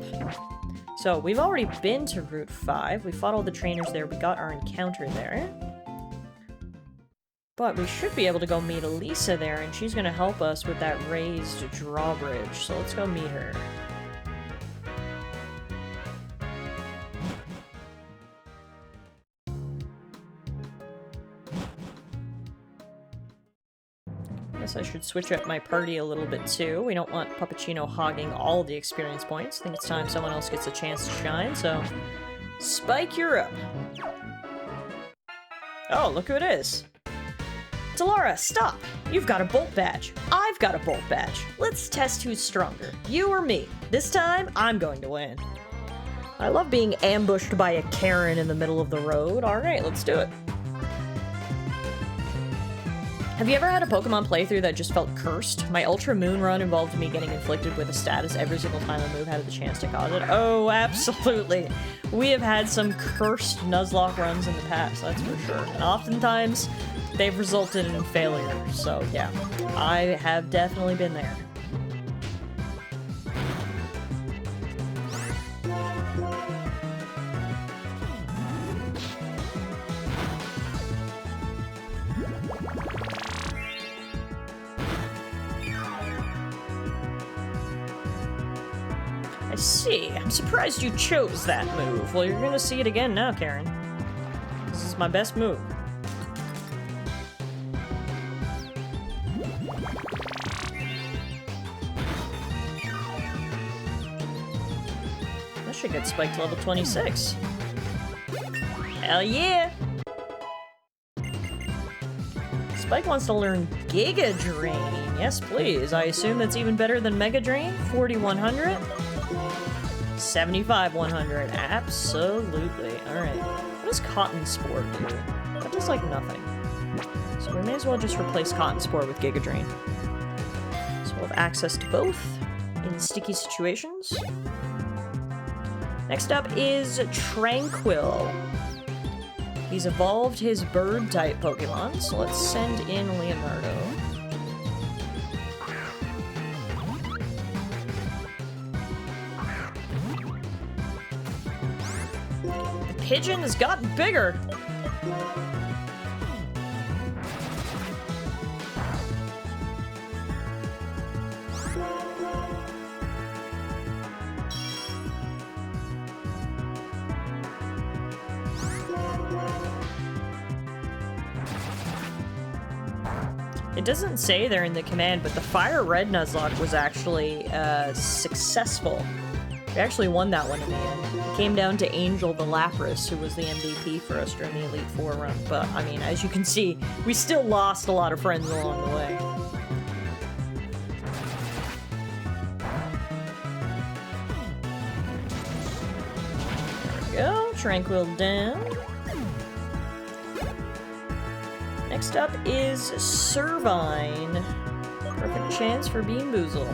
So we've already been to Route 5, we fought all the trainers there, we got our encounter there. But we should be able to go meet Elisa there, and she's going to help us with that raised drawbridge. So let's go meet her. Guess I should switch up my party a little bit too. We don't want Puppuccino hogging all the experience points. I think it's time someone else gets a chance to shine, so... Spike, you're up. Oh, look who it is. Tallara, stop! You've got a bolt badge. I've got a bolt badge. Let's test who's stronger, you or me. This time, I'm going to win. I love being ambushed by a Karen in the middle of the road. Alright, let's do it. Have you ever had a Pokemon playthrough that just felt cursed? My Ultra Moon run involved me getting inflicted with a status every single time a move had the chance to cause it. Oh, absolutely. We have had some cursed Nuzlocke runs in the past, that's for sure. And oftentimes, they've resulted in failure, so yeah. I have definitely been there. I see. I'm surprised you chose that move. Well, you're gonna see it again now, Karen. This is my best move. That should get Spike to level 26. Hell yeah! Spike wants to learn Giga Drain. Yes, please. I assume that's even better than Mega Drain. 4100. 75-100. Absolutely. Alright. What does Cotton Spore do? That does like nothing. So we may as well just replace Cotton Spore with Giga Drain. So we'll have access to both in sticky situations. Next up is Tranquil. He's evolved his bird-type Pokemon, so let's send in Leonardo. The pigeon has gotten bigger! It doesn't say there in the command, but the Fire Red Nuzlocke was actually successful. We actually won that one in the end. It came down to Angel the Lapras, who was the MVP for us during the Elite Four run. But, I mean, as you can see, we still lost a lot of friends along the way. There we go. Tranquil down. Next up is Servine. Perfect chance for Bean Boozle.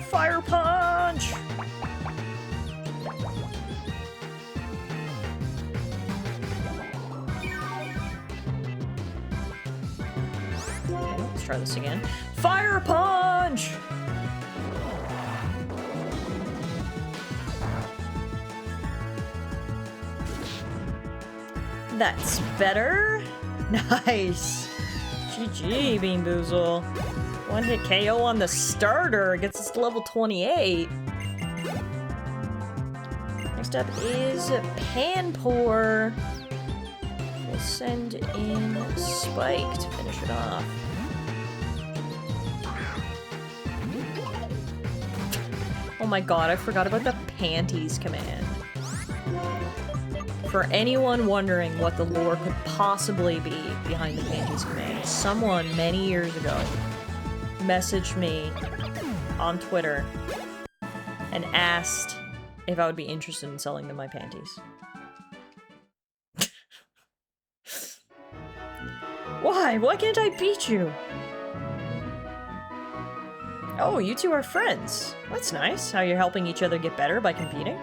Fire Punch! Okay, let's try this again. Fire Punch! That's better. Nice. GG, Bean Boozle. One hit KO on the starter gets us to level 28. Next up is Panpour. We'll send in Spike to finish it off. Oh my god, I forgot about the Panties command. For anyone wondering what the lore could possibly be behind the Panties command, someone many years ago messaged me on Twitter and asked if I would be interested in selling them my panties. Why? Why can't I beat you? Oh, you two are friends. That's nice, how you're helping each other get better by competing.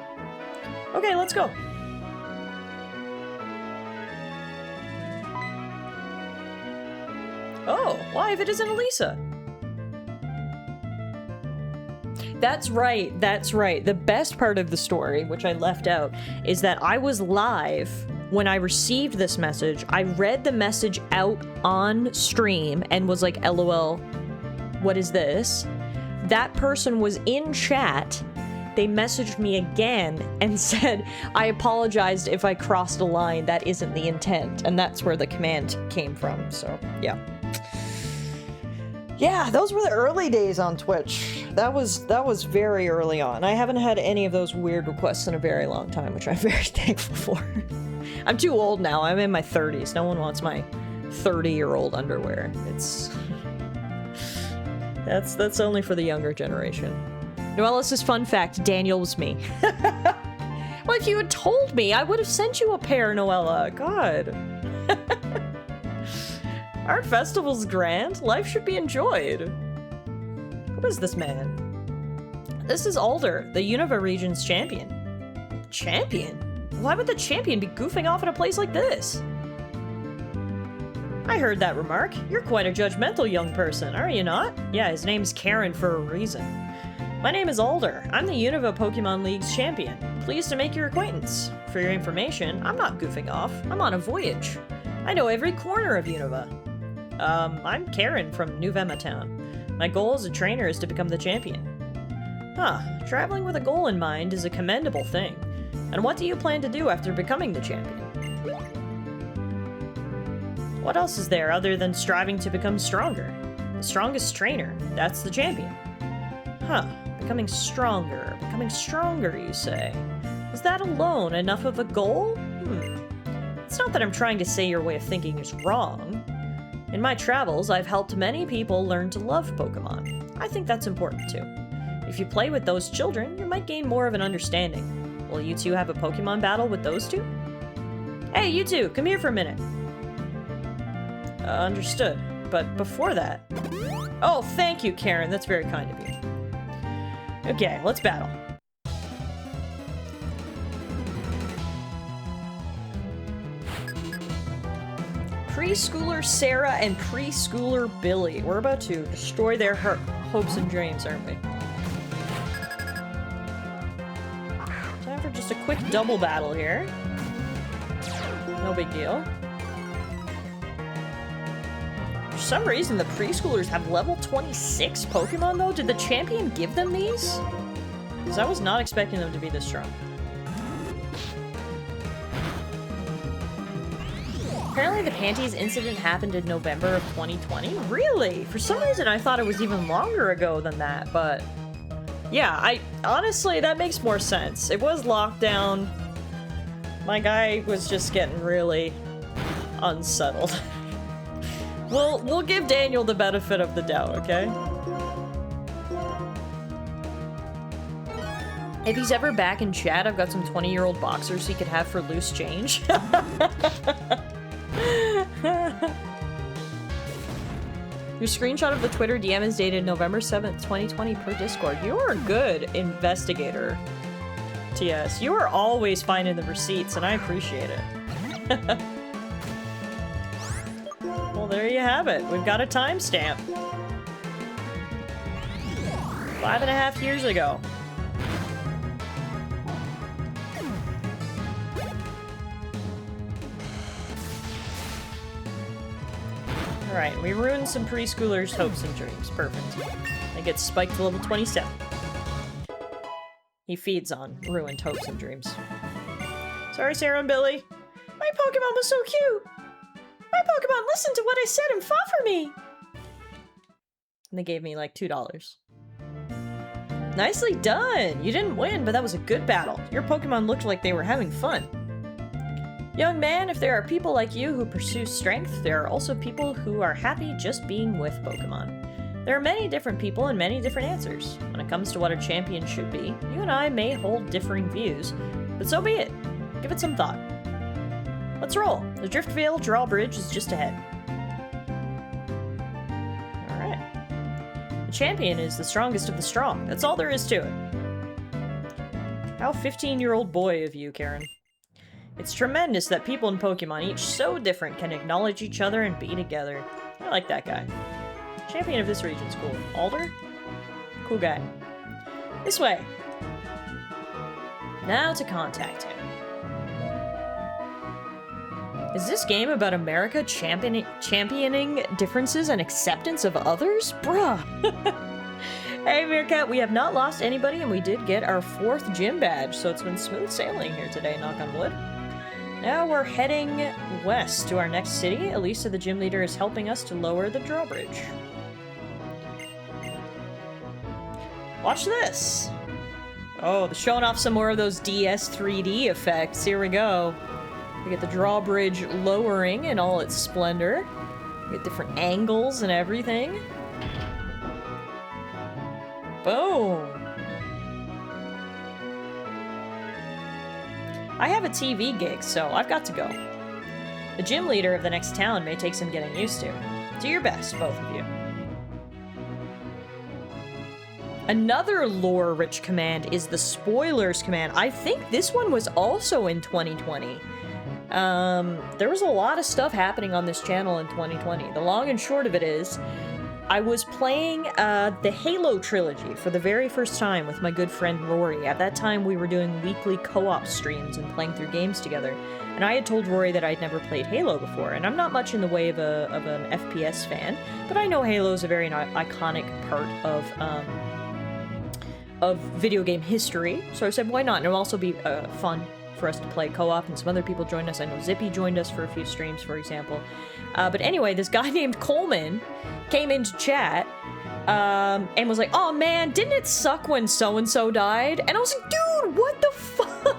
Okay, let's go. Oh, why if it isn't Elisa? That's right, that's right. The best part of the story, which I left out, is that I was live when I received this message. I read the message out on stream and was like, LOL, what is this? That person was in chat. They messaged me again and said, I apologized if I crossed a line. That isn't the intent. And that's where the command came from. So, yeah. Yeah, those were the early days on Twitch. That was very early on. I haven't had any of those weird requests in a very long time, which I'm very thankful for. I'm too old now. I'm in my 30s. No one wants my 30-year-old underwear. It's... That's only for the younger generation. Noellis' fun fact, Daniel was me. Well, if you had told me, I would have sent you a pair, Noella. God. Art Festival's grand. Life should be enjoyed. Who is this man? This is Alder, the Unova region's champion. Champion? Why would the champion be goofing off at a place like this? I heard that remark. You're quite a judgmental young person, are you not? Yeah, his name's Karen for a reason. My name is Alder. I'm the Unova Pokemon League's champion. Pleased to make your acquaintance. For your information, I'm not goofing off. I'm on a voyage. I know every corner of Unova. I'm Karen from New Vema Town. My goal as a trainer is to become the champion. Huh, traveling with a goal in mind is a commendable thing. And what do you plan to do after becoming the champion? What else is there other than striving to become stronger? The strongest trainer, that's the champion. Huh, becoming stronger, you say? Is that alone enough of a goal? It's not that I'm trying to say your way of thinking is wrong. In my travels, I've helped many people learn to love Pokemon. I think that's important too. If you play with those children, you might gain more of an understanding. Will you two have a Pokemon battle with those two? Hey, you two, come here for a minute. Understood. But before that... Oh, thank you, Karen. That's very kind of you. Okay, let's battle. Preschooler Sarah and preschooler Billy. We're about to destroy their hopes and dreams, aren't we? Time for just a quick double battle here. No big deal. For some reason, the preschoolers have level 26 Pokemon, though? Did the champion give them these? Because I was not expecting them to be this strong. Apparently the panties incident happened in November of 2020? Really? For some reason I thought it was even longer ago than that, but... Yeah, honestly, that makes more sense. It was lockdown. My guy was just getting really unsettled. We'll give Daniel the benefit of the doubt, okay? If he's ever back in chat, I've got some 20-year-old boxers he could have for loose change. Your screenshot of the Twitter DM is dated November 7th, 2020 per Discord. You are a good investigator, TS. You are always finding the receipts, and I appreciate it. Well, there you have it. We've got a timestamp. 5.5 years ago. Alright, we ruined some preschoolers' hopes and dreams. Perfect. They get spiked to level 27. He feeds on ruined hopes and dreams. Sorry, Sarah and Billy. My Pokemon was so cute! My Pokemon listened to what I said and fought for me! And they gave me like $2. Nicely done! You didn't win, but that was a good battle. Your Pokemon looked like they were having fun. Young man, if there are people like you who pursue strength, there are also people who are happy just being with Pokemon. There are many different people and many different answers. When it comes to what a champion should be, you and I may hold differing views, but so be it. Give it some thought. Let's roll. The Driftvale drawbridge is just ahead. Alright. The champion is the strongest of the strong. That's all there is to it. How 15-year-old boy of you, Karen. It's tremendous that people in Pokemon, each so different, can acknowledge each other and be together. I like that guy. Champion of this region's cool. Alder? Cool guy. This way. Now to contact him. Is this game about America championing differences and acceptance of others? Bruh. Hey, Meerkat, we have not lost anybody, and we did get our 4th gym badge, so it's been smooth sailing here today, knock on wood. Now we're heading west to our next city. Elisa, the gym leader, is helping us to lower the drawbridge. Watch this! Oh, they're showing off some more of those DS 3D effects. Here we go. We get the drawbridge lowering in all its splendor. We get different angles and everything. Boom! I have a TV gig, so I've got to go. The gym leader of the next town may take some getting used to. Do your best, both of you. Another lore-rich command is the Spoilers command. I think this one was also in 2020. There was a lot of stuff happening on this channel in 2020. The long and short of it is, I was playing the Halo trilogy for the very first time with my good friend Rory. At that time, we were doing weekly co-op streams and playing through games together. And I had told Rory that I'd never played Halo before, and I'm not much in the way of an FPS fan, but I know Halo is a very iconic part of video game history. So I said, why not? And it'll also be fun for us to play co-op, and some other people joined us. I know Zippy joined us for a few streams, for example. But anyway, this guy named Coleman came into chat and was like, oh man, didn't it suck when so-and-so died? And I was like, dude, what the fuck?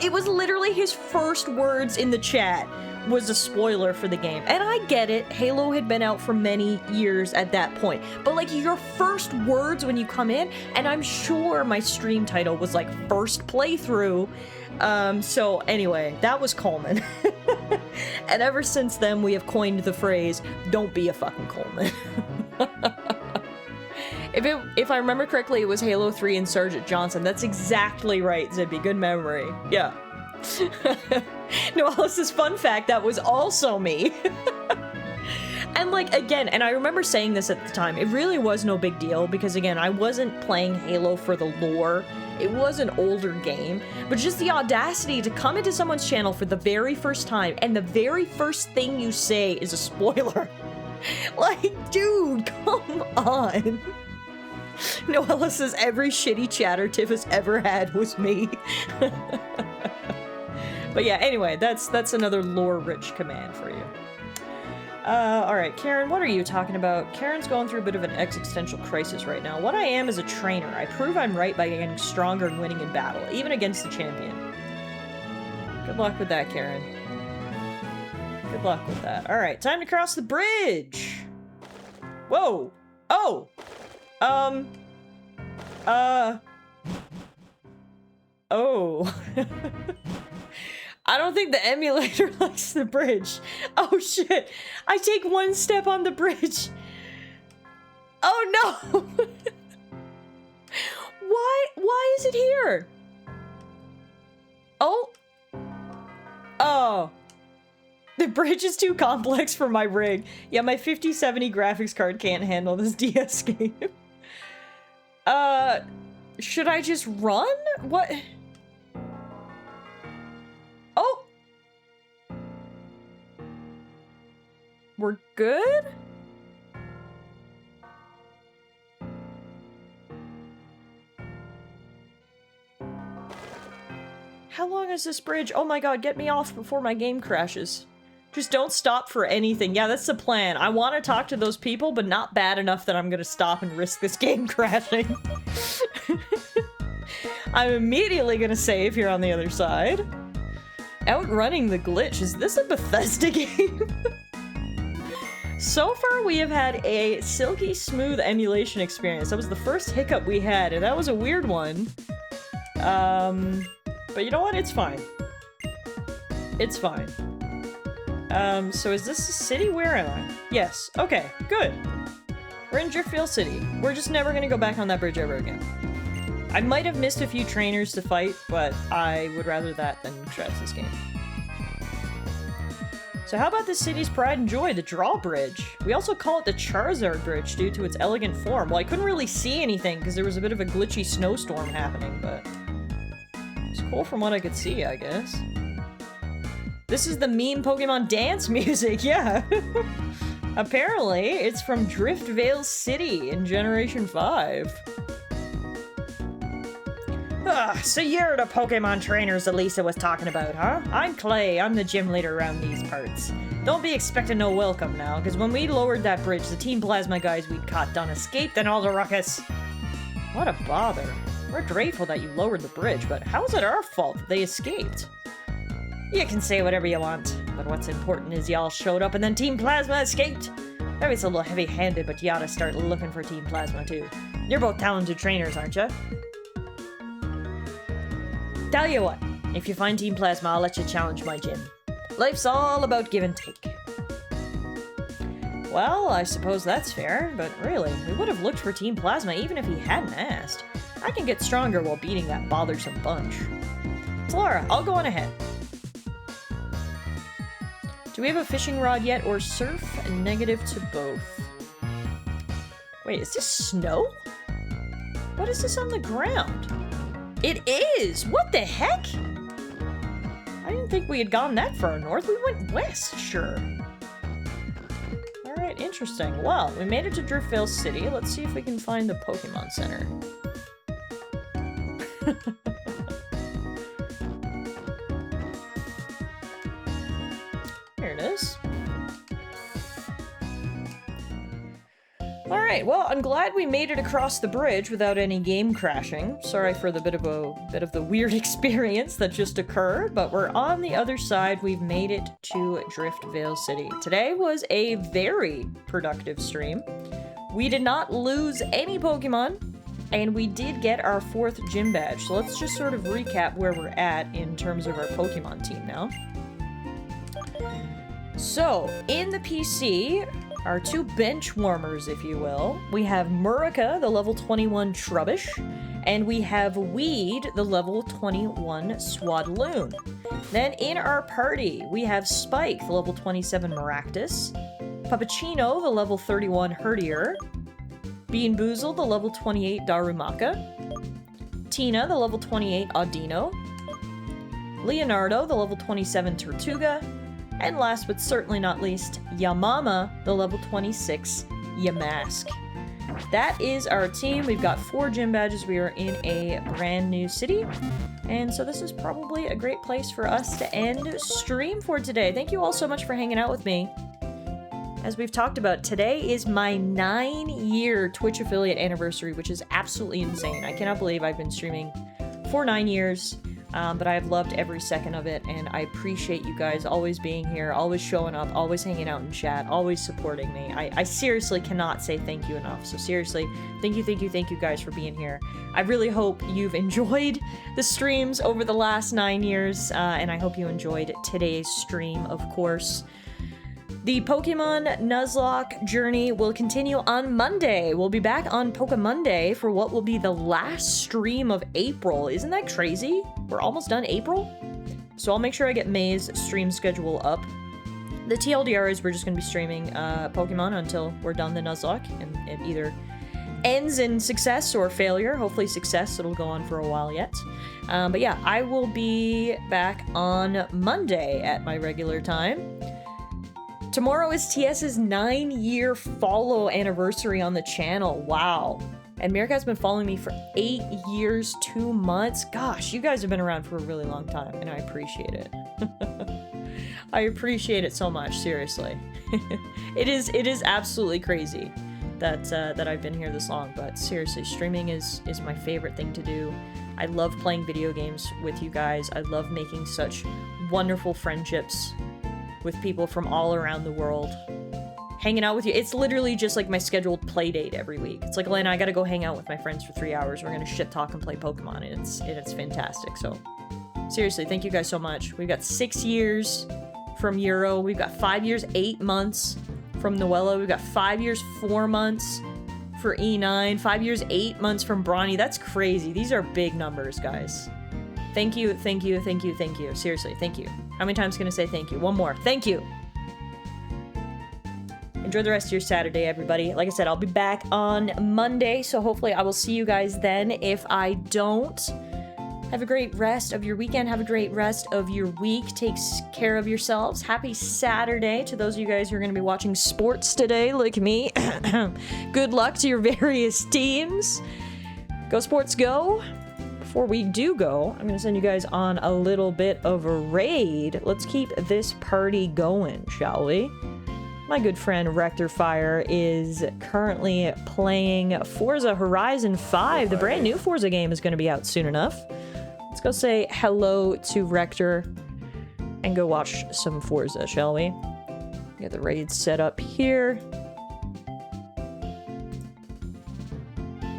It was literally his first words in the chat was a spoiler for the game. And I get it, Halo had been out for many years at that point. But like, your first words when you come in, and I'm sure my stream title was like, first playthrough. So anyway, that was Coleman. And ever since then, we have coined the phrase, don't be a fucking Coleman. If I remember correctly, it was Halo 3 and Sergeant Johnson. That's exactly right, Zippy. Good memory. Yeah. No, Alice's fun fact, that was also me. And like, again, and I remember saying this at the time, it really was no big deal because, again, I wasn't playing Halo for the lore. It was an older game, but just the audacity to come into someone's channel for the very first time and the very first thing you say is a spoiler. Like, dude, come on. Noella says every shitty chatter Tiff has ever had was me. But yeah, anyway, that's another lore-rich command for you. Alright, Karen, what are you talking about? Karen's going through a bit of an existential crisis right now. What I am is a trainer. I prove I'm right by getting stronger and winning in battle, even against the champion. Good luck with that, Karen. Good luck with that. Alright, time to cross the bridge! Whoa! Oh! Oh. I don't think the emulator likes the bridge. Oh shit! I take one step on the bridge. Oh no! Why is it here? Oh. Oh. The bridge is too complex for my rig. Yeah, my 5070 graphics card can't handle this DS game. Should I just run? What? Oh! We're good? How long is this bridge? Oh my god, get me off before my game crashes. Just don't stop for anything. Yeah, that's the plan. I want to talk to those people, but not bad enough that I'm gonna stop and risk this game crashing. I'm immediately gonna save here on the other side. Outrunning the glitch. Is this a Bethesda game? So far, we have had a silky smooth emulation experience. That was the first hiccup we had, and that was a weird one. But you know what? It's fine. It's fine. So is this a city? Where am I? Yes. Okay, good. We're in Driftvale City. We're just never gonna go back on that bridge ever again. I might have missed a few trainers to fight, but I would rather that than trash this game. So how about the city's pride and joy, the drawbridge? We also call it the Charizard Bridge due to its elegant form. Well, I couldn't really see anything because there was a bit of a glitchy snowstorm happening, but it's cool from what I could see, I guess. This is the meme Pokemon dance music, yeah. Apparently, it's from Driftvale City in Generation 5. So you're the Pokemon trainers Elisa was talking about, huh? I'm Clay, I'm the gym leader around these parts. Don't be expecting no welcome now, because when we lowered that bridge, the Team Plasma guys we'd caught done escaped and all the ruckus. What a bother. We're grateful that you lowered the bridge, but how is it our fault that they escaped? You can say whatever you want, but what's important is y'all showed up and then Team Plasma escaped. Maybe it's a little heavy-handed, but you ought to start looking for Team Plasma too. You're both talented trainers, aren't you? Tell you what, if you find Team Plasma, I'll let you challenge my gym. Life's all about give and take. Well, I suppose that's fair, but really, we would have looked for Team Plasma even if he hadn't asked. I can get stronger while beating that bothersome bunch. Tallara, I'll go on ahead. Do we have a fishing rod yet, or surf? Negative to both. Wait, is this snow? What is this on the ground? It is! What the heck? I didn't think we had gone that far north. We went west, sure. Alright, interesting. Well, we made it to Driftvale City. Let's see if we can find the Pokemon Center. Here it is. Alright, well, I'm glad we made it across the bridge without any game crashing. Sorry for the bit of the weird experience that just occurred, but we're on the other side. We've made it to Driftvale City. Today was a very productive stream. We did not lose any Pokemon, and we did get our 4th gym badge. So let's just sort of recap where we're at in terms of our Pokemon team now. So, in the PC, our 2 bench warmers, if you will. We have Murica, the level 21 Trubbish, and we have Weed, the level 21 Swadloon. Then in our party, we have Spike, the level 27 Maractus, Puppuccino, the level 31 Herdier, Bean Boozle, the level 28 Darumaka, Tina, the level 28 Audino, Leonardo, the level 27 Tortuga, and last but certainly not least, Yamama, the level 26 Yamask. That is our team. We've got 4 gym badges. We are in a brand new city. And so this is probably a great place for us to end stream for today. Thank you all so much for hanging out with me. As we've talked about, today is my 9-year Twitch affiliate anniversary, which is absolutely insane. I cannot believe I've been streaming for 9 years. But I've loved every second of it, and I appreciate you guys always being here, always showing up, always hanging out in chat, always supporting me. I seriously cannot say thank you enough. So seriously, thank you guys for being here. I really hope you've enjoyed the streams over the last 9 years, and I hope you enjoyed today's stream, of course. The Pokemon Nuzlocke journey will continue on Monday. We'll be back on Pokemonday for what will be the last stream of April. Isn't that crazy? We're almost done April? So I'll make sure I get May's stream schedule up. The TLDR is we're just going to be streaming Pokemon until we're done the Nuzlocke, and it either ends in success or failure. Hopefully success, it'll go on for a while yet. But yeah, I will be back on Monday at my regular time. Tomorrow is TS's 9-year follow anniversary on the channel. Wow. And Mirka's been following me for 8 years, 2 months. Gosh, you guys have been around for a really long time, and I appreciate it. I appreciate it so much, seriously. It is absolutely crazy that I've been here this long, but seriously, streaming is my favorite thing to do. I love playing video games with you guys. I love making such wonderful friendships with people from all around the world. hanging out with you. It's literally just like my scheduled play date every week. It's like, Elena, I gotta go hang out with my friends for 3 hours. We're gonna shit talk and play Pokemon, and it's fantastic. So seriously, thank you guys so much. We've got 6 years from Euro. We've got 5 years, 8 months from Noella. We've got 5 years, 4 months for E9. 5 years, 8 months from Brawny. That's crazy. These are big numbers, guys. Thank you, thank you, thank you, thank you. Seriously, thank you. How many times can I say thank you? One more. Thank you. Enjoy the rest of your Saturday, everybody. Like I said, I'll be back on Monday, so hopefully I will see you guys then. If I don't, have a great rest of your weekend. Have a great rest of your week. Take care of yourselves. Happy Saturday to those of you guys who are going to be watching sports today, like me. Good luck to your various teams. Go Sports, go. Before we do go, I'm going to send you guys on a little bit of a raid. Let's keep this party going, shall we? My good friend Rector Fire is currently playing Forza Horizon 5. The brand new Forza game is going to be out soon enough. Let's go say hello to Rector and go watch some Forza, shall we? Get the raid set up here.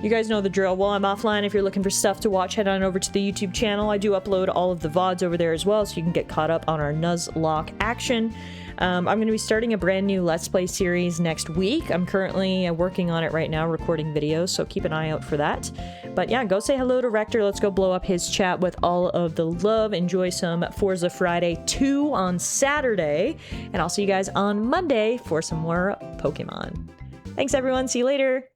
You guys know the drill. While I'm offline, if you're looking for stuff to watch, head on over to the YouTube channel. I do upload all of the VODs over there as well, so you can get caught up on our Nuzlocke action. I'm going to be starting a brand new Let's Play series next week. I'm currently working on it right now, recording videos, so keep an eye out for that. But yeah, go say hello to Rector. Let's go blow up his chat with all of the love. Enjoy some Forza Friday 2 on Saturday, and I'll see you guys on Monday for some more Pokemon. Thanks, everyone. See you later.